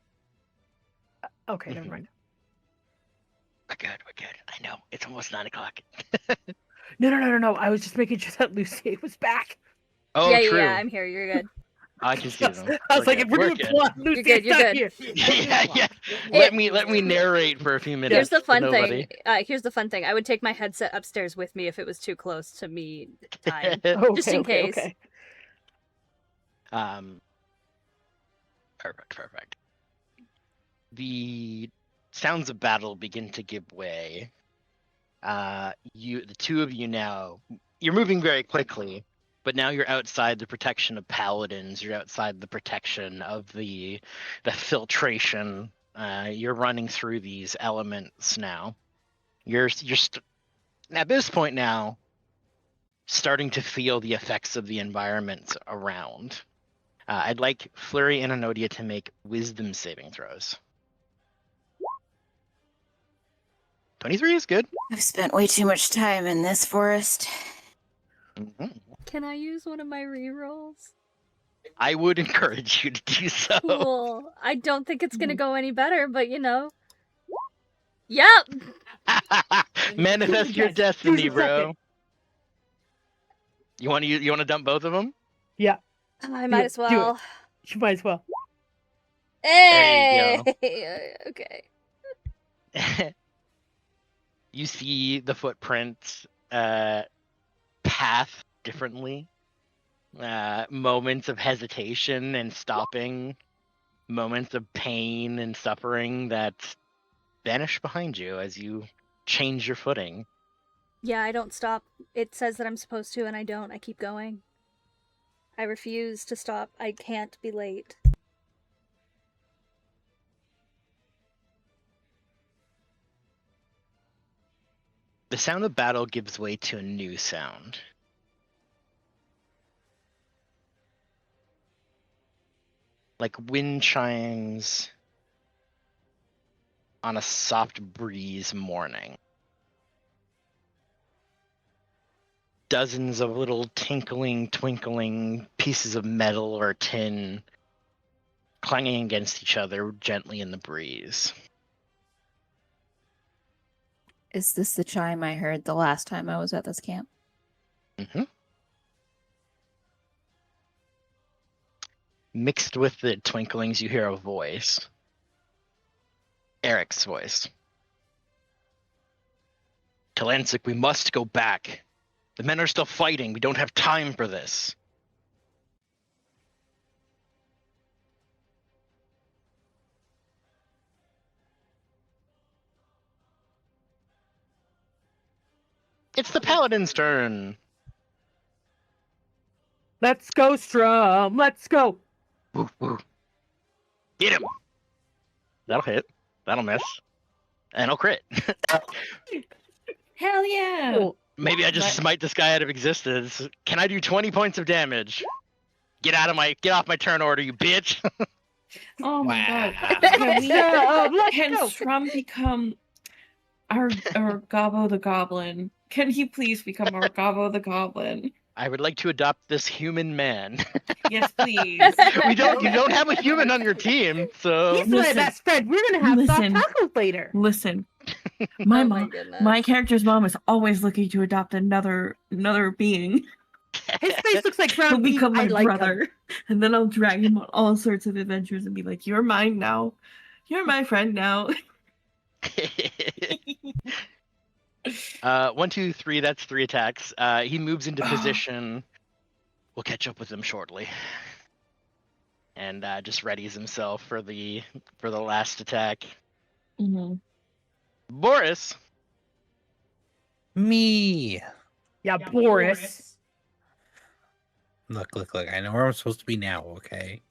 Okay, never mind. We're good. We're good. I know. It's almost 9 o'clock. No. I was just making sure that Lucy was back. Oh, yeah, true. yeah, I'm here. You're good. I can see them. I was We're like, good. if we're doing good. plot, Lucy's good, you're not good. here. Yeah. Let me narrate for a few minutes. Here's the for fun nobody. thing. Here's the fun thing. I would take my headset upstairs with me if it was too close to me time. Just in case. Okay. Perfect. The sounds of battle begin to give way. The two of you now, you're moving very quickly, but now you're outside the protection of paladins. You're outside the protection of the filtration. You're running through these elements now. You're at this point now starting to feel the effects of the environment around. I'd like Flurry and Enodia to make wisdom saving throws. 23 is good. I've spent way too much time in this forest. Mhm. Can I use one of my rerolls? I would encourage you to do so. Cool. I don't think it's gonna go any better, but you know. Yep. Manifest your Yes, destiny, use a bro. second. You want to dump both of them? Yeah, I might as do it. well. you might as well. Hey. There Okay. You see the footprints path differently. Moments of hesitation and stopping. Moments of pain and suffering that vanish behind you as you change your footing. Yeah, I don't stop. It says that I'm supposed to, and I don't. I keep going. I refuse to stop. I can't be late. The sound of battle gives way to a new sound. Like wind chimes on a soft breeze morning. Dozens of little tinkling, twinkling pieces of metal or tin clanging against each other gently in the breeze. Is this the chime I heard the last time I was at this camp? Mm-hmm. Mixed with the twinklings, you hear a voice. Eric's voice. Talansik, we must go back. The men are still fighting. We don't have time for this. It's the paladin's turn. Let's go, Strum. Let's go. Woo, woo. Get him. That'll hit. That'll miss. And I'll crit. Hell yeah! Cool. Maybe I just But- smite this guy out of existence. Can I do 20 points of damage? Get off my turn order, you bitch. Oh my Wow. god. Can, Let's can go. Strum become our Gobbo the Goblin? Can he please become our Gobbo the Goblin? I would like to adopt this human man. Yes, please. You don't have a human on your team, so He's my Listen. best friend. We're gonna have soft Listen. tacos later. Listen, my Oh mom, goodness. my character's mom is always looking to adopt another being. His face looks like He'll ground beef. become I my like him. brother, and then I'll drag him on all sorts of adventures and be like, "You're mine now. You're my friend now." 1, 2, 3, that's 3 attacks. He moves into position. We'll catch up with him shortly. And just readies himself for the last attack. Mm-hmm. Boris. Me. Yeah, Boris. Look. I know where I'm supposed to be now, okay?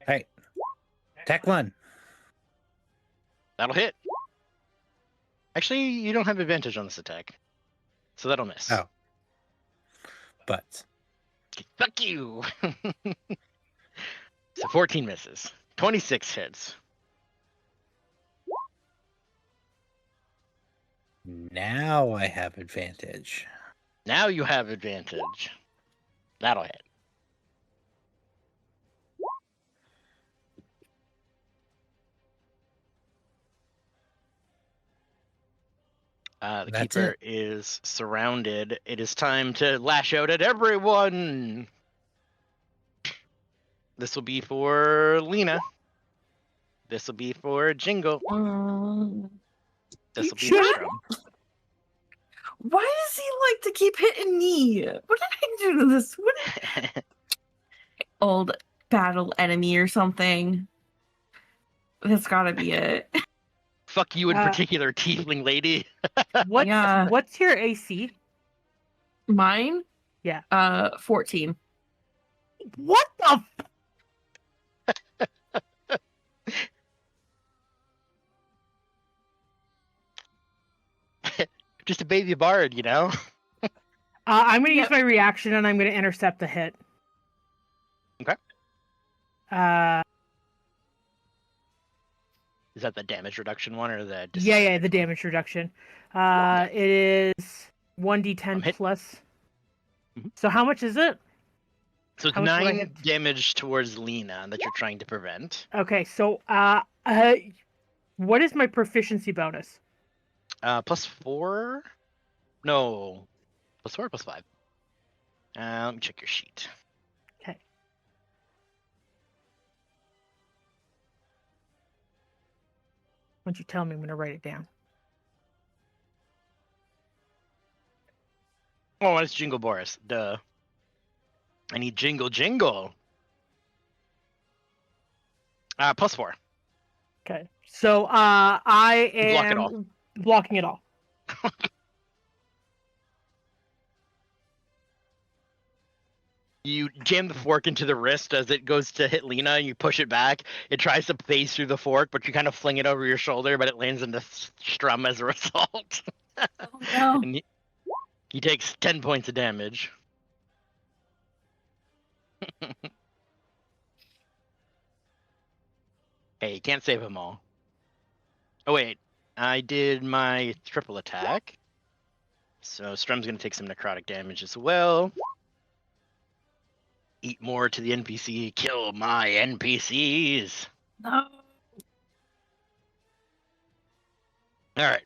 Hey. Attack 1. That'll hit. Actually, you don't have advantage on this attack. So that'll miss. Oh. But Fuck you! So 14 misses. 26 hits. now I have advantage. Now you have advantage. That'll hit. The That's keeper is surrounded. It is time to lash out at everyone. This will be for Lena. This will be for Jingle. This will be for Shut Strum. Why does he like to keep hitting me? What did I do to this? What old battle enemy or something? That's gotta be it. Fuck you in Uh, particular, tiefling lady. What's Yeah. what's your AC? Mine? Yeah. 14. What the? Just a baby bard, you know? I'm gonna use my reaction and I'm gonna intercept the hit. Okay. Is that the damage reduction one or the... Yeah, the damage reduction. It is 1d10 hit. plus. Mhm. So how much is it? So it's How much will I 9 hit? damage towards Lena that you're trying to prevent. Okay, so what is my proficiency bonus? +4? No. +4 or +5? Let me check your sheet. Okay. Once you tell me, I'm gonna write it down. Oh, it's Jingle Boris. Duh. I need Jingle. +4. Okay. So I You block it am all. blocking it all. You jam the fork into the wrist as it goes to hit Lena, and you push it back. It tries to phase through the fork, but you kind of fling it over your shoulder, but it lands into Strum as a result. Oh no. And he takes 10 points of damage. Hey, you can't save them all. Oh wait, I did my triple attack. So Strum's gonna take some necrotic damage as well. Eat more to the NPC, kill my NPCs. No. Alright.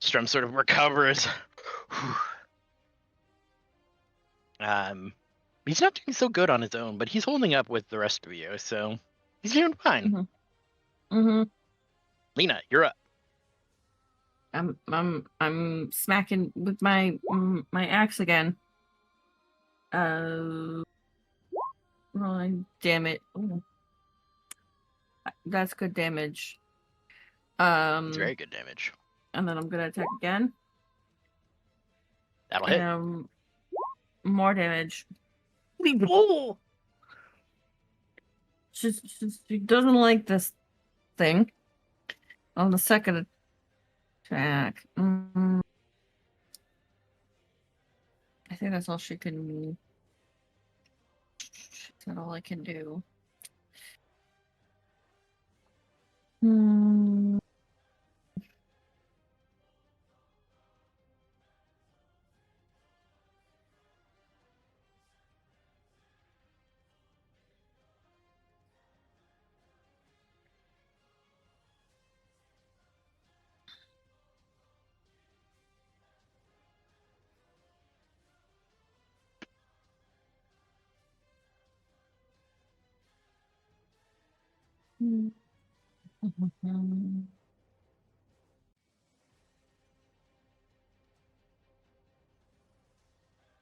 Strum sort of recovers. He's not doing so good on his own, but he's holding up with the rest of you, so he's doing fine. Mhm. Mm-hmm. Lena, you're up. I'm smacking with my my axe again. Rolling, damn it. Ooh. That's good damage. It's very good damage. And then I'm gonna attack again. That'll hit. More damage. Oh! She doesn't like this thing. On the second attack. I think that's all she can. That's all I can do.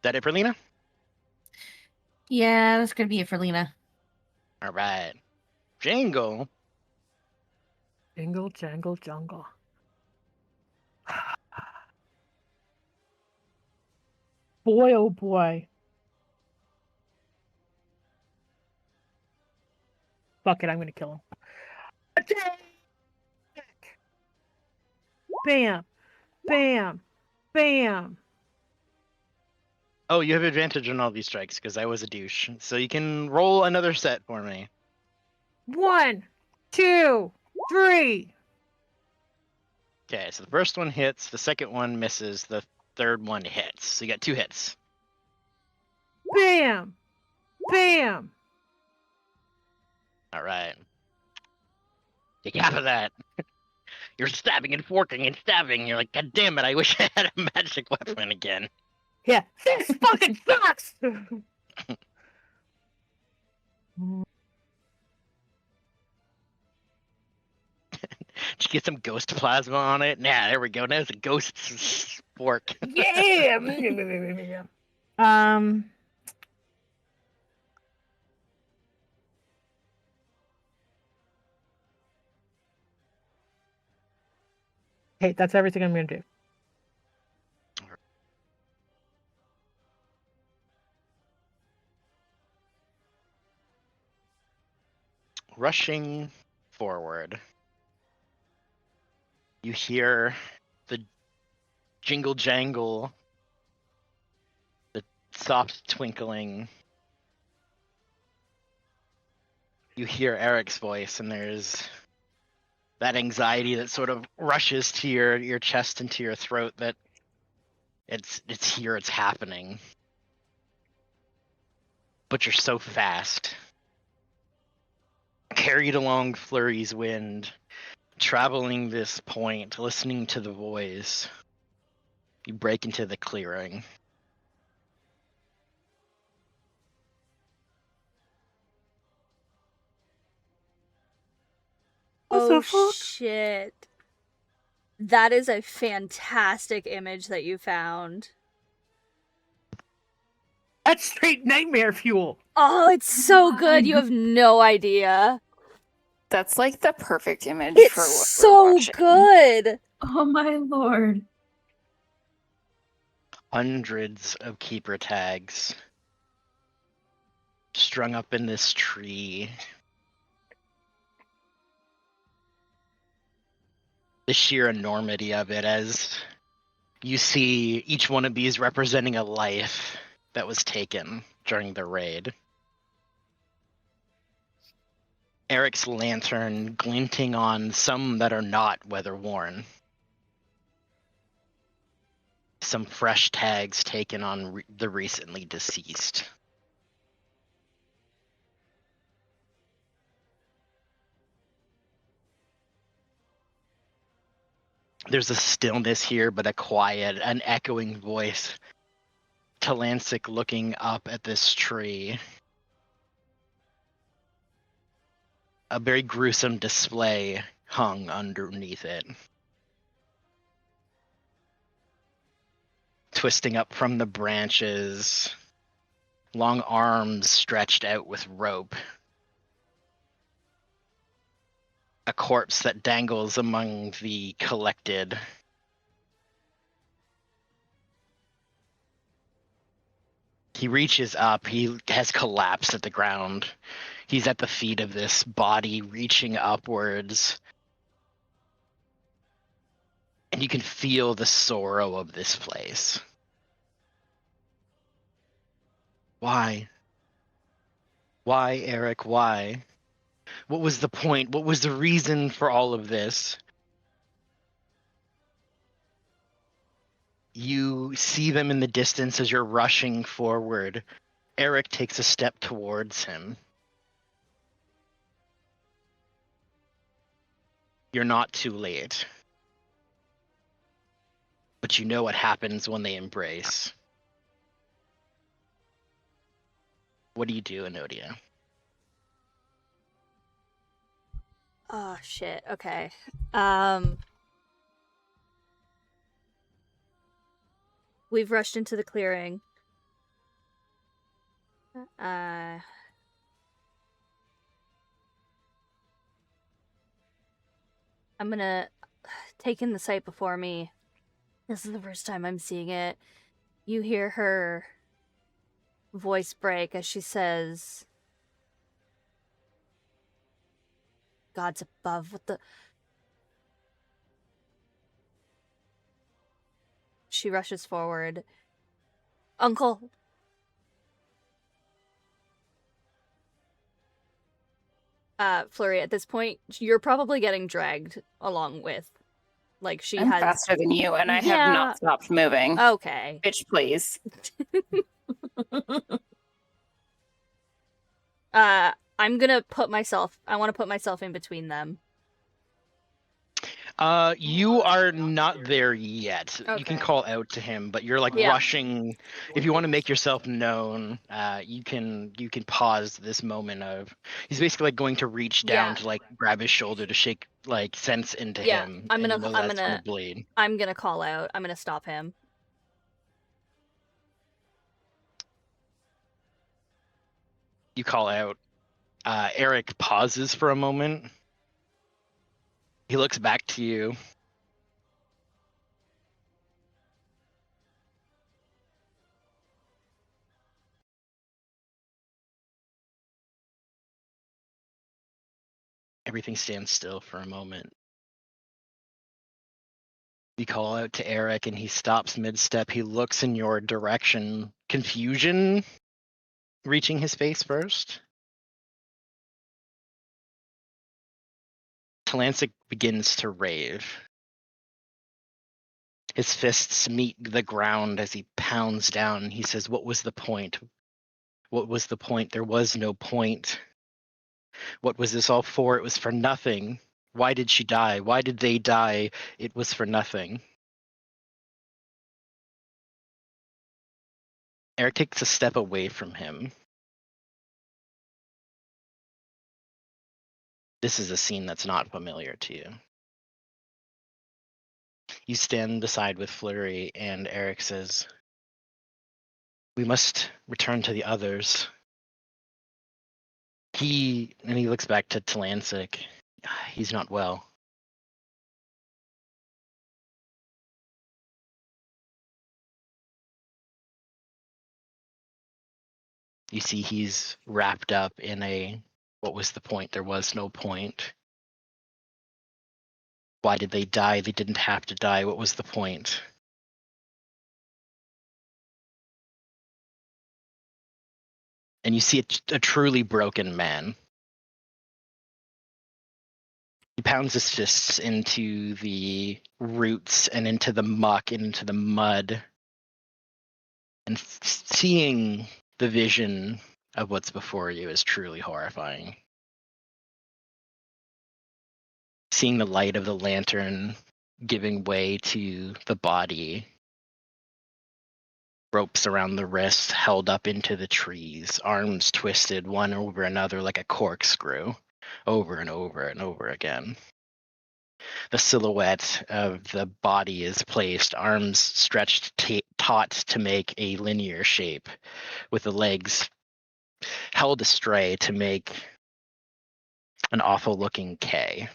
That it for Lena? Yeah, that's gonna be it for Lena. All right. Jangle. Jingle, jangle, jungle. Boy, oh boy. Fuck it, I'm gonna kill him. Attack! Bam! Bam! Bam! Oh, you have advantage on all these strikes because I was a douche. So you can roll another set for me. 1, 2, 3. Okay, so the first one hits, the second one misses, the third one hits. So you got 2 hits. Bam! Bam! All right. Take half of that. You're stabbing and forking and stabbing. You're like, God damn it, I wish I had a magic weapon again. Yeah, this fucking sucks! Did you get some ghost plasma on it? Nah, there we go. Now it's a ghost fork. Yeah! Okay, that's everything I'm gonna do. Rushing forward, you hear the jingle jangle, the soft twinkling. You hear Eric's voice, and there's that anxiety that sort of rushes to your chest and to your throat that it's here, it's happening. But you're so fast. Carried along Flurry's wind, traveling this point, listening to the voice. You break into the clearing. What the Oh fuck? shit. That is a fantastic image that you found. That's straight nightmare fuel. Oh, it's so good. You have no idea. That's like the perfect image It's for what so we're watching. good. Oh my lord. Hundreds of keeper tags strung up in this tree. The sheer enormity of it, as you see each one of these representing a life that was taken during the raid. Eric's lantern glinting on some that are not weather-worn. Some fresh tags taken on the recently deceased. There's a stillness here, but a quiet, an echoing voice Talancic looking up at this tree. A very gruesome display hung underneath it. Twisting up from the branches, long arms stretched out with rope. A corpse that dangles among the collected. He reaches up. He has collapsed at the ground. He's at the feet of this body, reaching upwards. And you can feel the sorrow of this place. Why? Why, Eric? Why? What was the point? What was the reason for all of this? You see them in the distance as you're rushing forward. Eric takes a step towards him. You're not too late. But you know what happens when they embrace. What do you do, Enodia? Oh shit. Okay. We've rushed into the clearing. I'm gonna take in the sight before me. This is the first time I'm seeing it. You hear her voice break as she says, God's above. What the... She rushes forward. Uncle. Flurry, at this point, you're probably getting dragged along with. Like, she I'm has... faster than you, and I Yeah. have not stopped moving. Okay. Bitch, please. I'm gonna put myself... I want to put myself in between them. You are not there yet. You can Okay. call out to him, but you're like Yeah. rushing. If you want to make yourself known, you can pause this moment of. He's basically like going to reach down Yeah. to like grab his shoulder to shake like sense into Yeah, him. I'm and gonna- you know I'm that's gonna- bleed. I'm gonna call out. I'm gonna stop him. You call out. Eric pauses for a moment. He looks back to you. Everything stands still for a moment. You call out to Eric and he stops mid-step. He looks in your direction. Confusion reaching his face first. Talancic begins to rave. His fists meet the ground as he pounds down. He says, "What was the point? What was the point? There was no point. What was this all for? It was for nothing. Why did she die? Why did they die? It was for nothing." Eric takes a step away from him. This is a scene that's not familiar to you. You stand aside with Flurry, and Eric says, "We must return to the others." He looks back to Talancic. He's not well. You see he's wrapped up in a, what was the point? There was no point. Why did they die? They didn't have to die. What was the point? And you see a truly broken man. He pounds his fists into the roots and into the muck and into the mud. And seeing the vision of what's before you is truly horrifying. Seeing the light of the lantern giving way to the body Ropes around the wrists held up into the trees, arms twisted one over another like a corkscrew, over and over and over again. The silhouette of the body is placed, arms stretched taut to make a linear shape, with the legs held astray to make an awful looking K.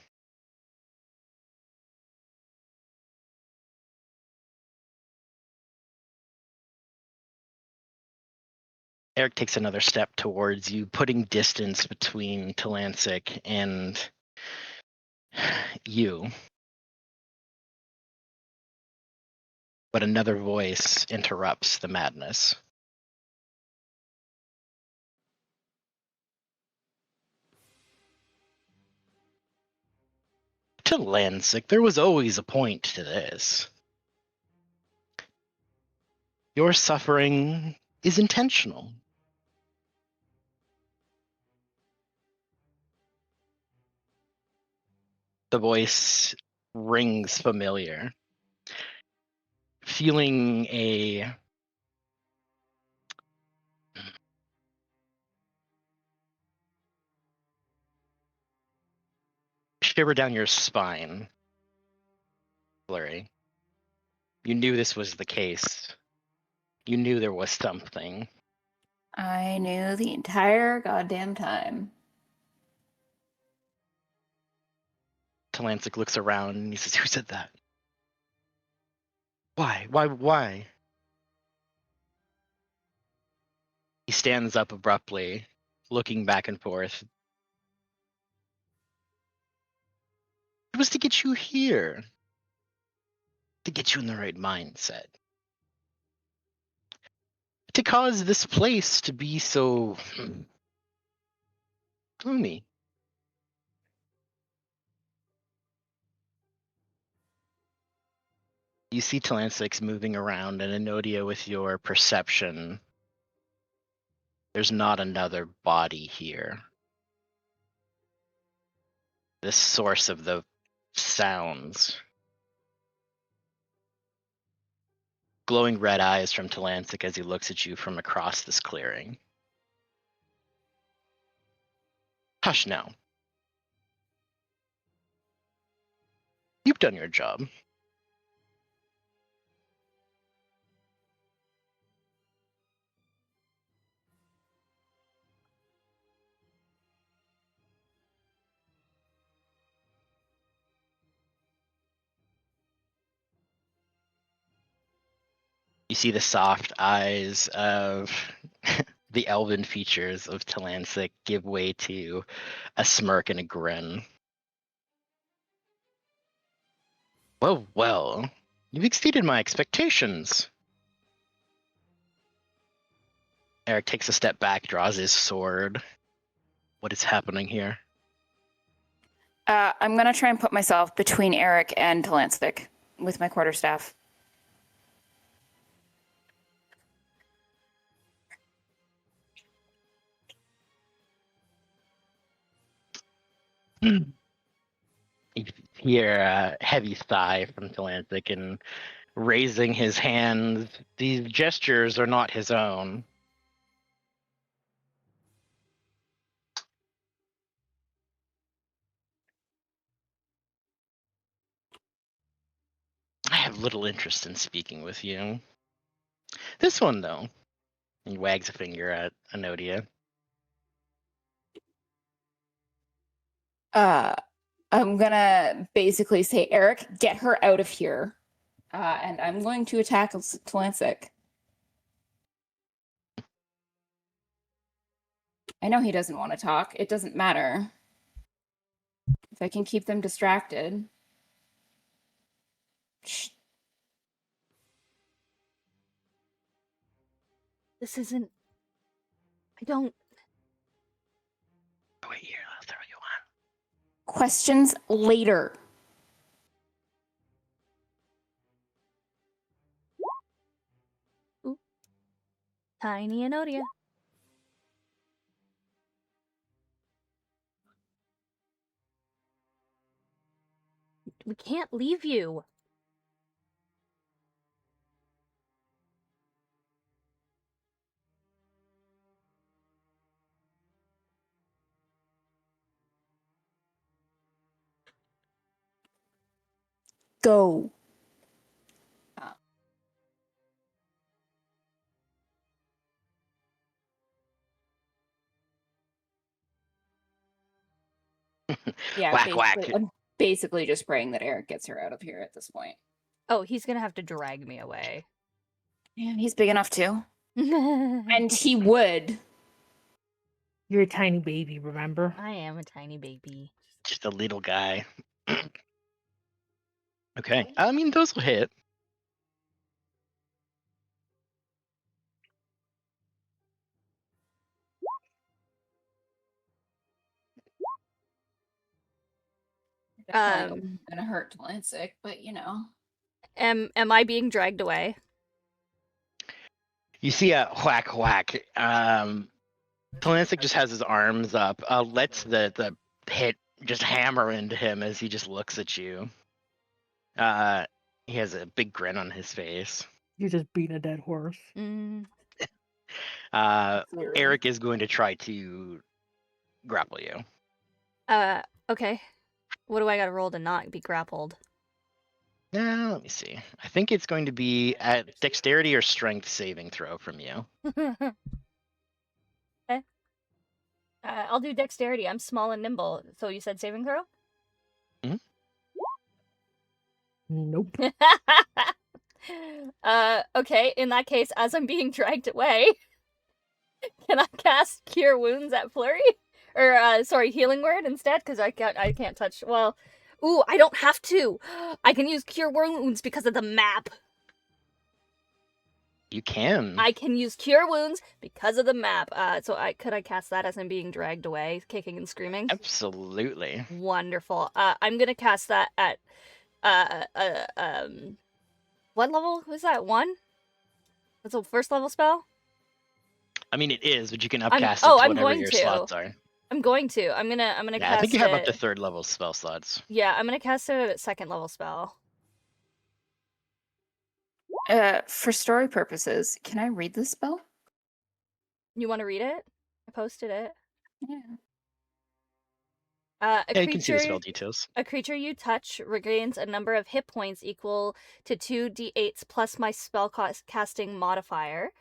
Eric takes another step towards you, putting distance between Talancic and you. But another voice interrupts the madness. Talancic, there was always a point to this. Your suffering is intentional. The voice rings familiar. Feeling a shiver down your spine, Flurry. You knew this was the case. You knew there was something. I knew the entire goddamn time. Talancic looks around and he says, "Who said that? Why? Why? He stands up abruptly, looking back and forth. It was to get you here. To get you in the right mindset. To cause this place to be so gloomy. You see Talancic's moving around, and Enodia, with your perception, there's not another body here. This source of the sounds. Glowing red eyes from Talancic as he looks at you from across this clearing. Hush now. You've done your job. You see the soft eyes of the elven features of Talancic give way to a smirk and a grin. Well, you've exceeded my expectations. Eric takes a step back, draws his sword. What is happening here? I'm gonna try and put myself between Eric and Talancic with my quarterstaff. You hear a heavy sigh from Talancic, and raising his hands, these gestures are not his own. I have little interest in speaking with you. This one, though. He wags a finger at Enodia. I'm gonna basically say, Eric, get her out of here. And I'm going to attack Talancic. I know he doesn't want to talk. It doesn't matter. If I can keep them distracted. Shh. This isn't. I don't. Wait here, I'll throw you on. Questions later. Ooh. Tiny Enodia. We can't leave you. go. Yeah, Whack, whack. I'm basically just praying that Eric gets her out of here at this point. Oh, he's gonna have to drag me away. Yeah, he's big enough too. I And he would. You're a tiny baby, remember? am a tiny baby. Just a little guy. Okay. I mean, those will hit. Definitely gonna hurt Atlantic, but you know. Am I being dragged away? You see a whack, whack. Talancic just has his arms up, lets the hit just hammer into him as he just looks at you. He has a big grin on his face. You're just beating a dead horse. Mm. Eric is going to try to grapple you. Okay. What do I gotta roll to not be grappled? Let me see. I think it's going to be at dexterity or strength saving throw from you. Okay. I'll do dexterity. I'm small and nimble. So you said saving throw? Nope. Okay, in that case, as I'm being dragged away, can I cast Cure Wounds at Flurry? Or, sorry, Healing Word instead? Because I can't touch, well, ooh, I don't have to! I can use Cure Wounds because of the map! You can. I can use Cure Wounds because of the map. Could I cast that as I'm being dragged away, kicking and screaming? Absolutely. Wonderful. I'm gonna cast that at, what level was that? 1? That's a first level spell? I mean, it is, but you can I'm upcast it to whatever going your to. slots are. I'm going to. I'm gonna Yeah, cast I think you have up it- to 3rd level spell slots. Yeah, I'm gonna cast it at 2nd level spell. For story purposes, can I read this spell? You want to read it? I posted it. Yeah. Yeah, you can see the spell details. A creature you touch regains a number of hit points equal to 2d8s plus my spell casting modifier.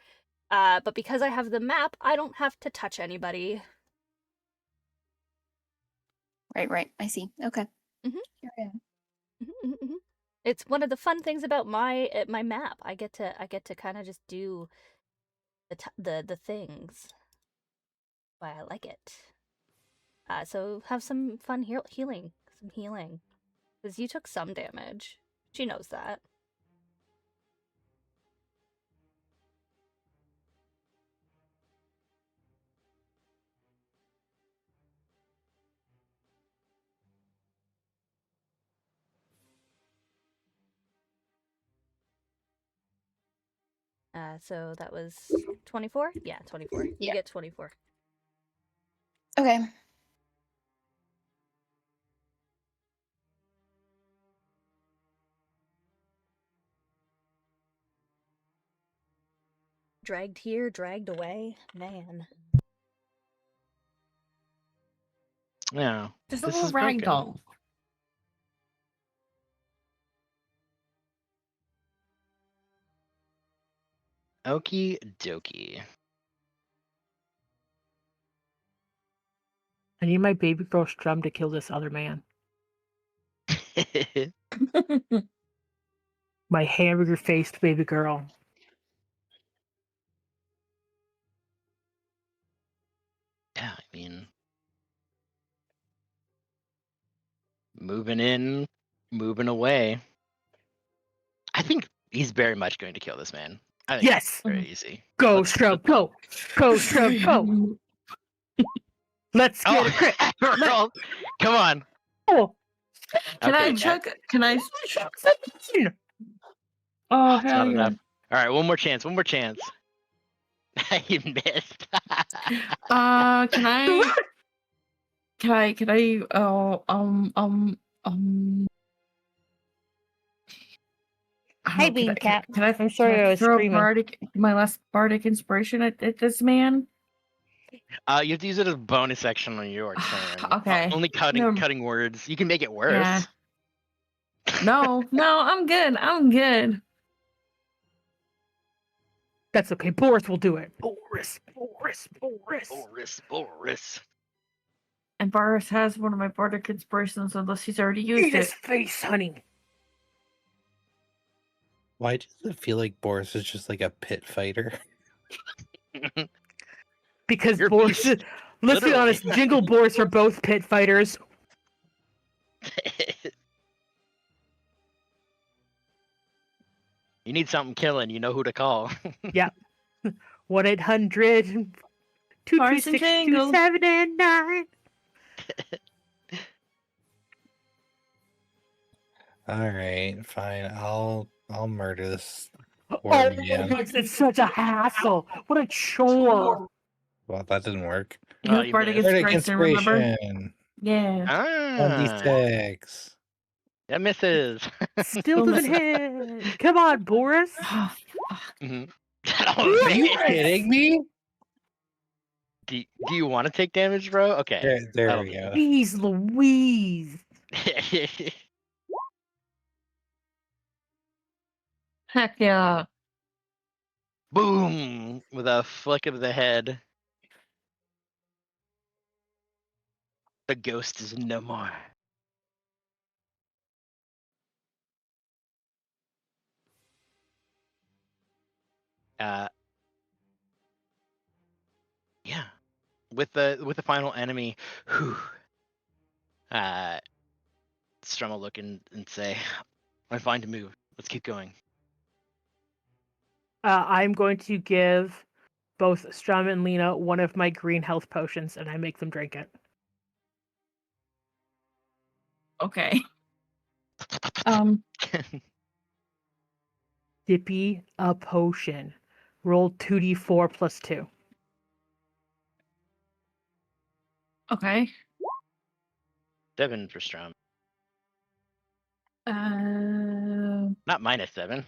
But because I have the map, I don't have to touch anybody. Right. I see. Okay. Mhm. Here I am. It's one of the fun things about my map. I get to kind of just do the things. Why I like it. So have some fun healing. Some healing. Because you took some damage. She knows that. So that was 24? Yeah, 24. You Yeah. get 24. Okay. Dragged here, dragged away. Man. Yeah. Just a This little is broken. ragdoll. Okie dokie. I need my baby girl Strum to kill this other man. My hamburger faced baby girl. Yeah, I mean, moving in, moving away. I think he's very much going to kill this man. I think Yes! it's very easy. Go, Let's- Strum, go! Go, Strum, go! Let's get Oh, a crit! roll. Come on. Oh, Can Okay, I chuck? Can I? Oh It's not hell yeah! enough. All right, one more chance. One more chance. You missed. Can I? Can I? Hey, Bean Cat. Can I? I'm sorry I was throw screaming. my last bardic inspiration at this man? You have to use it as a bonus action on your turn. Okay. Only No. cutting words. You can make it worse. Yeah. No, I'm good. I'm good. That's okay. Boris will do it. Boris. Boris. And Boris has one of my bardic inspirations unless he's already used Eat his it. face, honey. Why does it feel like Boris is just like a pit fighter? Because You're Boris. beast. Let's be Literally. honest. Jingle Boris are both pit fighters. You need something killing, you know who to call. 1-800 Boris and 226 Jingle. 2789. All right, fine. I'll murder this Oh poor my man. God, it's such a hassle. What a chore. Well, that didn't work. He Oh, has you bardic missed. Bardic inspiration, remember? inspiration. Yeah. Ah, 1d6. that misses. Still Still doesn't misses. hit. Come on, Boris. Oh, fuck. Mhm. Are you kidding me? Do you want to take damage, bro? Okay. There we go. Jeez Louise. Heck yeah. Boom! With a flick of the head. The ghost is no more. Yeah. With the final enemy, whew. Strum will look and say, I'm fine to move. Let's keep going. I'm going to give both Strum and Lena one of my green health potions, and I make them drink it. Okay. Dippy a potion. Roll 2d4 plus 2. Okay. 7 for Strum. Uh, Not -7.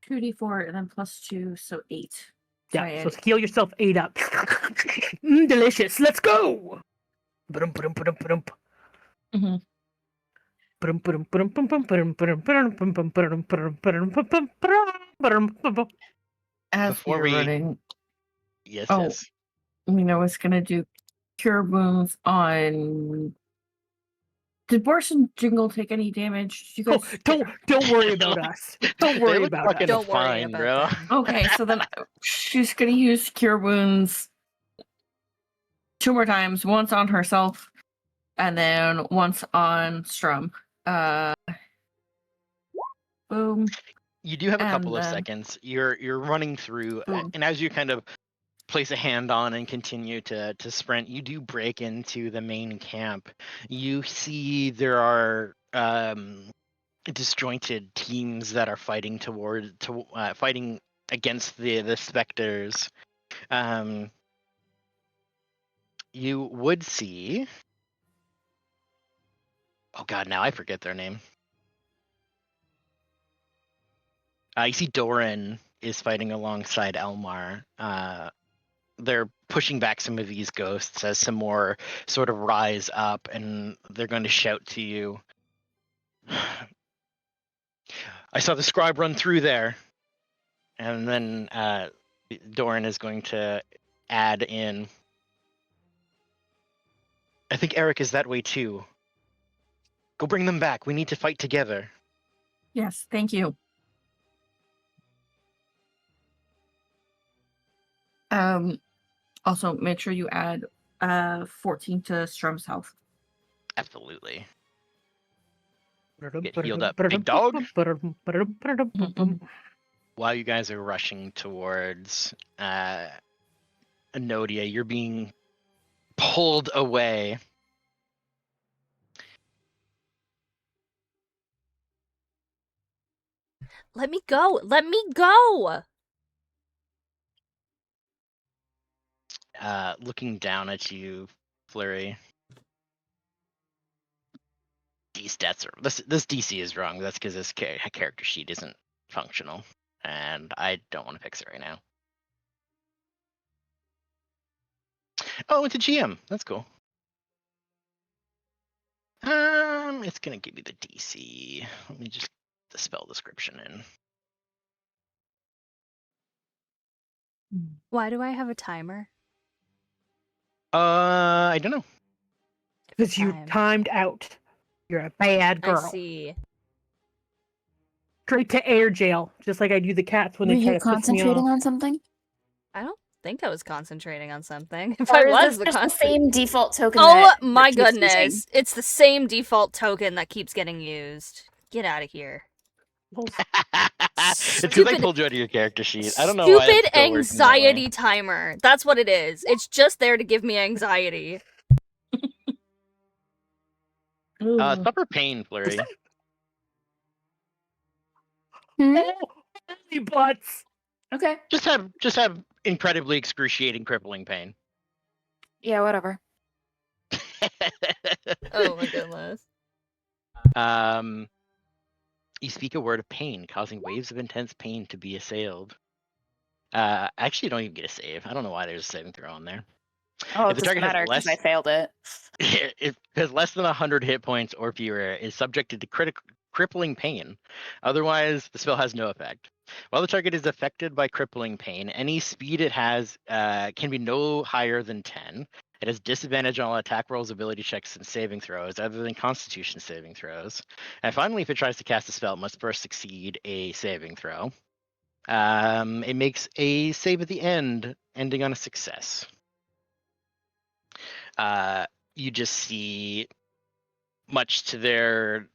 2d4 and then plus 2, so 8. Yeah, so heal yourself 8 up. Delicious. Let's go. Mhm. As Before we're we- running, Yes, Oh. yes. I was gonna do cure wounds on. Did Boris and Jingle take any damage? Did you Oh, guys? don't worry about us. Don't worry They look about us. fucking Don't worry fine, about bro. them. Okay, so then she's gonna use cure wounds 2 more times. Once on herself, and then once on Strum. Boom. You do have a couple And of then- seconds. You're running through, Boom. and as you kind of place a hand on and continue to sprint, you do break into the main camp. You see there are disjointed teams that are fighting fighting against the specters. You would see. Oh God, now I forget their name. You see Doran is fighting alongside Elmar. They're pushing back some of these ghosts as some more sort of rise up, and they're going to shout to you. I saw the scribe run through there. And then Doran is going to add in. I think Eric is that way too. Go bring them back. We need to fight together. Yes, thank you. Also make sure you add 14 to Strum's health. Absolutely. Get healed up, big dog. While you guys are rushing towards Anodia, you're being pulled away. Let me go. Let me go. Looking down at you, Flurry. D stats are this DC is wrong. That's because this character sheet isn't functional, and I don't want to fix it right now. Oh, it's a GM. That's cool. It's gonna give you the DC. Let me just get the spell description in. Why do I have a timer? I don't know. Because you Time. timed out. You're a bad girl. I see. Straight to air jail, just like I do the cats when Were they try you to piss me concentrating off. on something? I don't think I was concentrating on something. If Or I is was, this just the same default token Oh that my keeps using? goodness. It's the same default token that keeps getting used. Get out of here. It's because I Stupid- pulled you out of your character sheet. I don't know why it's Stupid still working that way. anxiety timer. That's what it is. It's just there to give me anxiety. Ooh. Suffer pain, Flurry. Hmm? Holy butts! Okay. Just have incredibly excruciating, crippling pain. Yeah, whatever. Oh my goodness. You speak a word of pain, causing waves of intense pain to be assailed. Actually, you don't even get a save. I don't know why there's a saving throw on there. Oh, If it the doesn't target has matter because I less- failed it. If has less than 100 hit points or fewer, is subjected to crippling pain. Otherwise, the spell has no effect. While the target is affected by crippling pain, any speed it has can be no higher than 10. It has disadvantage on all attack rolls, ability checks, and saving throws, other than Constitution saving throws. And finally, if it tries to cast a spell, it must first succeed a saving throw. It makes a save at the end, ending on a success. You just see, much to their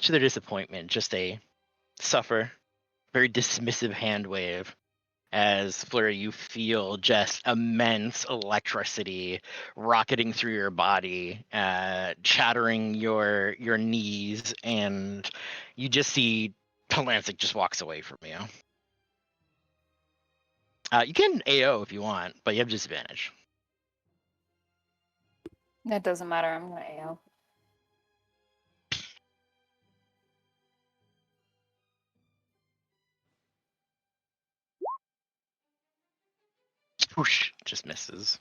disappointment, just a suffer, very dismissive hand wave as Flurry, you feel just immense electricity rocketing through your body, shattering your knees, and you just see Talancic just walks away from you. You can AO if you want, but you have disadvantage. That doesn't matter. I'm gonna AO. Whoosh, just misses.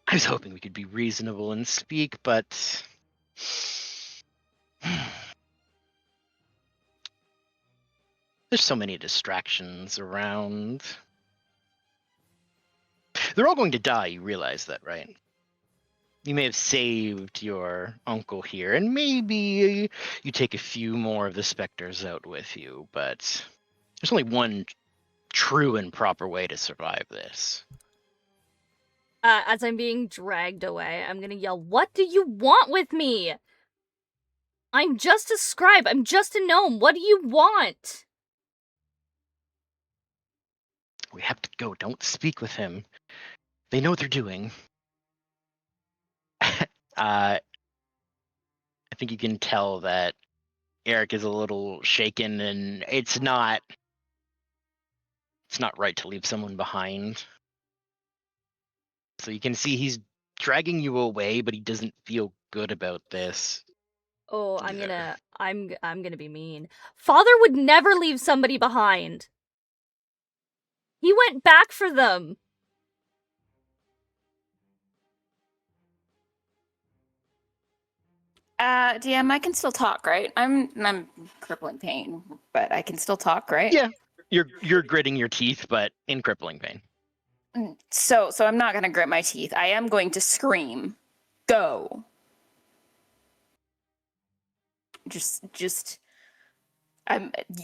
I was hoping we could be reasonable and speak, but there's so many distractions around. They're all going to die, you realize that, right? You may have saved your uncle here, and maybe you take a few more of the specters out with you, but there's only one true and proper way to survive this. As I'm being dragged away, I'm gonna yell, "What do you want with me? I'm just a scribe. I'm just a gnome. What do you want?" We have to go. Don't speak with him. They know what they're doing. I think you can tell that Eric is a little shaken, and it's not right to leave someone behind. So you can see he's dragging you away, but he doesn't feel good about this. Oh, either. I'm gonna be mean. Father would never leave somebody behind. He went back for them. DM, I can still talk, right? I'm crippling pain, but I can still talk, right? Yeah. You're gritting your teeth, but in crippling pain. So I'm not gonna grit my teeth. I am going to scream. Go. Just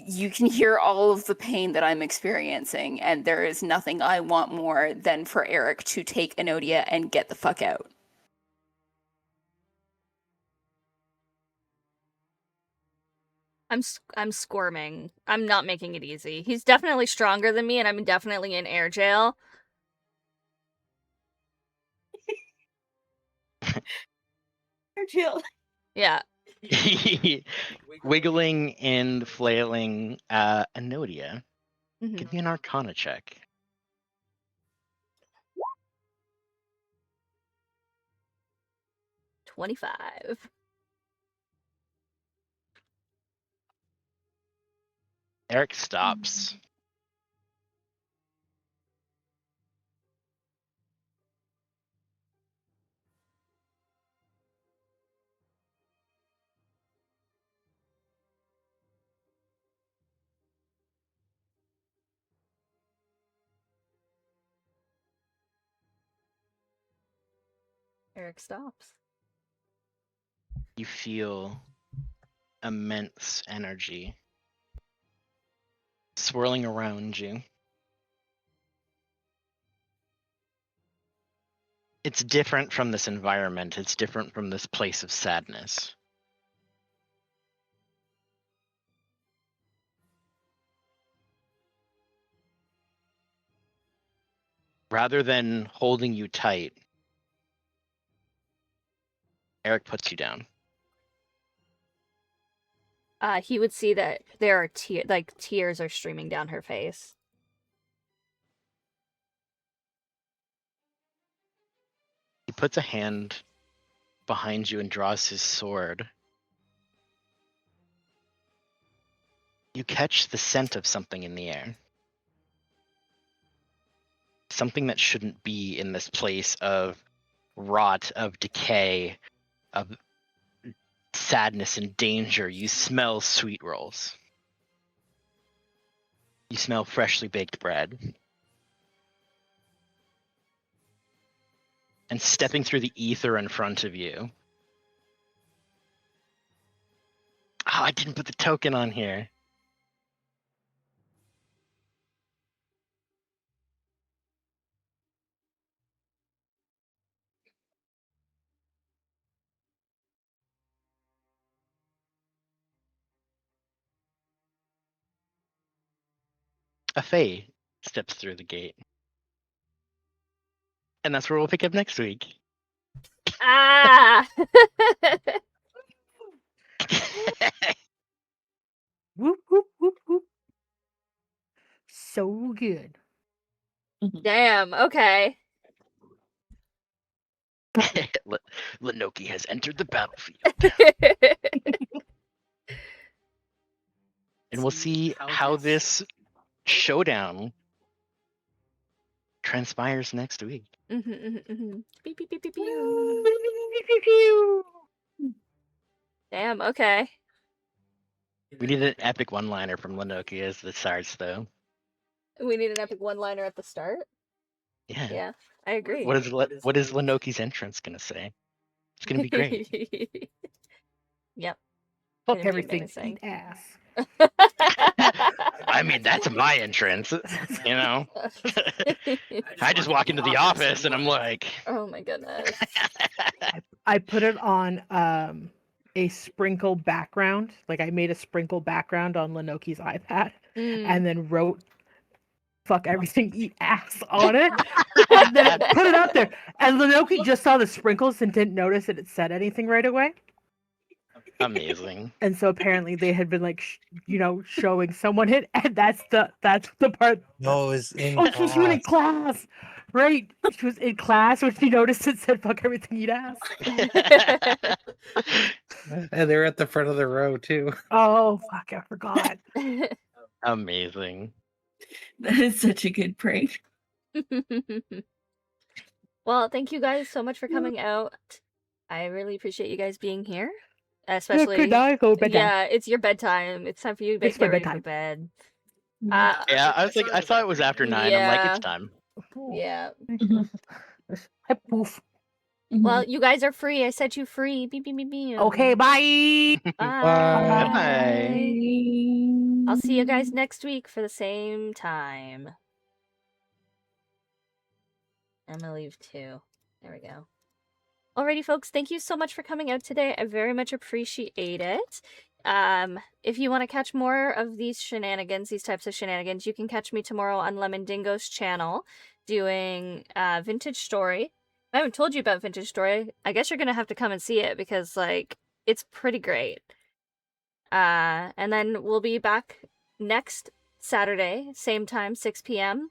you can hear all of the pain that I'm experiencing, and there is nothing I want more than for Eric to take Enodia and get the fuck out. I'm squirming. I'm not making it easy. He's definitely stronger than me, and I'm definitely in air jail. Air jail. Yeah. Wiggling and flailing Enodia. Mhm. Give me an Arcana check. 25. Eric stops Eric stops. You feel immense energy swirling around you. It's different from this environment. It's different from this place of sadness. Rather than holding you tight, Eric puts you down. He would see that there are tears are streaming down her face. He puts a hand behind you and draws his sword. You catch the scent of something in the air. Something that shouldn't be in this place of rot, of decay, of sadness and danger. You smell sweet rolls. You smell freshly baked bread. And stepping through the ether in front of you. Oh, I didn't put the token on here. A fae steps through the gate. And that's where we'll pick up next week. Ah! Whoop, whoop, whoop, whoop. So good. Damn, okay. Lenoki has entered the battlefield. And we'll see how this showdown transpires next week. Beep, beep, beep, beep, beep. Damn, okay. We need an epic one-liner from Lenoki as the starts, though. We need an epic one-liner at the start. Yeah. Yeah, I agree. What is Lenoki's entrance gonna say? It's gonna be great. Yep. Fuck Gonna be everything. amazing. Eat ass. I mean, that's my entrance. You know, I just walk into the office and I'm like, Oh my goodness. I put it on a sprinkle background. Like I made a sprinkle background on Lenoki's iPad and then wrote "fuck everything, eat ass" on it, and then put it up there. And Lenoki just saw the sprinkles and didn't notice that it said anything right away. amazing. And so apparently they had been like, showing someone it, and that's the part. No, it was in Oh, she was in class, right? She was in class when she noticed it said "fuck everything, eat ass." And they're at the front of the row too. Oh fuck, I forgot. Amazing. That is such a good prank. Well, thank you guys so much for coming out. I really appreciate you guys being here. Especially, Good night, go bedtime. yeah, it's your bedtime. It's time for you to It's get my ready for bedtime. bed. Yeah, I was like, I thought it was after 9. I'm like, Yeah. it's time. Yeah. I poof. Well, you guys are free. I set you free. Beep, beep, beep, beep. Okay, bye. Bye. Bye. I'll see you guys next week for the same time. I'm gonna leave too. There we go. Alrighty, folks, thank you so much for coming out today. I very much appreciate it. If you want to catch more of these shenanigans, these types of shenanigans, you can catch me tomorrow on Lemon Dingo's channel doing Vintage Story. I haven't told you about Vintage Story. I guess you're gonna have to come and see it because, like, it's pretty great. And then we'll be back next Saturday, same time, 6 p.m.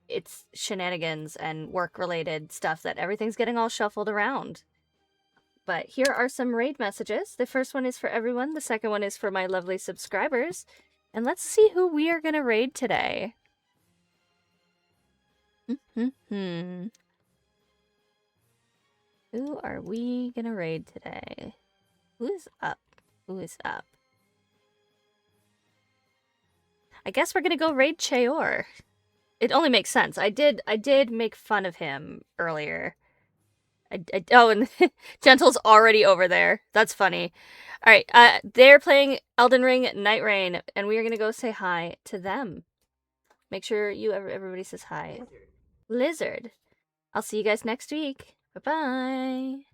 It's shenanigans and work-related stuff that everything's getting all shuffled around. But here are some raid messages. The first one is for everyone. The second one is for my lovely subscribers. And let's see who we are going to raid today. Who are we going to raid today? Who is up? Who is up? I guess we're going to go raid Cheor. It only makes sense. I did make fun of him earlier Oh, and Gentle's already over there. That's funny. All right, they're playing Elden Ring Night Rain, and we are gonna go say hi to them. Make sure everybody says hi. Lizard. I'll see you guys next week. Bye bye.